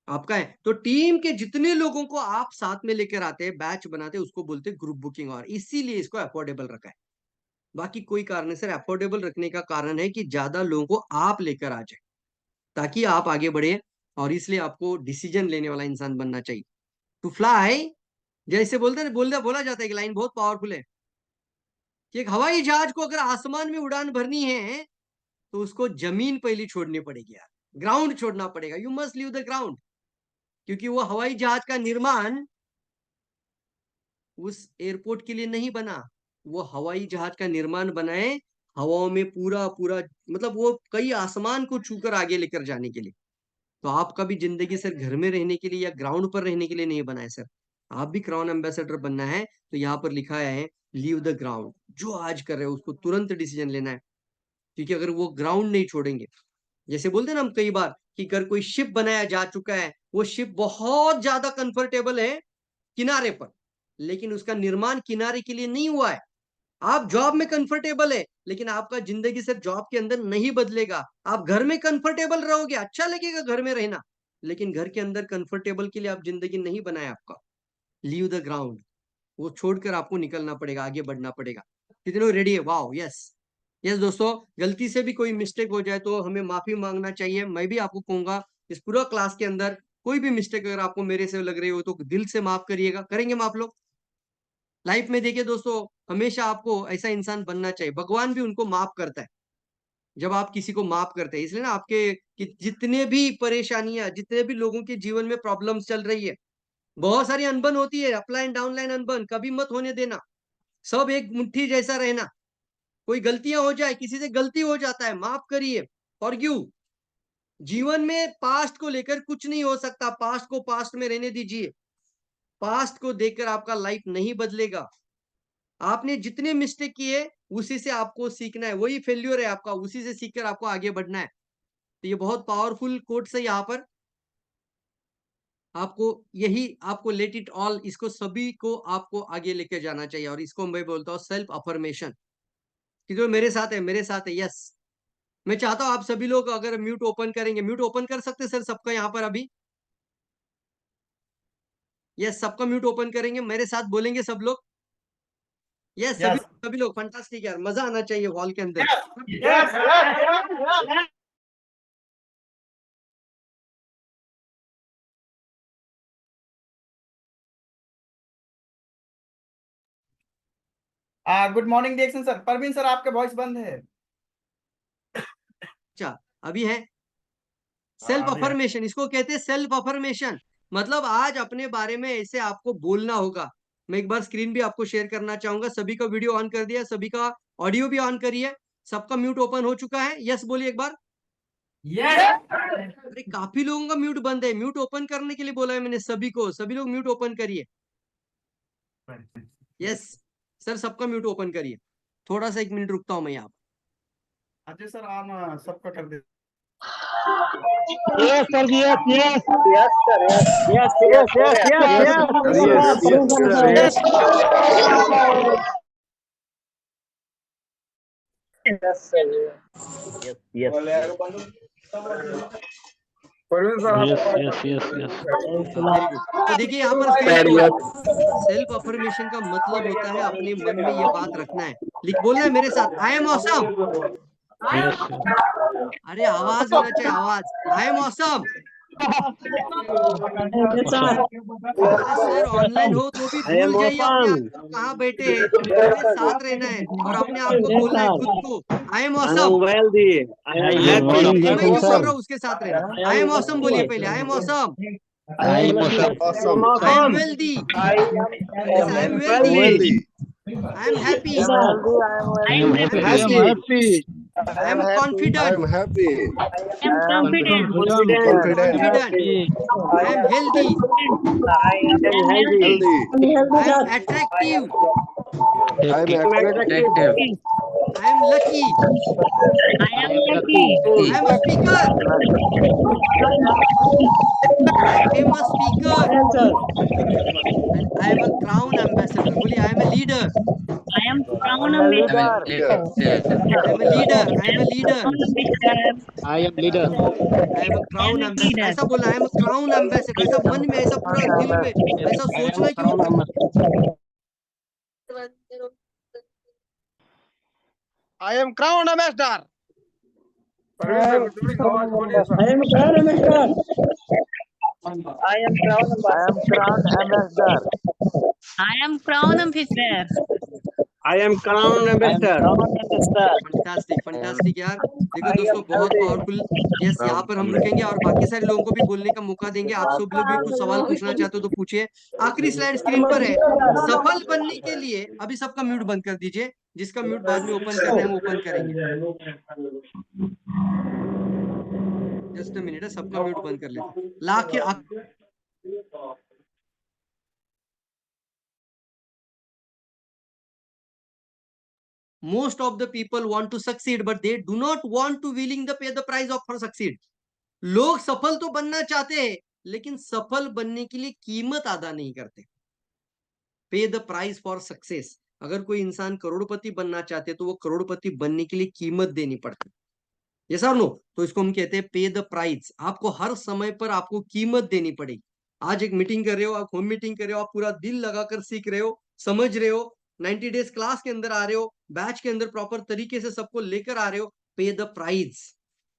[SPEAKER 4] आपका है। तो टीम के जितने लोगों को आप साथ में लेकर आते हैं, बैच बनाते हैं, उसको बोलते हैं ग्रुप बुकिंग, और इसीलिए इसको अफोर्डेबल रखा है। बाकी कोई कारण नहीं सर, अफोर्डेबल रखने का कारण है कि ज्यादा लोगों को आप लेकर आ जाए ताकि आप आगे बढ़े, और इसलिए आपको डिसीजन लेने वाला इंसान बनना चाहिए। टू फ्लाई, जैसे बोलते हैं, बोला जाता है, एक लाइन बहुत पावरफुल है कि एक हवाई जहाज को अगर आसमान में उड़ान भरनी है तो उसको जमीन पहले छोड़नी पड़ेगी यार, ग्राउंड छोड़ना पड़ेगा, you must leave the ground. क्योंकि वो हवाई जहाज का निर्माण उस एयरपोर्ट के लिए नहीं बना, वो हवाई जहाज का निर्माण बनाए हवाओं में पूरा पूरा, मतलब वो कई आसमान को छूकर आगे लेकर जाने के लिए। तो आपका भी जिंदगी सर घर में रहने के लिए या ग्राउंड पर रहने के लिए नहीं बना है सर, आप भी क्राउन एम्बेसडर बनना है। तो यहाँ पर लिखा है लीव द ग्राउंड, जो आज कर रहे हो उसको तुरंत डिसीजन लेना है। क्योंकि अगर वो ग्राउंड नहीं छोड़ेंगे, जैसे बोलते हैं ना हम कई बार कि अगर कोई शिप बनाया जा चुका है, वो शिप बहुत ज्यादा कंफर्टेबल है किनारे पर, लेकिन उसका निर्माण किनारे के लिए नहीं हुआ है। आप जॉब में कंफर्टेबल है, लेकिन आपका जिंदगी सिर्फ जॉब के अंदर नहीं बदलेगा। आप घर में कंफर्टेबल रहोगे, अच्छा लगेगा घर में रहना, लेकिन घर के अंदर कंफर्टेबल के लिए आप जिंदगी नहीं बनाए आपका। लीव द ग्राउंड, वो छोड़कर आपको निकलना पड़ेगा, आगे बढ़ना पड़ेगा। कितने रेडी है? वाओ, यस यस दोस्तों, गलती से भी कोई मिस्टेक हो जाए तो हमें माफी मांगना चाहिए। मैं भी आपको कहूंगा इस पूरा क्लास के अंदर कोई भी मिस्टेक अगर आपको मेरे से लग रही हो तो दिल से माफ करिएगा। करेंगे माफ लोग? लाइफ में देखिए दोस्तों, हमेशा आपको ऐसा इंसान बनना चाहिए, भगवान भी उनको माफ करता है जब आप किसी को माफ करते हैं। इसलिए ना आपके कि जितने भी परेशानियां, जितने भी लोगों के जीवन में प्रॉब्लम्स चल रही है, बहुत सारी अनबन होती है, अपलाइन डाउनलाइन अनबन, कभी मत होने देना। सब एक मुट्ठी जैसा रहना। कोई गलतियां हो जाए, किसी से गलती हो जाता है, माफ करिए, फॉरगिव। जीवन में पास्ट को लेकर कुछ नहीं हो सकता, पास्ट को पास्ट में रहने दीजिए। पास्ट को देखकर आपका लाइफ नहीं बदलेगा। आपने जितने मिस्टेक किए उसी से आपको सीखना है, वही फेल्यूर है आपका, उसी से सीखकर आपको आगे बढ़ना है। तो ये बहुत पावरफुल कोट्स है यहाँ पर। आपको यही, आपको लेट इट ऑल, इसको सभी को आपको आगे लेके जाना चाहिए। और इसको मैं बोलता हूँ सेल्फ अफर्मेशन, कि जो मेरे साथ है, मेरे साथ है, यस। मैं चाहता हूं आप सभी लोग अगर म्यूट ओपन करेंगे, म्यूट ओपन कर सकते सर सबका यहाँ पर अभी? यस, सबका म्यूट ओपन करेंगे, मेरे साथ बोलेंगे सब लोग। यस, सभी लोग, फंटास्टिक यार, मजा आना चाहिए हॉल के अंदर।
[SPEAKER 3] गुड मॉर्निंग डिएक्शन सर। परवीन सर आपका वॉइस बंद है।
[SPEAKER 4] अच्छा, अभी है। सेल्फ अफर्मेशन, इसको कहते हैं सेल्फ अफर्मेशन। मतलब आज अपने बारे में ऐसे आपको बोलना होगा। मैं एक बार स्क्रीन भी आपको शेयर करना चाहूंगा। सभी का वीडियो ऑन कर दिया, सभी का ऑडियो भी ऑन करिए, सबका म्यूट ओपन हो चुका है। यस बोलिए एक बार। अरे काफी लोगों का म्यूट बंद है, म्यूट ओपन करने के लिए बोला है मैंने सभी को, सभी लोग म्यूट ओपन करिए। यस सर, सबका म्यूट ओपन करिए। थोड़ा सा 1 मिनट रुकता हूं मैं यहाँ।
[SPEAKER 3] अजय सर ऑन सबका कर दे।
[SPEAKER 8] Yes, sir. Yes, yes. Yes, sir. Yes, yes, yes, yes, yes, yes, yes.
[SPEAKER 2] Parveen sir
[SPEAKER 8] Yes, yes, yes, yes.
[SPEAKER 4] Very good. तो देखिए यहाँ पर सेल्फ अफर्मेशन का मतलब होता है अपने मन में ये बात रखना है, लिख बोलना है मेरे साथ, आई एम ऑसम।
[SPEAKER 8] Yes, yes.
[SPEAKER 4] अरे आवाज होना चाहिए, आवाज, आई एम ऑसम। अरे सर ऑनलाइन हो तो भी
[SPEAKER 8] I am
[SPEAKER 4] भूल जाइए अपने आप
[SPEAKER 8] awesome.
[SPEAKER 4] को कहाँ बैठे हैं, अपने साथ रहना है और अपने आप को बोलना है खुद को, I am
[SPEAKER 8] I am
[SPEAKER 4] awesome.
[SPEAKER 8] wealthy. I am
[SPEAKER 5] Good
[SPEAKER 8] happy.
[SPEAKER 5] morning,
[SPEAKER 4] मैं
[SPEAKER 5] Jason
[SPEAKER 4] जो बोल
[SPEAKER 5] sir.
[SPEAKER 4] रहा हूँ उसके साथ रहना। आई एम ऑसम बोलिए पहले, I am awesome.
[SPEAKER 5] I am awesome.
[SPEAKER 4] I am wealthy, I am wealthy,
[SPEAKER 8] Wealthy.
[SPEAKER 4] I am happy,
[SPEAKER 5] I am happy.
[SPEAKER 8] Happy.
[SPEAKER 4] I am confident,
[SPEAKER 8] happy.
[SPEAKER 4] Confident, I am healthy,
[SPEAKER 8] Healthy.
[SPEAKER 4] I am attractive,
[SPEAKER 8] I am attractive.
[SPEAKER 4] I am lucky, I am a speaker, I am a speaker, I am a crown ambassador. बोलिए I am a leader, I am a leader, I am a leader,
[SPEAKER 8] I am leader.
[SPEAKER 4] I am a crown ambassador. ऐसा बोलना, आई एम अ क्राउन एम्बेसडर, ऐसा मन में, ऐसा पूरा दिल में, ऐसा सोचना कि वो
[SPEAKER 8] I am crown ambassador.
[SPEAKER 2] Parveen sir थोड़ी आवाज बोलिए sir.
[SPEAKER 8] I am crown ambassador. I am crown ambassador.
[SPEAKER 9] I am crown ambassador.
[SPEAKER 8] I am crown ambassador.
[SPEAKER 4] Fantastic, fantastic यार। देखो दोस्तों बहुत पावरफुल। यस, यहाँ पर हम रुकेंगे और बाकी सारे लोगों को भी बोलने का मौका देंगे। आप सब लोग भी कुछ सवाल पूछना चाहते हो तो पूछिए। आखिरी स्लाइड स्क्रीन पर है। सफल बनने के लिए अभी सबका म्यूट बंद कर दीजिए, जिसका म्यूट बाद में ओपन करना है हम ओपन करेंगे। जस्ट अ मिनट है, सबका म्यूट बंद कर लेते। Most of the people want to succeed, but they do not want to willing to pay the price of for succeed. लोग सफल तो बनना चाहते हैं, लेकिन सफल बनने के लिए कीमत अदा नहीं करते। पे द प्राइस फॉर सक्सेस। अगर कोई इंसान करोड़पति बनना चाहते तो वो करोड़पति बनने के लिए कीमत देनी पड़ती है। यस और नो? तो इसको हम कहते हैं पे द प्राइस। आपको हर समय पर आपको कीमत देनी पड़ेगी। आज एक मीटिंग कर रहे हो, आप होम मीटिंग कर रहे हो, आप पूरा दिल लगाकर सीख रहे हो, समझ रहे हो, 90 डेज क्लास के अंदर आ रहे हो, बैच के अंदर प्रॉपर तरीके से सबको लेकर आ रहे हो, पे द प्राइस।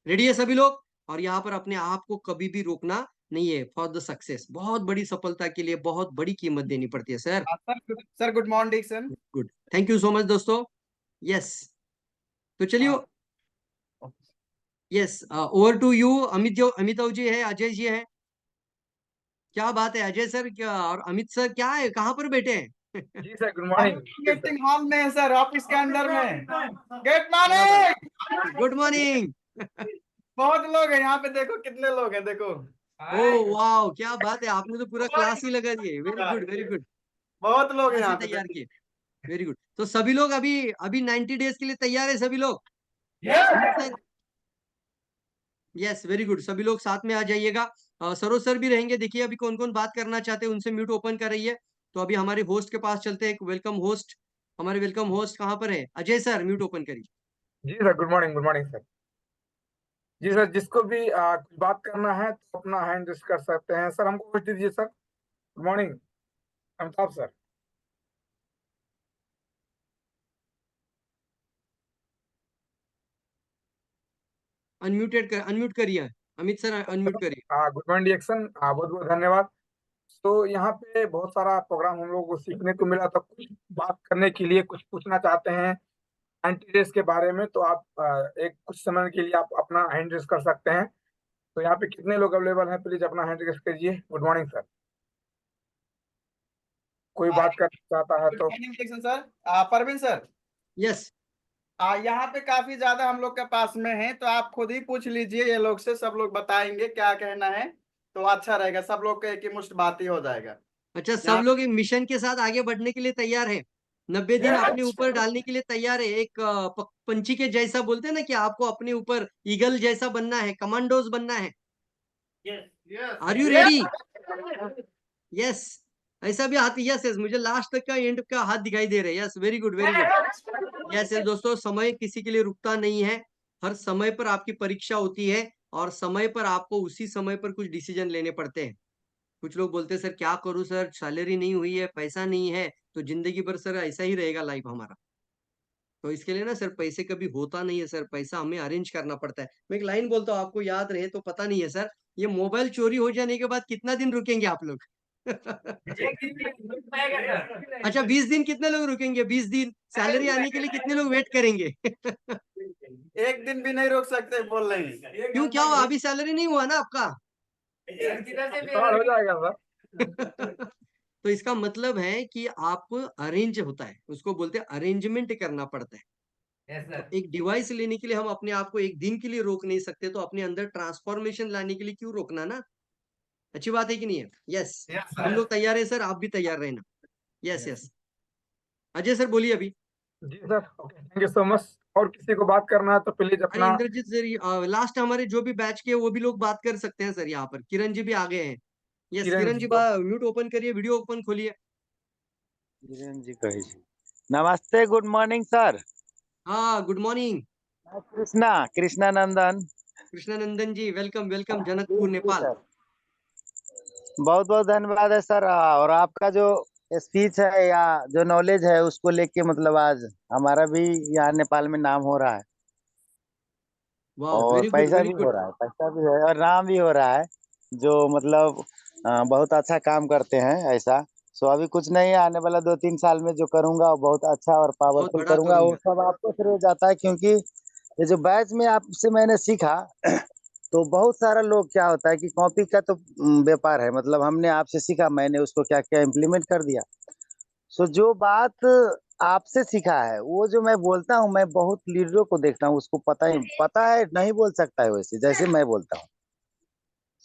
[SPEAKER 4] रेडी है सभी लोग? और यहाँ पर अपने आप को कभी भी रोकना नहीं है, फॉर द सक्सेस। बहुत बड़ी सफलता के लिए बहुत बड़ी कीमत देनी पड़ती है sir.
[SPEAKER 3] Sir good morning sir.
[SPEAKER 4] Good, thank you so much दोस्तों। यस, तो चलिए, yes, over to you. Amitabh ji है, अजय जी है। क्या बात है अजय सर, क्या और अमित सर, क्या है, कहाँ पर बैठे हैं?
[SPEAKER 2] जी sir, good morning.
[SPEAKER 3] Meeting hall में है सर, ऑफिस के अंदर में। Good morning.
[SPEAKER 4] Good morning.
[SPEAKER 3] बहुत लोग हैं यहाँ पे, देखो कितने लोग हैं, देखो
[SPEAKER 4] ओ वाह, क्या बात है, आपने तो पूरा क्लास ही लगा दिए। Very good, very good.
[SPEAKER 3] बहुत लोग हैं
[SPEAKER 4] क्लास ही
[SPEAKER 3] यहाँ पे,
[SPEAKER 4] तैयार
[SPEAKER 3] देखो।
[SPEAKER 4] किए। Very good. तो सभी लोग अभी अभी 90 डेज के लिए तैयार है सभी लोग? Amit sir, yes, very good. सभी लोग साथ में आ जाइएगा। सरोज सर भी रहेंगे। देखिए अभी कौन कौन बात करना चाहते हैं, उनसे म्यूट ओपन कर रही है। तो अभी हमारे होस्ट के पास चलते हैं। वेलकम होस्ट, हमारे वेलकम होस्ट कहाँ पर है? अजय सर म्यूट ओपन करिए।
[SPEAKER 2] जी सर, गुड मॉर्निंग सर। जी सर, जिसको भी कुछ बात करना है तो अपना हैंड रेस कर सकते हैं। सर हमको कुछ दीजिए sir. Good morning Amitabh sir.
[SPEAKER 4] Unmute करिए, अमित सर अनम्यूट करिए।
[SPEAKER 2] गुड मॉर्निंग एक्शन, बहुत बहुत धन्यवाद। तो यहाँ पे बहुत सारा प्रोग्राम हम लोगों को सीखने को मिला, तो कुछ बात करने के लिए कुछ पूछना चाहते हैं एंटी रेस के बारे में, तो आप एक कुछ समय के लिए आप अपना हैंड रेस कर सकते हैं। तो यहाँ पे कितने लोग अवेलेबल हैं, प्लीज अपना हैंड रेस कीजिए। Good morning sir. कोई बात करना चाहता है तो।
[SPEAKER 3] सर परवीन सर,
[SPEAKER 4] यस,
[SPEAKER 3] यहाँ पे काफी ज्यादा हम लोग के पास में है, तो आप खुद ही पूछ लीजिए ये लोग से, सब लोग बताएंगे क्या कहना है, तो अच्छा रहेगा, सब लोग का एक ही मुश्त बात ही हो जाएगा।
[SPEAKER 4] अच्छा, सब
[SPEAKER 3] यहाँ
[SPEAKER 4] लोग एक मिशन के साथ आगे बढ़ने के लिए तैयार है, 90 दिन अपने ऊपर डालने के लिए तैयार है। एक पंछी के जैसा बोलते हैं ना, कि आपको अपने ऊपर ईगल जैसा बनना है, कमांडोज बनना है। Are you ready? यस, ऐसा भी हाथ, यस यस, मुझे लास्ट तक का एंड का हाथ दिखाई दे रहा है। Yes, very good, very good. Yes yes दोस्तों, समय किसी के लिए रुकता नहीं है। हर समय पर आपकी परीक्षा होती है, और समय पर आपको उसी समय पर कुछ डिसीजन लेने पड़ते हैं। कुछ लोग बोलते हैं सर क्या करूं सर, सैलरी नहीं हुई है, पैसा नहीं है, तो जिंदगी भर सर ऐसा ही रहेगा लाइफ हमारा। तो इसके लिए ना सर, पैसे कभी होता नहीं है सर, पैसा हमें अरेंज करना पड़ता है। मैं एक लाइन बोलता हूँ, आपको याद रहे तो पता नहीं है सर, ये मोबाइल चोरी हो जाने के बाद कितना दिन रुकेंगे आप लोग? अच्छा, 20 दिन कितने लोग रुकेंगे? 20 दिन सैलरी आने के लिए कितने लोग वेट करेंगे?
[SPEAKER 3] एक दिन भी नहीं रोक सकते, बोल रहे हैं।
[SPEAKER 4] क्यों, क्या हुआ, अभी सैलरी नहीं हुआ ना आपका?
[SPEAKER 2] हो जाएगा सर।
[SPEAKER 4] तो इसका मतलब है कि आप अरेंज होता है, उसको बोलते हैं अरेंजमेंट करना पड़ता है। तो एक डिवाइस लेने के लिए हम अपने आप को एक दिन के लिए रोक नहीं सकते, तो अपने अंदर ट्रांसफॉर्मेशन लाने के लिए क्यों रोकना ना? अच्छी बात है कि नहीं है? यस, हम लोग तैयार है सर, आप भी तैयार रहना। यस यस, अजय सर बोलिए अभी।
[SPEAKER 2] जी sir, okay, thank you so much. और किसी को बात करना है तो प्लीज
[SPEAKER 4] अरे
[SPEAKER 2] अपना।
[SPEAKER 4] इंद्रजीत सर, लास्ट हमारे जो भी बैच के वो भी लोग बात कर सकते हैं सर। यहाँ पर किरण जी भी आ गए हैं। यस,
[SPEAKER 2] किरण
[SPEAKER 4] किरण
[SPEAKER 2] जी
[SPEAKER 4] जी
[SPEAKER 2] को।
[SPEAKER 4] म्यूट ओपन करिए, वीडियो ओपन खोलिए।
[SPEAKER 8] किरण जी कही जी। नमस्ते, गुड मॉर्निंग सर।
[SPEAKER 4] हाँ, गुड मॉर्निंग।
[SPEAKER 8] कृष्णा, कृष्णानंदन।
[SPEAKER 4] कृष्णानंदन जी, वेलकम वेलकम,
[SPEAKER 8] जी
[SPEAKER 4] जनकपुर
[SPEAKER 8] जी
[SPEAKER 4] नेपाल।
[SPEAKER 8] सर, बहुत बहुत धन्यवाद है सर। और आपका जो स्पीच है या जो नॉलेज है उसको लेके मतलब आज हमारा भी यहाँ नेपाल में नाम हो रहा है,
[SPEAKER 4] वाह,
[SPEAKER 8] और
[SPEAKER 4] वेरी गुड,
[SPEAKER 8] पैसा
[SPEAKER 4] वेरी
[SPEAKER 8] भी हो
[SPEAKER 4] गुड।
[SPEAKER 8] रहा है, पैसा भी है और नाम भी हो रहा है। जो मतलब बहुत अच्छा काम करते हैं ऐसा। सो अभी कुछ नहीं है, आने वाला 2-3 साल में जो करूंगा वो बहुत अच्छा और
[SPEAKER 4] बहुत
[SPEAKER 8] पावरफुल
[SPEAKER 4] बड़ा
[SPEAKER 8] करूंगा, वो
[SPEAKER 4] करूंगा।
[SPEAKER 8] सब आपको शुरू हो जाता है। क्योंकि ये जो बैच में आपसे मैंने सीखा तो बहुत सारा लोग क्या होता है कि कॉपी का तो व्यापार है, मतलब हमने आपसे सीखा, मैंने उसको क्या क्या इम्प्लीमेंट कर दिया। सो जो बात आपसे सीखा है वो जो मैं बोलता हूँ, मैं बहुत लीडरों को देखता हूँ, उसको पता है नहीं बोल सकता है वैसे जैसे मैं बोलता हूँ।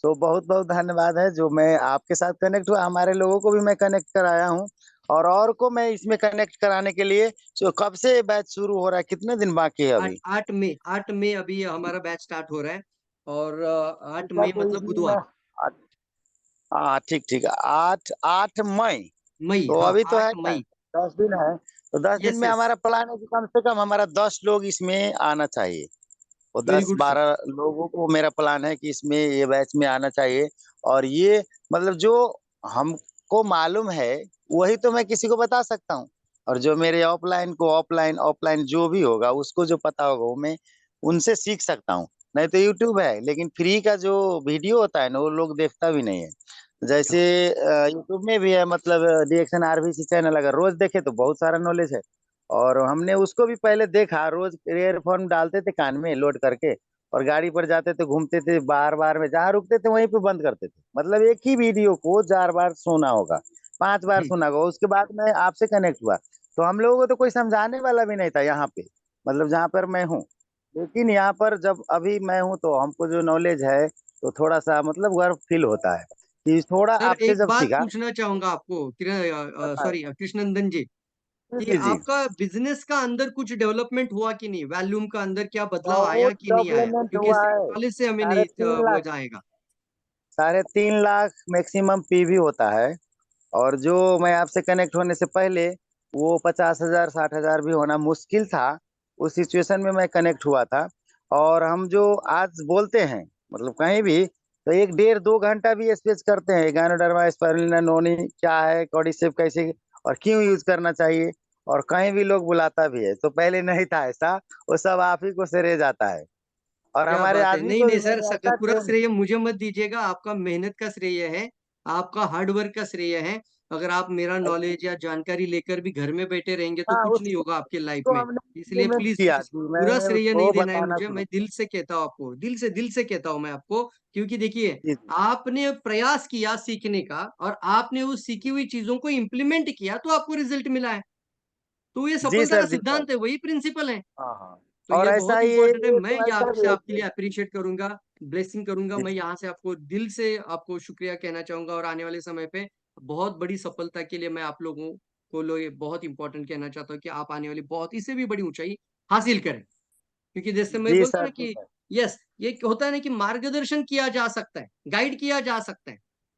[SPEAKER 8] सो बहुत बहुत धन्यवाद है जो मैं आपके साथ कनेक्ट हुआ, हमारे लोगों को भी मैं कनेक्ट कराया हूँ, और को मैं इसमें कनेक्ट कराने के लिए। सो कब से बैच शुरू हो रहा है, कितने दिन बाकी है अभी?
[SPEAKER 4] 8 मई अभी हमारा बैच स्टार्ट हो रहा है। और 8
[SPEAKER 8] अच्छा,
[SPEAKER 4] मई
[SPEAKER 8] तो
[SPEAKER 4] मतलब
[SPEAKER 8] इसमें मैं
[SPEAKER 4] बुधवार।
[SPEAKER 8] हाँ ठीक ठीक, 8 8 मई।
[SPEAKER 4] मई,
[SPEAKER 8] तो
[SPEAKER 4] हाँ,
[SPEAKER 8] अभी तो है
[SPEAKER 4] 8
[SPEAKER 8] टाइम,
[SPEAKER 4] मई।
[SPEAKER 8] 10 दिन है। तो 10 दिन
[SPEAKER 4] यस
[SPEAKER 8] में
[SPEAKER 4] यस,
[SPEAKER 8] हमारा प्लान है कि कम से कम हमारा 10 लोग इसमें आना चाहिए। वो
[SPEAKER 4] वेरी
[SPEAKER 8] दस
[SPEAKER 4] गुड सर।
[SPEAKER 8] बारह लोगों को मेरा प्लान है कि इसमें ये बैच में आना चाहिए। और ये मतलब जो हमको मालूम है वही तो मैं किसी को बता सकता हूँ, और जो मेरे ऑफलाइन को ऑफलाइन ऑफलाइन जो भी होगा उसको जो पता होगा वो मैं उनसे सीख सकता हूँ। नहीं तो यूट्यूब है, लेकिन फ्री का जो वीडियो होता है ना वो लोग देखता भी नहीं है। जैसे यूट्यूब में भी है, मतलब DXN RVC चैनल, अगर रोज देखे तो बहुत सारा नॉलेज है। और हमने उसको भी पहले देखा, रोज ईयरफोन डालते थे कान में लोड करके, और गाड़ी पर जाते थे, घूमते थे, बार बार में जहाँ रुकते थे वहीं पे बंद करते थे। मतलब एक ही वीडियो को 4 बार सुना होगा, 5 बार सुना होगा। उसके बाद में आपसे कनेक्ट हुआ, तो हम लोगों को तो कोई समझाने वाला भी नहीं था यहाँ पे, मतलब जहाँ पर मैं हूँ। लेकिन यहाँ पर जब अभी मैं हूँ तो हमको जो नॉलेज है, तो थोड़ा सा मतलब गर्व फील होता है कि थोड़ा
[SPEAKER 4] सर
[SPEAKER 8] आपसे
[SPEAKER 4] एक
[SPEAKER 8] जब
[SPEAKER 4] बात
[SPEAKER 8] सीखा।
[SPEAKER 4] पूछना चाहूंगा आपको,
[SPEAKER 8] बताए।
[SPEAKER 4] सॉरी कृष्णनंदन जी,
[SPEAKER 8] जी
[SPEAKER 4] कि
[SPEAKER 8] जी जी।
[SPEAKER 4] आपका बिजनेस का अंदर कुछ डेवलपमेंट हुआ कि नहीं, वॉल्यूम का अंदर क्या बदलाव आया
[SPEAKER 8] बहुत
[SPEAKER 4] कि नहीं आया,
[SPEAKER 8] डेवलपमेंट
[SPEAKER 4] क्योंकि
[SPEAKER 8] हुआ
[SPEAKER 4] सिर्फ
[SPEAKER 8] है।
[SPEAKER 4] नॉलेज से हमें
[SPEAKER 8] साढ़े
[SPEAKER 4] नहीं
[SPEAKER 8] तीन
[SPEAKER 4] वो
[SPEAKER 8] लाख
[SPEAKER 4] जाएगा।
[SPEAKER 8] 3.5 लाख मैक्सिमम PV होता है। और जो मैं आपसे कनेक्ट होने से पहले वो 50,000 60,000 भी होना मुश्किल था, उस सिचुएशन में मैं कनेक्ट हुआ था। और हम जो आज बोलते हैं, मतलब कहीं भी, तो 1 1.5 2 घंटा भी स्पेच करते हैं, गैनोडर्मा स्पाइरुलिना नोनी क्या है, कॉर्डिसेप कैसे और क्यों यूज करना चाहिए, और कहीं भी लोग बुलाता भी है। तो पहले नहीं था ऐसा, वो सब आप ही को श्रेय जाता है। और
[SPEAKER 4] क्या
[SPEAKER 8] हमारे
[SPEAKER 4] बात है,
[SPEAKER 8] आदमी
[SPEAKER 4] नहीं
[SPEAKER 8] को
[SPEAKER 4] नहीं
[SPEAKER 8] भी
[SPEAKER 4] सर,
[SPEAKER 8] मैंने ऐसा
[SPEAKER 4] पूरा
[SPEAKER 8] ट्रेन।
[SPEAKER 4] श्रेय मुझे मत दीजिएगा, आपका मेहनत का श्रेय है, आपका हार्डवर्क का श्रेय है। अगर आप मेरा नॉलेज या जानकारी लेकर भी घर में बैठे रहेंगे तो
[SPEAKER 8] हाँ,
[SPEAKER 4] कुछ नहीं
[SPEAKER 8] उसको
[SPEAKER 4] होगा आपके लाइफ
[SPEAKER 8] उसको
[SPEAKER 4] में।
[SPEAKER 8] हमने
[SPEAKER 4] इसलिए
[SPEAKER 8] इम्प्लीमेंट
[SPEAKER 4] प्लीज
[SPEAKER 8] किया
[SPEAKER 4] प्लीज
[SPEAKER 8] जी,
[SPEAKER 4] पूरा
[SPEAKER 8] मैंने
[SPEAKER 4] श्रेय नहीं
[SPEAKER 8] उसको
[SPEAKER 4] देना है
[SPEAKER 8] बताना
[SPEAKER 4] मुझे,
[SPEAKER 8] शुरू
[SPEAKER 4] मैं
[SPEAKER 8] किया।
[SPEAKER 4] दिल से कहता हूँ आपको, दिल से कहता हूँ मैं आपको। क्योंकि देखिए,
[SPEAKER 8] जी जी
[SPEAKER 4] आपने प्रयास किया सीखने का, और आपने उस सीखी हुई चीजों को इम्प्लीमेंट किया, तो आपको रिजल्ट मिला है। तो ये
[SPEAKER 8] जी
[SPEAKER 4] सफलता का
[SPEAKER 8] सर, जी सर।
[SPEAKER 4] सिद्धांत है, वही प्रिंसिपल है।
[SPEAKER 8] हाँ हाँ।
[SPEAKER 4] तो
[SPEAKER 8] और
[SPEAKER 4] ये
[SPEAKER 8] ऐसा
[SPEAKER 4] बहुत
[SPEAKER 8] ही
[SPEAKER 4] इंपॉर्टेंट है,
[SPEAKER 8] ये
[SPEAKER 4] मैं
[SPEAKER 8] तो
[SPEAKER 4] यहाँ
[SPEAKER 8] ऐसा भी
[SPEAKER 4] से
[SPEAKER 8] है
[SPEAKER 4] आपके
[SPEAKER 8] कि
[SPEAKER 4] लिए अप्रिशिएट करूंगा, ब्लेसिंग करूंगा,
[SPEAKER 8] जी
[SPEAKER 4] मैं यहाँ से आपको दिल से आपको शुक्रिया कहना चाहूंगा। और आने वाले समय पे बहुत बड़ी सफलता के लिए मैं आप लोगों को ये बहुत इंपॉर्टेंट कहना चाहता हूँ कि आप आने वाली बहुत इससे भी बड़ी ऊंचाई हासिल करें। क्योंकि जैसे मैं
[SPEAKER 8] जी
[SPEAKER 4] बोलता हूँ
[SPEAKER 8] सर,
[SPEAKER 4] ना
[SPEAKER 8] जी
[SPEAKER 4] कि
[SPEAKER 8] सर।
[SPEAKER 4] यस, ये होता है ना कि मार्गदर्शन किया जा सकता है, गाइड किया जा सकता है,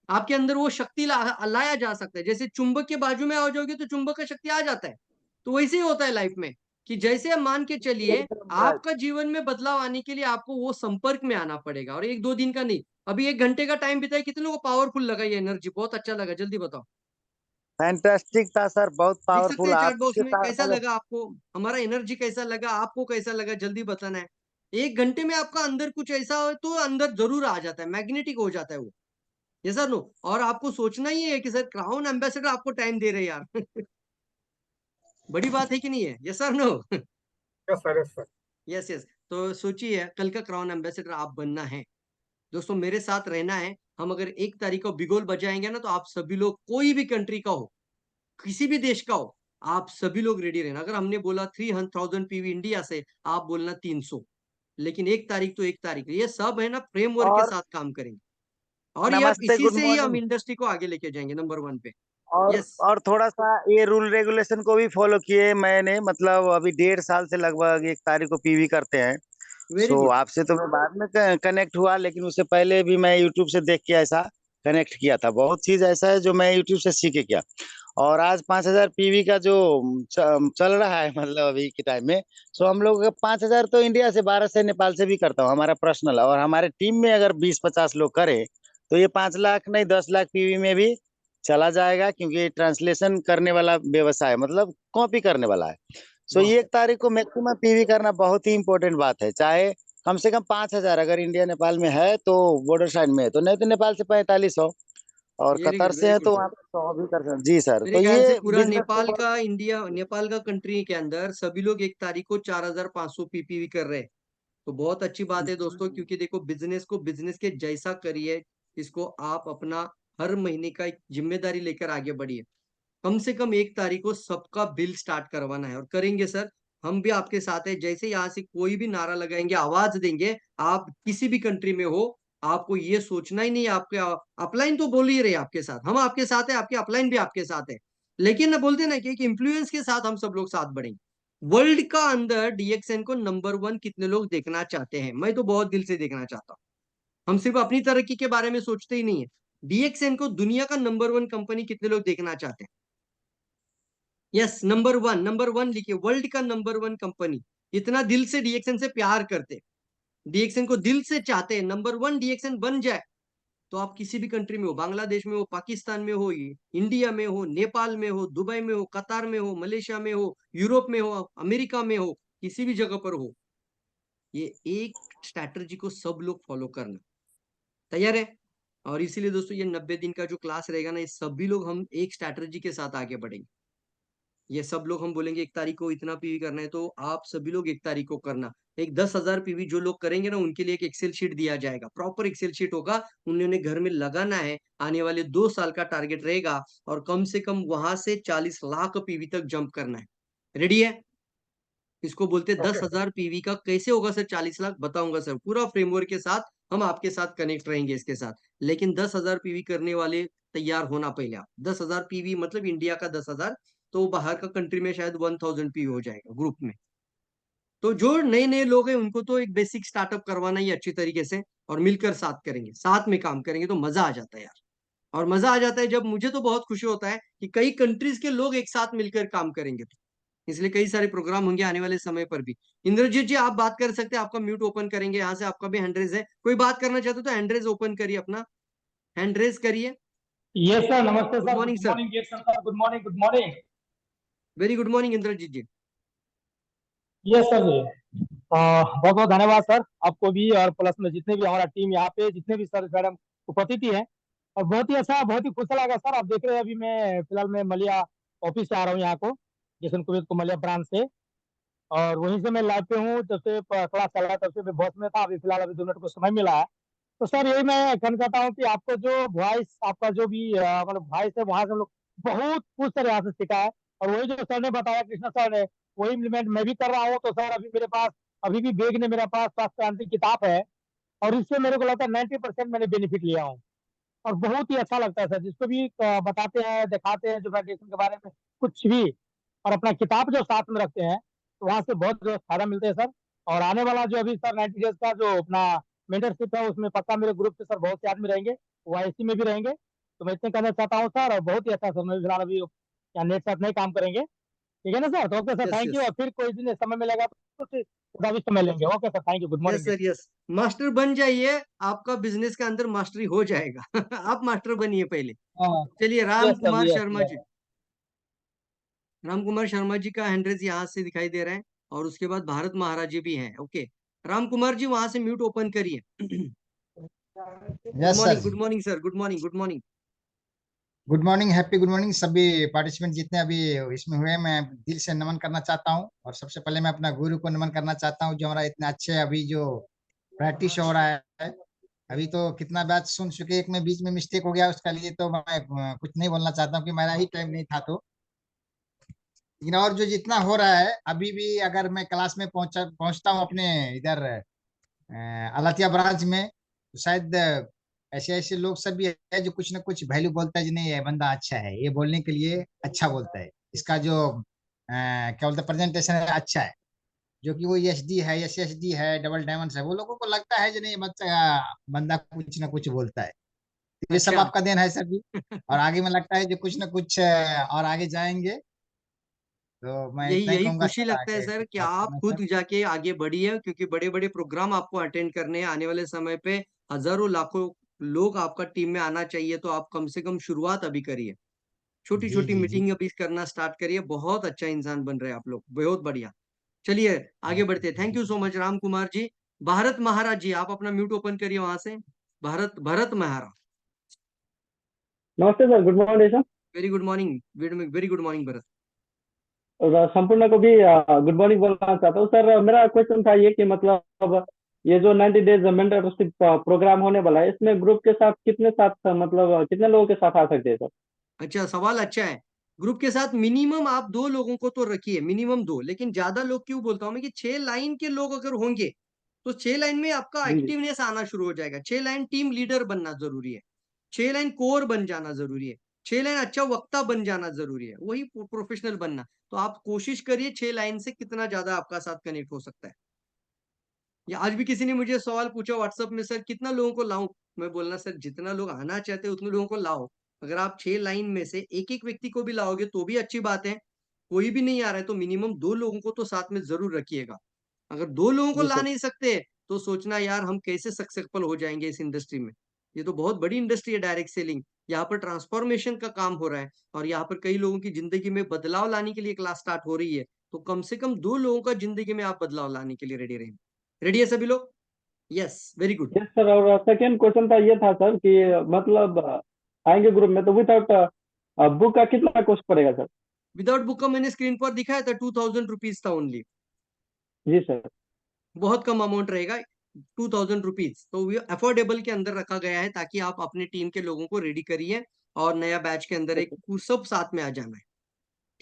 [SPEAKER 4] आपके अंदर वो शक्ति लाया जा सकता है। जैसे चुंबक के बाजू में आ जाओगे तो चुंबक का शक्ति आ जाता है। तो वैसे ही होता है लाइफ में, कि जैसे आप मान के चलिए,
[SPEAKER 8] एकदम राइट।
[SPEAKER 4] आपका जीवन में बदलाव आने के लिए आपको वो संपर्क में आना पड़ेगा, और 1 2 दिन का नहीं। अभी 1 घंटे का टाइम बिताए, कितने लोगों को पावरफुल लगा ये एनर्जी, बहुत अच्छा लगा, जल्दी बताओ।
[SPEAKER 8] फैंटास्टिक था सर, बहुत
[SPEAKER 4] लिख सकते
[SPEAKER 8] पावरफुल
[SPEAKER 4] हैं चैट बॉक्स
[SPEAKER 8] आपके
[SPEAKER 4] में,
[SPEAKER 8] साथ
[SPEAKER 4] कैसा
[SPEAKER 8] मतलब।
[SPEAKER 4] लगा आपको, हमारा एनर्जी कैसा लगा, आपको कैसा लगा, जल्दी बताना है। 1 घंटे में आपका अंदर कुछ ऐसा हो तो अंदर जरूर आ जाता है, मैग्नेटिक हो जाता है वो। ये सर नो, और आपको सोचना ही है कि सर क्राउन एम्बेसडर आपको टाइम दे रहे हैं यार। बड़ी बात है कि नहीं है, ये sir no.
[SPEAKER 2] Yes sir, yes sir.
[SPEAKER 4] Yes yes. तो सोचिए, कल का क्राउन एम्बेसडर आप बनना है दोस्तों, मेरे साथ रहना है। हम अगर 1 तारीख को बिगुल बजाएंगे ना, तो आप सभी लोग, कोई भी कंट्री का हो, किसी भी देश का हो, आप सभी लोग रेडी रहना। अगर हमने बोला 3,000 पीवी इंडिया से, आप बोलना 300। लेकिन 1 तारीख तो 1 तारीख है, ये सब है ना फ्रेमवर्क के
[SPEAKER 8] और
[SPEAKER 4] साथ काम करेंगे। और ये अब
[SPEAKER 8] नमस्ते,
[SPEAKER 4] इसी
[SPEAKER 8] गुड
[SPEAKER 4] से ही हम
[SPEAKER 8] मॉर्निंग।
[SPEAKER 4] इंडस्ट्री को आगे लेके जाएंगे नंबर 1 पे।
[SPEAKER 8] और
[SPEAKER 4] यस।
[SPEAKER 8] और थोड़ा सा ये रूल रेगुलेशन को भी फॉलो किए मैंने, मतलब अभी 1.5 साल से लगभग 1 तारीख को PV करते हैं।
[SPEAKER 4] Very
[SPEAKER 8] so
[SPEAKER 4] good.
[SPEAKER 8] आपसे तो मैं बाद में कनेक्ट हुआ, लेकिन उससे पहले भी मैं यूट्यूब से देख के ऐसा कनेक्ट किया था। बहुत चीज ऐसा है जो मैं यूट्यूब से सीख के किया। और आज 5,000 PV का जो चल रहा है, मतलब अभी के टाइम में। सो हम लोग 5,000 तो इंडिया से, 1200 नेपाल से भी करता हूँ, हमारा पर्सनल। और हमारे टीम में अगर 20 50 लोग करें तो ये 5 लाख नहीं 10 लाख PV में भी चला जाएगा, क्योंकि ये ट्रांसलेशन करने वाला व्यवसाय है, मतलब कॉपी करने वाला है। सो
[SPEAKER 4] वाह।
[SPEAKER 8] ये 1 तारीख को मैक्सिमम PV करना बहुत ही इंपॉर्टेंट बात है। चाहे कम से कम 5,000 अगर इंडिया नेपाल में है तो बॉर्डर साइड में है, तो नहीं तो नेपाल से 4500, और
[SPEAKER 4] वेरी
[SPEAKER 8] कतर
[SPEAKER 4] गुड,
[SPEAKER 8] से
[SPEAKER 4] वेरी
[SPEAKER 8] है तो
[SPEAKER 4] गुड।
[SPEAKER 8] वहाँ पे 100 भी कर सकते। जी सर,
[SPEAKER 4] मेरे
[SPEAKER 8] तो
[SPEAKER 4] ख्याल से
[SPEAKER 8] ये
[SPEAKER 4] पूरा
[SPEAKER 8] बिजनेस को
[SPEAKER 4] नेपाल
[SPEAKER 8] बहुत।
[SPEAKER 4] का, इंडिया नेपाल का कंट्री के अंदर सभी लोग 1 तारीख को 4,500 पीपीवी कर रहे हैं। तो बहुत अच्छी बात है दोस्तों, क्योंकि देखो, बिजनेस को बिजनेस के जैसा करिए, इसको आप अपना हर महीने का एक जिम्मेदारी लेकर आगे बढ़िए। कम से कम 1 तारीख को सबका बिल स्टार्ट करवाना है, और करेंगे सर। हम भी आपके साथ है, जैसे यहाँ से कोई भी नारा लगाएंगे, आवाज देंगे, आप किसी भी कंट्री में हो, आपको ये सोचना ही नहीं, आपके अपलाइन तो बोल ही रहे आपके साथ, हम आपके साथ है, आपके अपलाइन भी आपके साथ है। लेकिन ना बोलते ना कि एक इन्फ्लुएंस के साथ हम सब लोग साथ बढ़ेंगे। वर्ल्ड का अंदर DXN को नंबर 1 कितने लोग देखना चाहते हैं, मैं तो बहुत दिल से देखना चाहता हूँ। हम सिर्फ अपनी तरक्की के बारे में सोचते ही नहीं है, DXN को दुनिया का नंबर 1 कंपनी कितने लोग देखना चाहते हैं। यस, नंबर वन लिखिए, वर्ल्ड का नंबर 1 कंपनी, इतना दिल से DXN से प्यार करते, DXN को दिल से चाहते हैं नंबर 1 DXN बन जाए। तो आप किसी भी कंट्री में हो, बांग्लादेश में हो, पाकिस्तान में हो, इंडिया में हो, नेपाल में हो, दुबई में हो, कतार में हो, मलेशिया में हो, यूरोप में हो, अमेरिका में हो, किसी भी जगह पर हो, ये एक स्ट्रैटेजी को सब लोग फॉलो करना। तैयार है? और इसीलिए दोस्तों ये 90 दिन का जो क्लास रहेगा ना, ये सभी लोग हम एक स्ट्रैटेजी के साथ आगे बढ़ेंगे। ये सब लोग हम बोलेंगे 1 तारीख को इतना पीवी करना है, तो आप सभी लोग 1 तारीख को करना। एक 10,000 पीवी जो लोग करेंगे ना, उनके लिए एक एक्सेल शीट दिया जाएगा, प्रॉपर एक्सेल शीट होगा, उन्होंने घर में लगाना है, आने वाले 2 साल का टारगेट रहेगा और कम से कम वहां से 40 लाख पीवी तक जंप करना है। रेडी है? इसको बोलते हैं 10,000 पीवी का कैसे होगा सर 40 लाख, बताऊंगा सर, पूरा फ्रेमवर्क के साथ हम आपके साथ कनेक्ट रहेंगे इसके साथ। लेकिन 10,000 पीवी करने वाले तैयार होना पहले आप। 10,000 पीवी मतलब इंडिया का 10,000, तो बाहर का कंट्री में शायद 1000 पीवी हो जाएगा ग्रुप में। तो जो नए नए लोग हैं उनको तो एक बेसिक स्टार्टअप करवाना ही अच्छी तरीके से, और मिलकर साथ करेंगे, साथ में काम करेंगे तो मजा आ जाता है यार। और मजा आ जाता है जब, मुझे तो बहुत खुशी होता है कि कई कंट्रीज के लोग एक साथ मिलकर काम करेंगे, तो इसलिए कई सारे प्रोग्राम होंगे आने वाले समय पर भी। इंद्रजीत जी आप बात कर सकते हैं, आपका म्यूट ओपन करेंगे, यहाँ से आपका भी हैंड रेज है, कोई बात करना चाहते हो तो हैंड रेज ओपन करिए, अपना हैंड रेज करिए।
[SPEAKER 10] यस सर, नमस्ते
[SPEAKER 4] good
[SPEAKER 10] sir,
[SPEAKER 4] morning
[SPEAKER 10] good
[SPEAKER 4] sir.
[SPEAKER 10] Morning sir, good morning, good morning.
[SPEAKER 4] Very good morning Indrajeet ji.
[SPEAKER 10] Yes sir जी, बहुत बहुत धन्यवाद सर आपको भी, और प्लस में जितने भी हमारा टीम यहाँ पे, जितने भी सर मैडम उपस्थिति है, और बहुत ही अच्छा, बहुत ही खुश लगा सर। आप देख रहे हैं अभी मैं फिलहाल मैं मलिया ऑफिस से आ रहा हूँ यहाँ को, जैसन कुवैत को मलिया ब्रांच से, और वहीं से मैं लाइव पे हूँ। जब से क्लास चल रहा है तब से मैं बस में था, अभी फिलहाल अभी 2 मिनट को समय मिला है। तो सर यही मैं कहना चाहता हूँ कि आपको जो वॉइस, आपका जो भी मतलब वॉइस है, वहां से हम लोग बहुत कुछ सर यहाँ से सीखा है। और वही जो सर ने बताया, कृष्णा सर ने, वही इम्प्लीमेंट मैं भी कर रहा हूँ। तो सर अभी मेरे पास, अभी भी बैग ने मेरे पास स्वास्थ्य क्रांति किताब है, और इससे मेरे को लगता है 90% मैंने बेनिफिट लिया हूँ। और बहुत ही अच्छा लगता है सर, जिसको भी बताते हैं, दिखाते हैं जो मेडिटेशन के बारे में कुछ भी, और अपना किताब जो साथ में रखते हैं, तो वहां से बहुत जो फायदा मिलते हैं सर। और आने वाला जो अभी सर 90 डेज का जो अपना मेंटरशिप है, उसमें पक्का मेरे ग्रुप से सर बहुत से आदमी रहेंगे, वो आईसी में भी रहेंगे। तो मैं इतने कहना चाहता हूँ सर, और बहुत ही अच्छा सर, मैं फिलहाल अभी यहाँ नेट साथ नहीं काम करेंगे, ठीक है ना सर? तो okay sir,
[SPEAKER 4] yes
[SPEAKER 10] thank you.
[SPEAKER 4] Yes
[SPEAKER 10] और फिर कोई दिन समय मिलेगा तो फिर खुदा भी समय लेंगे। Okay sir, thank you, good
[SPEAKER 4] yes
[SPEAKER 10] morning.
[SPEAKER 4] Sir yes. Master बन जाइए, आपका बिजनेस के अंदर मास्टरी हो जाएगा। आप मास्टर बनिए पहले।
[SPEAKER 10] हाँ,
[SPEAKER 4] चलिए Ram
[SPEAKER 10] yes sir,
[SPEAKER 4] Kumar
[SPEAKER 10] yes
[SPEAKER 4] Sharma
[SPEAKER 10] yes.
[SPEAKER 4] जी, राम कुमार शर्मा जी का हैंड रेज यहाँ से दिखाई दे रहा है, और उसके बाद भारत महाराज जी भी हैं। ओके, राम कुमार जी वहां से म्यूट ओपन करिए। गुड
[SPEAKER 8] यस सर
[SPEAKER 4] मॉर्निंग,
[SPEAKER 8] जी।
[SPEAKER 4] Good morning sir, good morning, good morning.
[SPEAKER 8] Good morning, happy good morning सभी पार्टिसिपेंट जितने अभी इसमें हुए, मैं दिल से नमन करना चाहता हूँ। और सबसे पहले मैं अपना गुरु को नमन करना चाहता हूँ, जो हमारा इतना अच्छे अभी जो प्रैक्टिस हो रहा है। अभी तो कितना बैच सुन चुके, एक में बीच में मिस्टेक हो गया, उसका लिए तो मैं कुछ नहीं बोलना चाहता हूँ कि मेरा ही टाइम नहीं था। तो लेकिन और जो जितना हो रहा है अभी भी, अगर मैं क्लास में पहुंचता हूँ अपने इधर अलातिया ब्रांच में, तो शायद ऐसे ऐसे लोग सब भी है जो कुछ ना कुछ वैल्यू बोलता है, जो नहीं ये बंदा अच्छा है, ये बोलने के लिए अच्छा बोलता है, इसका जो क्या बोलते हैं प्रेजेंटेशन है अच्छा है, जो कि वो एसडी है, एसएसडी है, डबल डायमंड है, वो लोगों को लगता है जो नहीं बच्चा बंदा कुछ ना कुछ बोलता है। तो ये सब
[SPEAKER 4] अच्छा।
[SPEAKER 8] आपका देन है सर जी। और आगे में लगता है जो कुछ ना कुछ और आगे जाएंगे। तो मैं
[SPEAKER 4] यही
[SPEAKER 8] इतना ही
[SPEAKER 4] यही
[SPEAKER 8] कहूंगा
[SPEAKER 4] खुशी
[SPEAKER 8] सर,
[SPEAKER 4] लगता है
[SPEAKER 8] आगे
[SPEAKER 4] सर
[SPEAKER 8] कुछ
[SPEAKER 4] कि
[SPEAKER 8] बात
[SPEAKER 4] आप
[SPEAKER 8] करना
[SPEAKER 4] खुद
[SPEAKER 8] सर।
[SPEAKER 4] जाके आगे बढ़िए, क्योंकि बड़े बड़े प्रोग्राम आपको अटेंड करने हैं आने वाले समय पे। हजारों लाखों लोग आपका टीम में आना चाहिए, तो आप कम से कम शुरुआत अभी करिए, छोटी
[SPEAKER 8] जी
[SPEAKER 4] छोटी
[SPEAKER 8] जी जी।
[SPEAKER 4] मीटिंग अभी करना स्टार्ट करिए। बहुत अच्छा इंसान बन रहे हैं आप लोग, बहुत बढ़िया। चलिए आगे बढ़ते हैं। Thank you so much Ram Kumar ji. Bharat Maharaj ji आप अपना म्यूट ओपन करिए वहां से। भारत भरत महाराज,
[SPEAKER 11] नमस्ते sir, good morning sir.
[SPEAKER 4] Very good morning, very good morning Bharat.
[SPEAKER 11] और संपूर्ण को भी गुड मॉर्निंग बोलना चाहता हूँ सर। मेरा क्वेश्चन था ये कि मतलब ये जो 90 डेज मेंटरशिप प्रोग्राम होने वाला है, इसमें ग्रुप के साथ कितने साथ मतलब कितने लोगों के साथ आ सकते हैं सर?
[SPEAKER 4] अच्छा, सवाल अच्छा है। ग्रुप के साथ मिनिमम आप 2 लोगों को तो रखिए, मिनिमम 2, लेकिन ज्यादा लोग क्यों बोलता हूं मैं कि 6 लाइन के लोग अगर होंगे तो 6 लाइन में आपका
[SPEAKER 11] जी जी।
[SPEAKER 4] एक्टिवनेस आना शुरू हो जाएगा। 6 लाइन टीम लीडर बनना जरूरी है, 6 लाइन कोर बन जाना जरूरी है, 6 लाइन अच्छा वक्ता बन जाना जरूरी है, वही प्रोफेशनल बनना। तो आप कोशिश करिए 6 लाइन से कितना ज्यादा आपका साथ कनेक्ट हो सकता है। या आज भी किसी ने मुझे सवाल पूछा व्हाट्सएप में, सर कितना लोगों को लाऊं? मैं बोलना सर जितना लोग आना चाहते हैं उतने लोगों को लाओ। अगर आप 6 लाइन में से एक एक व्यक्ति को भी लाओगे तो भी अच्छी बात है। कोई भी नहीं आ रहा है तो मिनिमम 2 लोगों को तो साथ में जरूर रखिएगा। अगर 2 लोगों को
[SPEAKER 11] जी
[SPEAKER 4] ला
[SPEAKER 11] सर।
[SPEAKER 4] नहीं सकते तो सोचना यार हम कैसे सक्सेसफुल हो जाएंगे इस इंडस्ट्री में। ये तो बहुत बड़ी इंडस्ट्री है डायरेक्ट सेलिंग। यहाँ पर ट्रांसफॉर्मेशन का काम हो रहा है, और यहाँ पर कई लोगों की जिंदगी में बदलाव लाने के लिए क्लास स्टार्ट हो रही है। तो कम से कम 2 लोगों का जिंदगी में आप बदलाव लाने के लिए रेडी रहें। रेडी है सभी लोग? Yes, very good.
[SPEAKER 11] Yes sir. और सेकेंड क्वेश्चन था ये था सर कि मतलब आएंगे ग्रुप में तो विदाउट बुक का कितना कॉस्ट पड़ेगा सर?
[SPEAKER 4] विदाउट बुक का मैंने स्क्रीन पर दिखाया था, 2000 रुपीज था ओनली।
[SPEAKER 11] जी सर।
[SPEAKER 4] बहुत कम अमाउंट रहेगा, 2000 रुपीज। तो ये अफोर्डेबल के अंदर रखा गया है ताकि आप अपने टीम के लोगों को रेडी करिए और नया बैच के अंदर एक सब साथ में आ जाना है,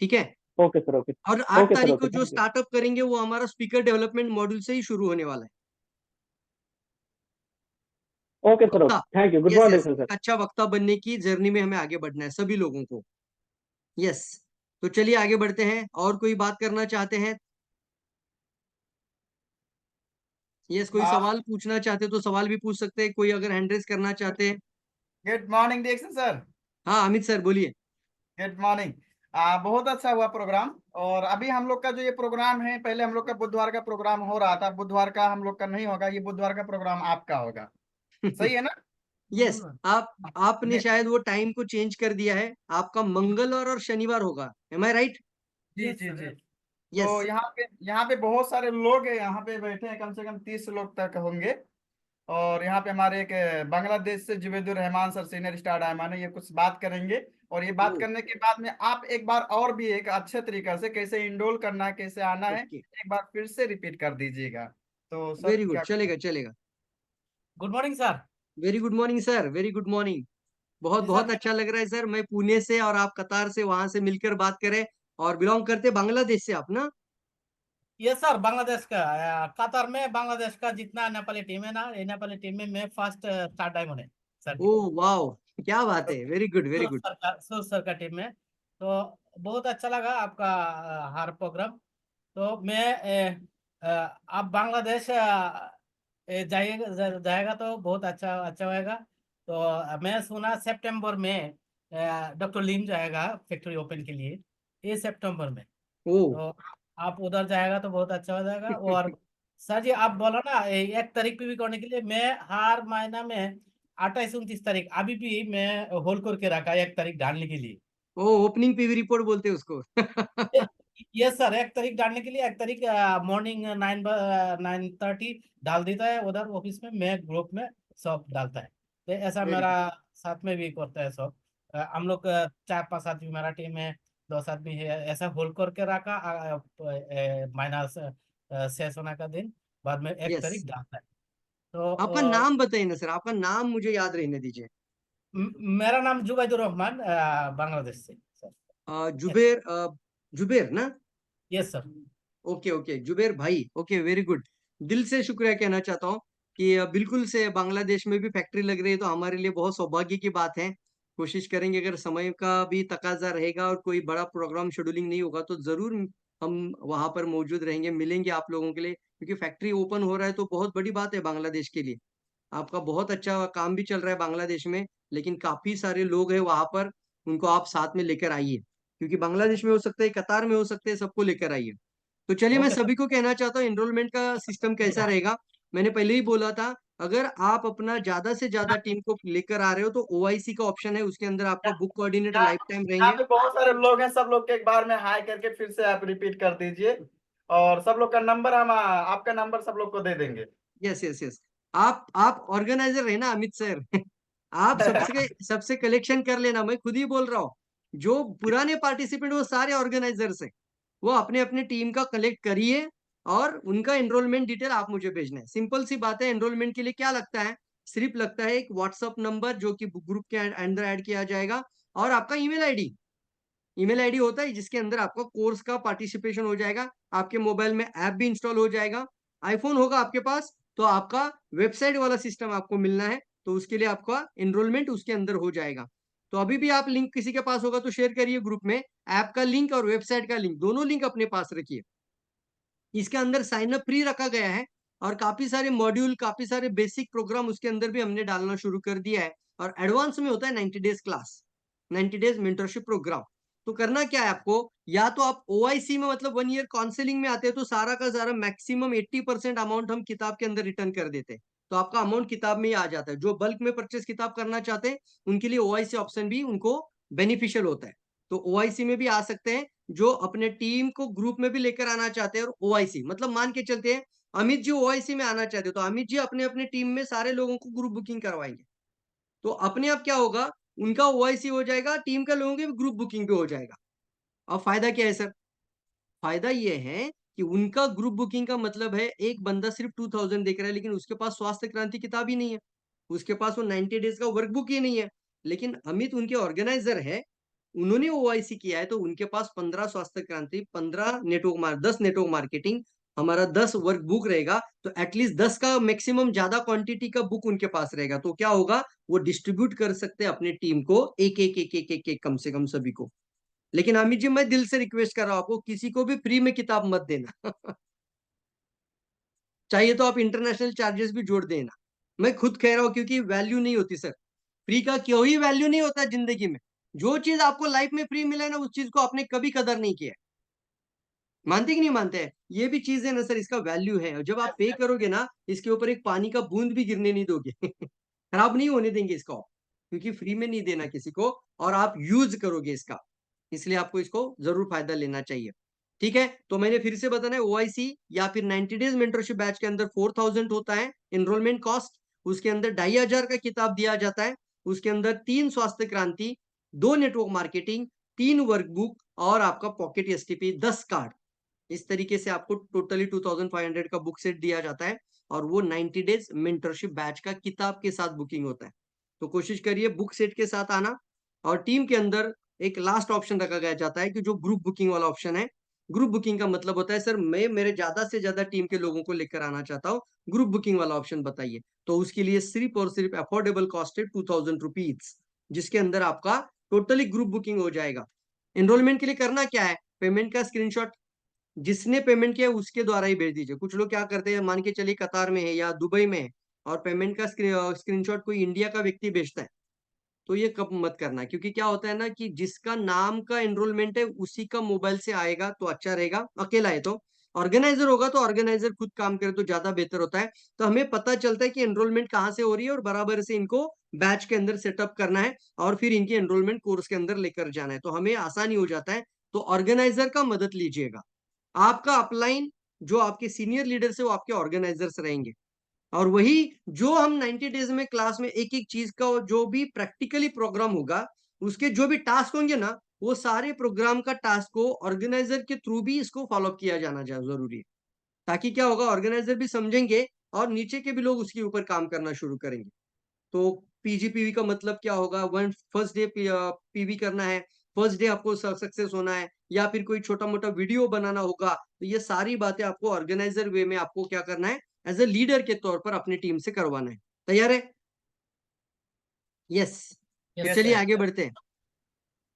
[SPEAKER 4] ठीक है?
[SPEAKER 11] Okay sir. ओके
[SPEAKER 4] और 8
[SPEAKER 11] ओके सर।
[SPEAKER 4] तारीख
[SPEAKER 11] ओके,
[SPEAKER 4] को जो
[SPEAKER 11] थैंक यू।
[SPEAKER 4] स्टार्टअप करेंगे वो हमारा स्पीकर डेवलपमेंट मॉड्यूल से ही शुरू होने वाला है।
[SPEAKER 11] Okay sir.
[SPEAKER 4] वक्ता,
[SPEAKER 11] okay, thank you. Good
[SPEAKER 4] yes
[SPEAKER 11] morning
[SPEAKER 4] yes,
[SPEAKER 11] sir.
[SPEAKER 4] अच्छा वक्ता बनने की जर्नी में हमें आगे बढ़ना है सभी लोगों को। यस, तो चलिए आगे बढ़ते हैं। और कोई बात करना चाहते हैं? यस, कोई सवाल पूछना चाहते तो सवाल भी पूछ सकते हैं, कोई अगर हैंड रेस करना चाहते हैं।
[SPEAKER 3] Good morning Dikshit sir.
[SPEAKER 4] हाँ अमित सर बोलिए।
[SPEAKER 3] Good morning. बहुत अच्छा हुआ प्रोग्राम। और अभी हम लोग का जो ये प्रोग्राम है, पहले हम लोग का बुधवार का प्रोग्राम हो रहा था, बुधवार का हम लोग का नहीं होगा, ये बुधवार का प्रोग्राम आपका होगा। सही है ना?
[SPEAKER 4] यस, आपने शायद वो टाइम को चेंज कर दिया है, आपका मंगलवार और शनिवार होगा, एम आई राइट?
[SPEAKER 3] जी जी जी। तो
[SPEAKER 4] यस।
[SPEAKER 3] यहाँ पे बहुत सारे लोग हैं, यहाँ पे बैठे हैं, कम से कम 30 लोग तक होंगे। और यहाँ पे हमारे एक बांग्लादेश से Jubedur Rahman sir, senior star diamond है, ये कुछ बात करेंगे। और ये बात करने के बाद में आप एक बार और भी एक अच्छे तरीके से कैसे इनरोल करना है, कैसे आना है,
[SPEAKER 4] ओके,
[SPEAKER 3] एक बार फिर से रिपीट कर दीजिएगा। तो सर
[SPEAKER 4] वेरी गुड,
[SPEAKER 3] क्या?
[SPEAKER 4] चलेगा चलेगा।
[SPEAKER 10] Good morning sir.
[SPEAKER 4] Very good morning sir, very good morning. बहुत
[SPEAKER 10] जी सर,
[SPEAKER 4] बहुत अच्छा लग रहा है सर, मैं पुणे से और आप कतार से, वहां से मिलकर बात करें। और बिलोंग करते बांग्लादेश से आप ना?
[SPEAKER 10] ये सर बांग्लादेश का कतार में बांग्लादेश का जितना नेपाली टीम है ना, ये नेपाली टीम में मैं फर्स्ट स्टार डायमंड है सर जी।
[SPEAKER 4] ओ वाओ, क्या बात है, वेरी गुड वेरी गुड।
[SPEAKER 10] सूरज सर का टीम में। तो बहुत अच्छा लगा आपका हर प्रोग्राम। तो मैं आप बांग्लादेश जाएगा तो बहुत अच्छा अच्छा होएगा। तो मैं सुना सितंबर में डॉक्टर लिम जाएगा फैक्ट्री ओपन के लिए, ये सितंबर में।
[SPEAKER 4] ओ
[SPEAKER 10] तो आप उधर जाएगा तो बहुत अच्छा हो जाएगा। और सर जी आप बोला ना 1 तारीख पे भी करने के लिए, मैं हर महीना में 28-29 तारीख अभी भी मैं होल्ड करके रखा 1 तारीख डालने के लिए।
[SPEAKER 4] ओ, ओपनिंग पीवी रिपोर्ट बोलते हैं उसको।
[SPEAKER 10] यस सर, 1 तारीख डालने के लिए 1 तारीख मॉर्निंग 9:30 डाल देता है उधर ऑफिस में, मैं ग्रुप में सब डालता है। तो ऐसा
[SPEAKER 4] वेरी
[SPEAKER 10] मेरा
[SPEAKER 4] गुड।
[SPEAKER 10] साथ में भी करता है सब। हम लोग 4-5 आदमी मेरा टीम है, 10 आदमी है, ऐसा होल्ड करके रखा माइनस शेष होने का दिन बाद में 1 तारीख
[SPEAKER 4] यस,
[SPEAKER 10] डालता है। तो
[SPEAKER 4] आपका नाम बताइए ना सर, आपका नाम मुझे याद रहने दीजिए।
[SPEAKER 10] मेरा नाम जुबैदुर रहमान, बांग्लादेश से सर।
[SPEAKER 4] जुबेर, जुबेर ना?
[SPEAKER 10] Yes sir.
[SPEAKER 4] Okay okay, Zuber भाई, ओके वेरी गुड। दिल से शुक्रिया कहना चाहता हूँ कि बिल्कुल से बांग्लादेश में भी फैक्ट्री लग रही है, तो हमारे लिए बहुत सौभाग्य की बात है। कोशिश करेंगे, अगर समय का भी तकाजा रहेगा और कोई बड़ा प्रोग्राम शेड्यूलिंग नहीं होगा तो जरूर हम वहां पर मौजूद रहेंगे, मिलेंगे आप लोगों के लिए, क्योंकि फैक्ट्री ओपन हो रहा है तो बहुत बड़ी बात है बांग्लादेश के लिए। आपका बहुत अच्छा काम भी चल रहा है बांग्लादेश में, लेकिन काफी सारे लोग हैं वहां पर, उनको आप साथ में लेकर आइए, क्योंकि बांग्लादेश में हो सकता है, कतार में हो सकते हैं, सबको लेकर आइए। तो चलिए, मैं
[SPEAKER 10] ओके सर।
[SPEAKER 4] सभी को कहना चाहता हूँ एनरोलमेंट का सिस्टम कैसा रहेगा। मैंने पहले ही बोला था, अगर आप अपना ज्यादा से ज्यादा टीम को लेकर आ रहे हो तो ओआईसी का ऑप्शन है, उसके अंदर आपका बुक कोऑर्डिनेटर
[SPEAKER 3] यहाँ
[SPEAKER 4] लाइफ टाइम
[SPEAKER 3] यहाँ
[SPEAKER 4] रहेंगे।
[SPEAKER 3] पे बहुत सारे लोग हैं, सब लोग के एक बार में हाई करके फिर से आप रिपीट कर दीजिए। और सब लोग का नंबर हम आपका नंबर सब लोग को दे देंगे।
[SPEAKER 4] यस यस यस, आप ऑर्गेनाइजर है ना अमित सर? आप सबसे सबसे कलेक्शन कर लेना, मैं खुद ही बोल रहा हूँ। जो पुराने पार्टिसिपेंट वो सारे ऑर्गेनाइजर्स हैं, वो अपने अपने टीम का कलेक्ट करिए और उनका एनरोलमेंट डिटेल आप मुझे भेजना है। सिंपल सी बात है, एनरोलमेंट के लिए क्या लगता है, सिर्फ लगता है एक व्हाट्सअप नंबर जो कि ग्रुप के अंदर ऐड किया जाएगा, और आपका ईमेल आईडी होता है जिसके अंदर आपका कोर्स का पार्टिसिपेशन हो जाएगा। आपके मोबाइल में ऐप भी इंस्टॉल हो जाएगा, आईफोन होगा आपके पास तो आपका वेबसाइट वाला सिस्टम आपको मिलना है, तो उसके लिए आपका एनरोलमेंट उसके अंदर हो जाएगा। तो अभी भी आप लिंक किसी के पास होगा तो शेयर करिए ग्रुप में, ऐप का लिंक और वेबसाइट का लिंक, दोनों लिंक अपने पास रखिए। इसके अंदर साइन अप फ्री रखा गया है, और काफी सारे मॉड्यूल, काफी सारे बेसिक प्रोग्राम उसके अंदर भी हमने डालना शुरू कर दिया है। और एडवांस में होता है 90 days class, 90 days mentorship program. तो करना क्या है आपको, या तो आप ओआईसी में मतलब 1 ईयर काउंसलिंग में आते हैं तो सारा का सारा मैक्सिमम 80% अमाउंट हम किताब के अंदर रिटर्न कर देते हैं, तो आपका अमाउंट किताब में ही आ जाता है। जो बल्क में परचेस किताब करना चाहते हैं उनके लिए ओआईसी ऑप्शन भी उनको बेनिफिशियल होता है, तो ओआईसी में भी आ सकते हैं। जो अपने टीम को ग्रुप में भी लेकर आना चाहते हैं, और ओआईसी मतलब मान के चलते हैं अमित जी ओआईसी में आना चाहते हो तो अमित जी अपने अपने टीम में सारे लोगों को ग्रुप बुकिंग करवाएंगे, तो अपने आप क्या होगा, उनका ओआईसी हो जाएगा, टीम के लोगों के ग्रुप बुकिंग पे हो जाएगा। अब फायदा क्या है सर? फायदा ये है कि उनका ग्रुप बुकिंग का मतलब है एक बंदा सिर्फ 2000 देख रहा है, लेकिन उसके पास स्वास्थ्य क्रांति किताब ही नहीं है, उसके पास वो 90 डेज का वर्कबुक ही नहीं है। लेकिन अमित उनके ऑर्गेनाइजर है, उन्होंने ओआईसी किया है, तो उनके पास 15 स्वास्थ्य क्रांति, 10 नेटवर्क मार्केटिंग, हमारा 10 वर्क बुक रहेगा, तो एटलीस्ट 10 का मैक्सिमम ज्यादा क्वांटिटी का बुक उनके पास रहेगा। तो क्या होगा, वो डिस्ट्रीब्यूट कर सकते हैं अपने टीम को एक एक एक एक एक, एक कम से कम सभी को। लेकिन अमित जी मैं दिल से रिक्वेस्ट कर रहा हूं आपको, किसी को भी फ्री में किताब मत देना चाहिए तो आप इंटरनेशनल चार्जेस भी जोड़ देना। मैं खुद कह रहा हूं क्योंकि वैल्यू नहीं होती सर, फ्री का कोई वैल्यू नहीं होता जिंदगी में। जो चीज आपको लाइफ में फ्री मिला है ना, उस चीज को आपने कभी कदर नहीं किया। मानते कि नहीं मानते हैं? ये भी चीज है ना सर, इसका वैल्यू है। और जब आप पे करोगे ना, इसके ऊपर एक पानी का बूंद भी गिरने नहीं दोगे खराब नहीं होने देंगे इसको, क्योंकि फ्री में नहीं देना किसी को, और आप यूज करोगे इसका, इसलिए आपको इसको जरूर फायदा लेना चाहिए। ठीक है, तो मैंने फिर से बताना है, ओआईसी या फिर 90 डेज मेंटरशिप बैच के अंदर 4000 होता है एनरोलमेंट कॉस्ट, उसके अंदर 2500 का किताब दिया जाता है, उसके अंदर 3 स्वास्थ्य क्रांति, 2 नेटवर्क मार्केटिंग, 3 वर्कबुक और आपका पॉकेट एसटीपी 10 कार्ड। इस तरीके से आपको टोटली 2500 का बुक सेट दिया जाता है, और वो 90 डेज मेंटरशिप बैच का किताब के साथ बुकिंग होता है। तो कोशिश करिए बुक सेट के साथ आना। और टीम के अंदर एक लास्ट ऑप्शन रखा गया जाता है कि जो ग्रुप बुकिंग वाला ऑप्शन है। ग्रुप बुकिंग का मतलब होता है सर मैं मेरे ज्यादा से ज्यादा टीम के लोगों को लेकर आना चाहता हूँ, ग्रुप बुकिंग वाला ऑप्शन बताइए। तो उसके लिए सिर्फ और सिर्फ अफोर्डेबल कॉस्ट है 2000 रुपीज, जिसके अंदर आपका टोटली ग्रुप बुकिंग हो जाएगा। एनरोलमेंट के लिए करना क्या है, पेमेंट का स्क्रीनशॉट जिसने पेमेंट किया उसके द्वारा ही भेज दीजिए। कुछ लोग क्या करते हैं, मान के चलिए कतार में है या दुबई में है, और पेमेंट का स्क्रीनशॉट कोई इंडिया का व्यक्ति भेजता है, तो ये कब मत करना। क्योंकि क्या होता है ना कि जिसका नाम का एनरोलमेंट है उसी का मोबाइल से आएगा तो अच्छा रहेगा। अकेला है तो ऑर्गेनाइजर होगा, तो ऑर्गेनाइजर खुद काम करे तो ज्यादा बेहतर होता है। तो हमें पता चलता है कि एनरोलमेंट कहाँ से हो रही है, और बराबर से इनको बैच के अंदर सेटअप करना है, और फिर इनकी एनरोलमेंट कोर्स के अंदर लेकर जाना है, तो हमें आसानी हो जाता है। तो ऑर्गेनाइजर का मदद लीजिएगा। आपका अपलाइन जो आपके सीनियर लीडर्स है वो आपके ऑर्गेनाइजर्स रहेंगे, और वही जो हम 90 डेज में क्लास में एक एक चीज का जो भी प्रैक्टिकली प्रोग्राम होगा, उसके जो भी टास्क होंगे ना, वो सारे प्रोग्राम का टास्क को ऑर्गेनाइजर के थ्रू भी इसको फॉलो किया जाना जरूरी है। ताकि क्या होगा, ऑर्गेनाइजर भी समझेंगे और नीचे के भी लोग उसके ऊपर काम करना शुरू करेंगे। तो पीजीपीवी का मतलब क्या होगा, वन फर्स्ट डे पीवी करना है, फर्स्ट डे आपको सक्सेस होना है, या फिर कोई छोटा मोटा वीडियो बनाना होगा, तो ये सारी बातें आपको ऑर्गेनाइजर वे में आपको क्या करना है, एज ए लीडर के तौर पर अपनी टीम से करवाना है। तैयार है? यस।
[SPEAKER 3] यस
[SPEAKER 4] चलिए
[SPEAKER 3] सर।
[SPEAKER 4] आगे बढ़ते हैं।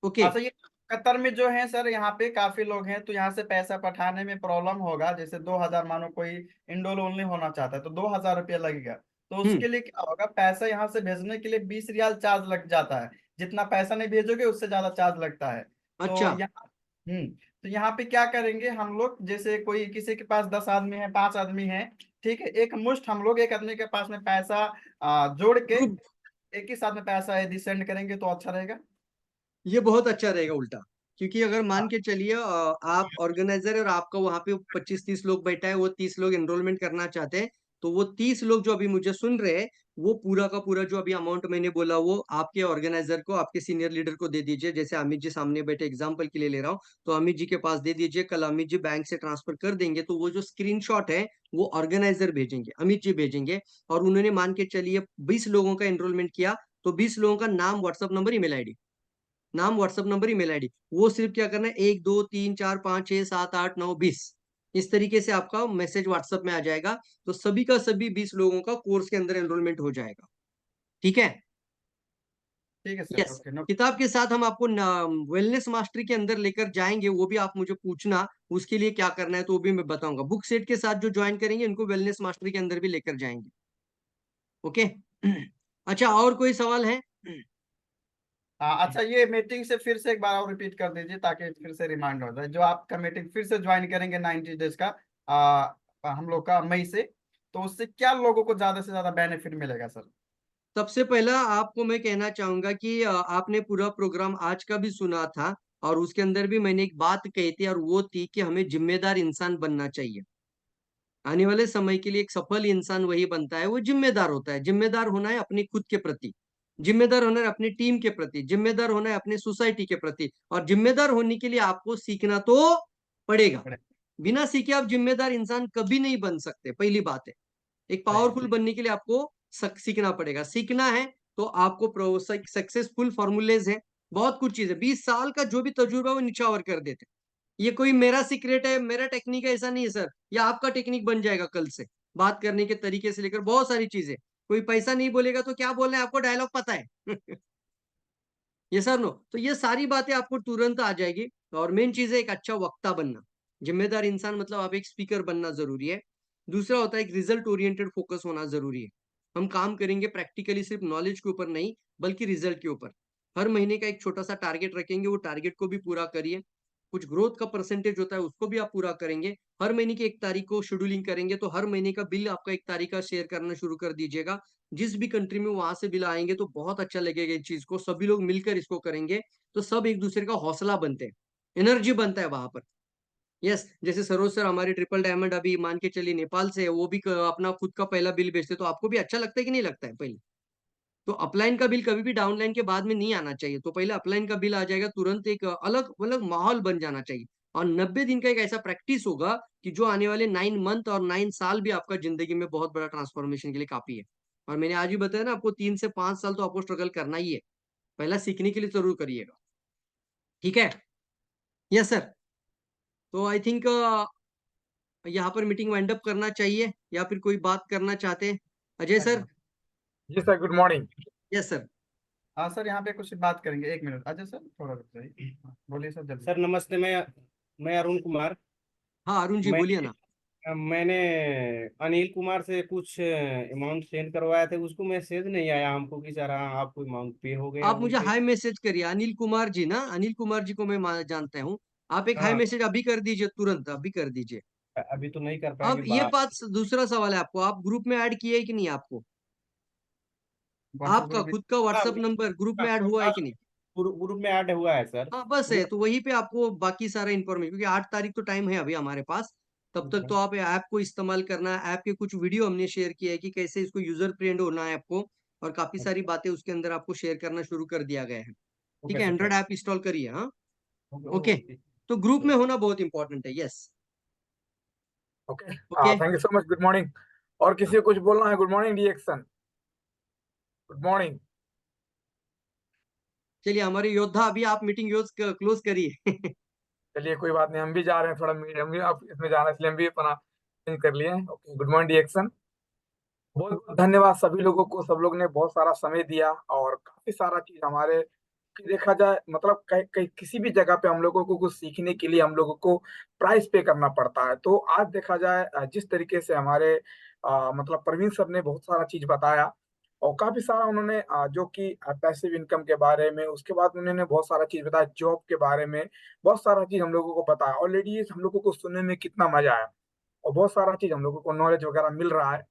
[SPEAKER 4] ओके।
[SPEAKER 3] अच्छा, ये कतर में जो है सर, यहाँ पे काफी लोग हैं, तो यहाँ से पैसा पठाने में प्रॉब्लम होगा। जैसे 2000, मानो कोई इंडोल ओनली होना चाहता है तो 2000 रुपया लगेगा। तो उसके लिए क्या होगा, पैसा यहाँ से भेजने के लिए 20 रियाल चार्ज लग जाता है। जितना पैसा नहीं भेजोगे उससे ज्यादा चार्ज लगता है। तो
[SPEAKER 4] अच्छा।
[SPEAKER 3] यहाँ तो यहाँ पे क्या करेंगे हम लोग, जैसे कोई किसी के पास 10 आदमी है, 5 आदमी है, ठीक है, एक मुश्त हम लोग एक आदमी के पास में पैसा जोड़ के
[SPEAKER 4] ग्रुप,
[SPEAKER 3] एक ही साथ में पैसा यदि सेंड करेंगे तो अच्छा रहेगा।
[SPEAKER 4] ये बहुत अच्छा रहेगा उल्टा। क्योंकि अगर मान के चलिए आप ऑर्गेनाइजर और आपका वहां पे 25-30 लोग बैठा है, वो 30 लोग एनरोलमेंट करना चाहते हैं, तो वो 30 लोग जो अभी मुझे सुन रहे हैं, वो पूरा का पूरा जो अभी अमाउंट मैंने बोला वो आपके ऑर्गेनाइजर को, आपके सीनियर लीडर को दे दीजिए। जैसे अमित जी सामने बैठे, एग्जाम्पल के लिए ले रहा हूँ, तो अमित जी के पास दे दीजिए। कल अमित जी बैंक से ट्रांसफर कर देंगे, तो वो जो स्क्रीनशॉट है वो ऑर्गेनाइजर भेजेंगे, अमित जी भेजेंगे। और उन्होंने मान के चलिए 20 लोगों का एनरोलमेंट किया, तो 20 लोगों का नाम, व्हाट्सअप नंबर, ईमेल आईडी, नाम, व्हाट्सएप नंबर, ईमेल आईडी, वो सिर्फ क्या करना है, 1 2 3 4 5 6 7 8 9 20, इस तरीके से आपका मैसेज व्हाट्सएप में आ जाएगा। तो सभी का सभी 20 लोगों का कोर्स के अंदर एनरोलमेंट हो जाएगा। ठीक है?
[SPEAKER 3] ठीक है सर,
[SPEAKER 4] यस।
[SPEAKER 3] Okay, no.
[SPEAKER 4] किताब के साथ हम आपको वेलनेस मास्टरी के अंदर लेकर जाएंगे, वो भी आप मुझे पूछना उसके लिए क्या करना है, तो वो भी मैं बताऊंगा। बुक सेट के साथ जो ज्वाइन करेंगे उनको वेलनेस मास्टरी के अंदर भी लेकर जाएंगे। ओके। अच्छा, और कोई सवाल है?
[SPEAKER 3] हाँ, अच्छा, ये मीटिंग से फिर से एक बार और रिपीट कर दीजिए ताकि फिर से रिमाइंड हो जाए। जो आपका मीटिंग फिर से ज्वाइन करेंगे 90 डेज का, हम लोग का मई से, तो उससे क्या लोगों को ज्यादा से ज्यादा बेनिफिट मिलेगा सर?
[SPEAKER 4] सबसे पहला आपको मैं कहना चाहूंगा कि आपने पूरा प्रोग्राम आज का भी सुना था, और उसके अंदर भी मैंने एक बात कही थी, और वो थी कि हमें जिम्मेदार इंसान बनना चाहिए। आने वाले समय के लिए एक सफल इंसान वही बनता है, वो जिम्मेदार होता है। जिम्मेदार होना है अपने खुद के प्रति, जिम्मेदार होना है अपनी टीम के प्रति, जिम्मेदार होना है अपने सोसाइटी के प्रति। और जिम्मेदार होने के लिए आपको सीखना तो पड़ेगा। बिना सीखे आप जिम्मेदार इंसान कभी नहीं बन सकते, पहली बात है। एक पावरफुल बनने के लिए आपको सीखना पड़ेगा। सीखना है तो आपको सक्सेसफुल फॉर्मूलेज है, बहुत कुछ चीज है। 20 साल का जो भी तजुर्बा वो निछावर कर देते। ये कोई मेरा सीक्रेट है, मेरा टेक्निक है, ऐसा नहीं है सर। ये आपका टेक्निक बन जाएगा कल से, बात करने के तरीके से लेकर बहुत सारी चीजें। कोई पैसा नहीं बोलेगा तो क्या बोल रहे हैं, आपको डायलॉग पता है। ये सर नो, तो ये सारी बातें आपको तुरंत आ जाएगी। और मेन चीज है एक अच्छा वक्ता बनना। जिम्मेदार इंसान मतलब आप एक स्पीकर बनना जरूरी है। दूसरा होता है एक रिजल्ट ओरिएंटेड फोकस होना जरूरी है। हम काम करेंगे प्रैक्टिकली सिर्फ नॉलेज के ऊपर नहीं, बल्कि रिजल्ट के ऊपर। हर महीने का एक छोटा सा टारगेट रखेंगे, वो टारगेट को भी पूरा करिए। कुछ ग्रोथ का परसेंटेज होता है उसको भी आप पूरा करेंगे। हर महीने की 1 तारीख को शेड्यूलिंग करेंगे, तो हर महीने का बिल आपका 1 तारीख का शेयर करना शुरू कर दीजिएगा। जिस भी कंट्री में वहां से बिल आएंगे तो बहुत अच्छा लगेगा इस चीज को। सभी लोग मिलकर इसको करेंगे तो सब एक दूसरे का हौसला बनते हैं, एनर्जी बनता है वहां पर। यस, जैसे सरोज सर हमारे ट्रिपल डायमंड अभी मान के चलिए नेपाल से है, वो भी अपना खुद का पहला बिल बेचते, तो आपको भी अच्छा लगता है कि नहीं लगता है? पहले तो अपलाइन का बिल कभी भी डाउनलाइन के बाद में नहीं आना चाहिए, तो पहले अपलाइन का बिल आ जाएगा तुरंत। एक अलग अलग माहौल बन जाना चाहिए। और 90 दिन का एक ऐसा प्रैक्टिस होगा कि जो आने वाले 9 मंथ और 9 साल भी आपका जिंदगी में बहुत बड़ा ट्रांसफॉर्मेशन के लिए काफी है। और मैंने आज भी बताया ना आपको, 3 से 5 साल तो आपको स्ट्रगल करना ही है। पहला सीखने के लिए जरूर करिएगा, ठीक है? Yes sir. तो आई थिंक यहाँ पर मीटिंग वाइंड अप करना चाहिए, या फिर कोई बात करना चाहते हैं? अजय सर।
[SPEAKER 2] जी sir, good morning.
[SPEAKER 4] Yes sir.
[SPEAKER 3] हाँ सर, यहाँ पे कुछ बात करेंगे, 1 मिनट। अच्छा सर, थोड़ा रुक जाइए, बोलिए सर जल्दी।
[SPEAKER 12] सर नमस्ते, मैं अरुण कुमार।
[SPEAKER 4] हाँ अरुण जी
[SPEAKER 12] मैं
[SPEAKER 4] बोलिए ना।
[SPEAKER 12] मैंने अनिल कुमार से कुछ अमाउंट सेंड करवाया था, उसको मैसेज नहीं आया हमको कि सर हाँ आपको अमाउंट पे हो गया
[SPEAKER 4] आप
[SPEAKER 12] बोल
[SPEAKER 4] मुझे
[SPEAKER 12] के।
[SPEAKER 4] हाई मैसेज करिए, अनिल कुमार जी ना, अनिल कुमार जी को मैं जानता हूँ। आप एक हाई
[SPEAKER 12] हाँ,
[SPEAKER 4] मैसेज अभी कर दीजिए, तुरंत अभी कर दीजिए।
[SPEAKER 12] अभी तो नहीं कर
[SPEAKER 4] अब
[SPEAKER 12] पाएंगे
[SPEAKER 4] ये
[SPEAKER 12] बात।
[SPEAKER 4] बात, दूसरा सवाल है आपको, आप ग्रुप में ऐड किए है कि नहीं? आपको
[SPEAKER 3] व्हाट्सएप
[SPEAKER 4] आपका
[SPEAKER 3] ग्रुप में।
[SPEAKER 4] खुद का
[SPEAKER 12] हाँ,
[SPEAKER 4] व्हाट्सएप नंबर ग्रुप में ऐड हुआ है कि नहीं?
[SPEAKER 12] ग्रुप में ऐड हुआ है सर।
[SPEAKER 4] हाँ बस है,
[SPEAKER 12] ग्रुप
[SPEAKER 4] तो वहीं पे आपको बाकी सारा इन्फॉर्मेशन, क्योंकि 8 तारीख तो टाइम है अभी हमारे पास। तब तक तो आप ऐप को इस्तेमाल करना है। ऐप के कुछ वीडियो हमने शेयर किया है कि कैसे इसको यूजर फ्रेंड होना है आपको, और काफी सारी बातें उसके अंदर आपको शेयर करना शुरू कर दिया गया है। ठीक
[SPEAKER 12] ओके
[SPEAKER 4] है,
[SPEAKER 12] sir,
[SPEAKER 4] Android
[SPEAKER 12] thank
[SPEAKER 4] app install करिए। हाँ
[SPEAKER 12] यू।
[SPEAKER 4] ओके। तो ग्रुप में होना बहुत इंपॉर्टेंट है। Yes
[SPEAKER 2] okay,
[SPEAKER 4] okay.
[SPEAKER 2] Thank you so much, good morning. और किसी को कुछ बोलना है? Good morning reaction, good morning.
[SPEAKER 4] चलिए हमारे योद्धा, अभी आप मीटिंग क्लोज करिए।
[SPEAKER 2] चलिए कोई बात नहीं, हम भी जा रहे हैं थोड़ा, हम भी आप इसमें जाना है, इसलिए हम भी अपना चेंज कर लिए। Okay, good morning reaction. बहुत बहुत धन्यवाद सभी लोगों को, सब लोग ने बहुत सारा समय दिया और काफी सारा चीज हमारे कि देखा जाए मतलब कहीं किसी भी जगह पे हम लोगों को कुछ सीखने के लिए हम लोगों को प्राइस पे करना पड़ता है। तो आज देखा जाए जिस तरीके से हमारे मतलब प्रवीण सर ने बहुत सारा चीज बताया, और काफी सारा उन्होंने जो कि पैसिव इनकम के बारे में, उसके बाद उन्होंने बहुत सारा चीज बताया जॉब के बारे में, बहुत सारा चीज हम लोगों को बताया। ऑलरेडी हम लोगों को सुनने में कितना मजा आया, और बहुत सारा चीज हम लोगों को नॉलेज वगैरह मिल रहा है।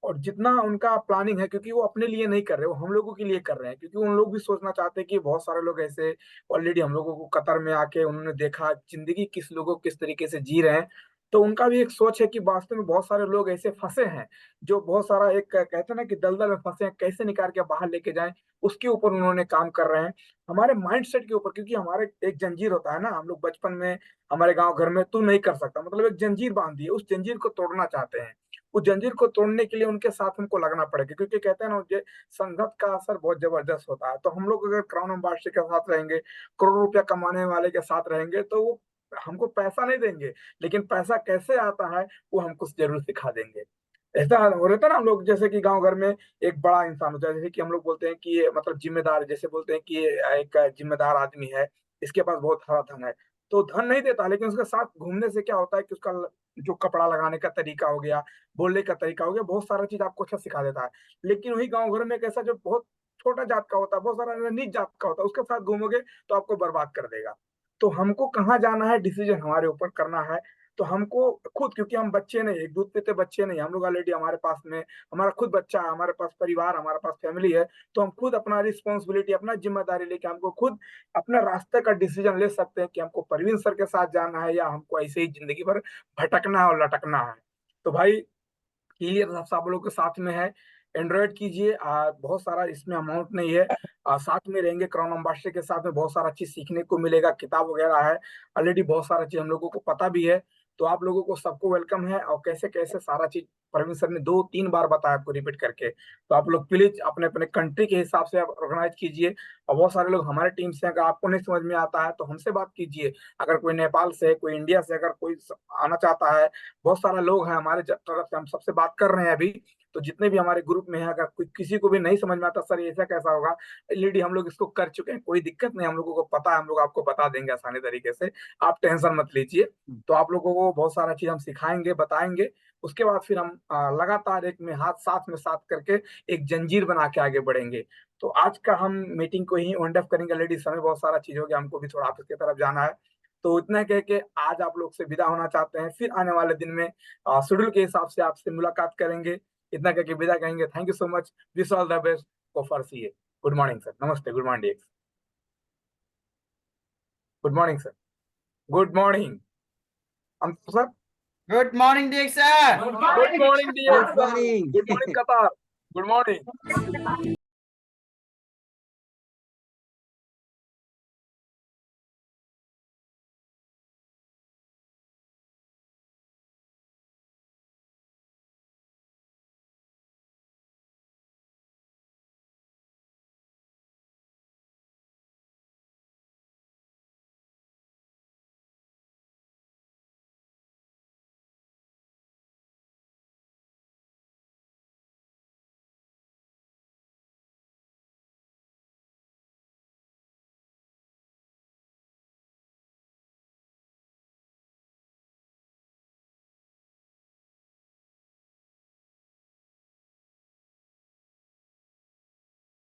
[SPEAKER 2] और जितना उनका प्लानिंग है, क्योंकि वो अपने लिए नहीं कर रहे, वो हम लोगों के लिए कर रहे हैं, क्योंकि उन लोग भी सोचना चाहते हैं कि बहुत सारे लोग ऐसे ऑलरेडी हम लोगों को कतर में आके उन्होंने देखा जिंदगी किस लोगों किस तरीके से जी रहे हैं। तो उनका भी एक सोच है कि वास्तव में बहुत सारे लोग ऐसे फंसे हैं, जो बहुत सारा एक कहते हैं ना कि दलदल में फंसे हैं, कैसे निकाल के बाहर लेके जाएं, उसके ऊपर उन्होंने काम कर रहे हैं। हमारे माइंड सेट के ऊपर, क्योंकि हमारे एक जंजीर होता है ना, हम लोग बचपन में हमारे गांव घर में तू नहीं कर सकता, मतलब एक जंजीर बांध दी है, उस जंजीर को तोड़ना चाहते हैं। उस जंजीर को तोड़ने के लिए उनके साथ हमको लगना पड़ेगा, क्योंकि कहते हैं ना ये संगत का असर बहुत जबरदस्त होता है। तो हम लोग अगर क्राउन एम्बेसडर के साथ रहेंगे, करोड़ों रुपया कमाने वाले के साथ रहेंगे, तो वो हमको पैसा नहीं देंगे, लेकिन पैसा कैसे आता है वो हमको जरूर सिखा देंगे। ऐसा हो रहता है ना, हम लोग जैसे कि गांव घर में एक बड़ा इंसान होता है, जैसे कि हम लोग बोलते हैं कि ये मतलब जिम्मेदार, जैसे बोलते हैं कि ये एक जिम्मेदार आदमी है, इसके पास बहुत सारा धन है। तो धन नहीं देता, लेकिन उसके साथ घूमने से क्या होता है कि उसका जो कपड़ा लगाने का तरीका हो गया, बोलने का तरीका हो गया, बहुत सारा चीज आपको अच्छा सिखा देता है। लेकिन वही गांव घर में एक ऐसा जो बहुत छोटा जात का होता है, बहुत सारा नीच जात का होता है, उसके साथ घूमोगे तो आपको बर्बाद कर देगा। तो हमको कहाँ जाना है, डिसीजन हमारे ऊपर करना है। तो हमको खुद, क्योंकि हम बच्चे नहीं, एक दूध पीते बच्चे नहीं, हम लोग ऑलरेडी हमारे पास में हमारा खुद बच्चा है, हमारे पास परिवार, हमारे पास फैमिली है। तो हम खुद अपना रिस्पॉन्सिबिलिटी, अपना जिम्मेदारी लेके हमको खुद अपने रास्ते का डिसीजन ले सकते हैं कि हमको परवीन सर के साथ जाना है या हमको ऐसे ही जिंदगी भर भटकना है और लटकना है। तो भाई क्लियर सब लोग के साथ में है, एंड्रॉयड कीजिए। बहुत सारा इसमें अमाउंट नहीं है, साथ में रहेंगे क्राउन एम्बेसडर के साथ में, बहुत सारा चीज सीखने को मिलेगा, किताब वगैरह है ऑलरेडी, बहुत सारा चीज हम लोगों को पता भी है। तो आप लोगों को सबको वेलकम है, और कैसे कैसे सारा चीज परवीन सर ने 2-3 बार बताया आपको रिपीट करके। तो आप लोग प्लीज अपने अपने कंट्री के हिसाब से ऑर्गेनाइज कीजिए। और बहुत सारे लोग हमारे टीम से, अगर आपको नहीं समझ में आता है तो हमसे बात कीजिए। अगर कोई नेपाल से, कोई इंडिया से अगर कोई आना चाहता है, बहुत सारा लोग हैं हमारे तरफ से, हम सबसे बात कर रहे हैं अभी। तो जितने भी हमारे ग्रुप में है, अगर कोई किसी को भी नहीं समझ में आता सर ये ऐसा कैसा होगा, ऑलरेडी हम लोग इसको कर चुके हैं, कोई दिक्कत नहीं, हम लोगों को पता है, हम लोग आपको बता देंगे आसानी तरीके से, आप टेंशन मत लीजिए। तो आप लोगों को बहुत सारा चीज हम सिखाएंगे, बताएंगे। उसके बाद फिर हम लगातार एक में साथ करके एक जंजीर बना के आगे बढ़ेंगे। तो आज का हम मीटिंग को ही वाइंड अप करेंगे। ऑलरेडी समय बहुत सारा चीज हो गया, हमको भी थोड़ा ऑफिस की तरफ जाना है। तो इतना कह के आज आप लोग से विदा होना चाहते हैं, फिर आने वाले दिन में शेड्यूल के हिसाब से आपसे मुलाकात करेंगे। इतना करके विदा कहेंगे। Thank you so much, wish all the best for CA. Good morning sir, नमस्ते, good morning, good morning sir, good morning sir,
[SPEAKER 3] good morning dear sir,
[SPEAKER 2] good morning dear
[SPEAKER 4] good morning.
[SPEAKER 2] Good morning Qatar, good morning.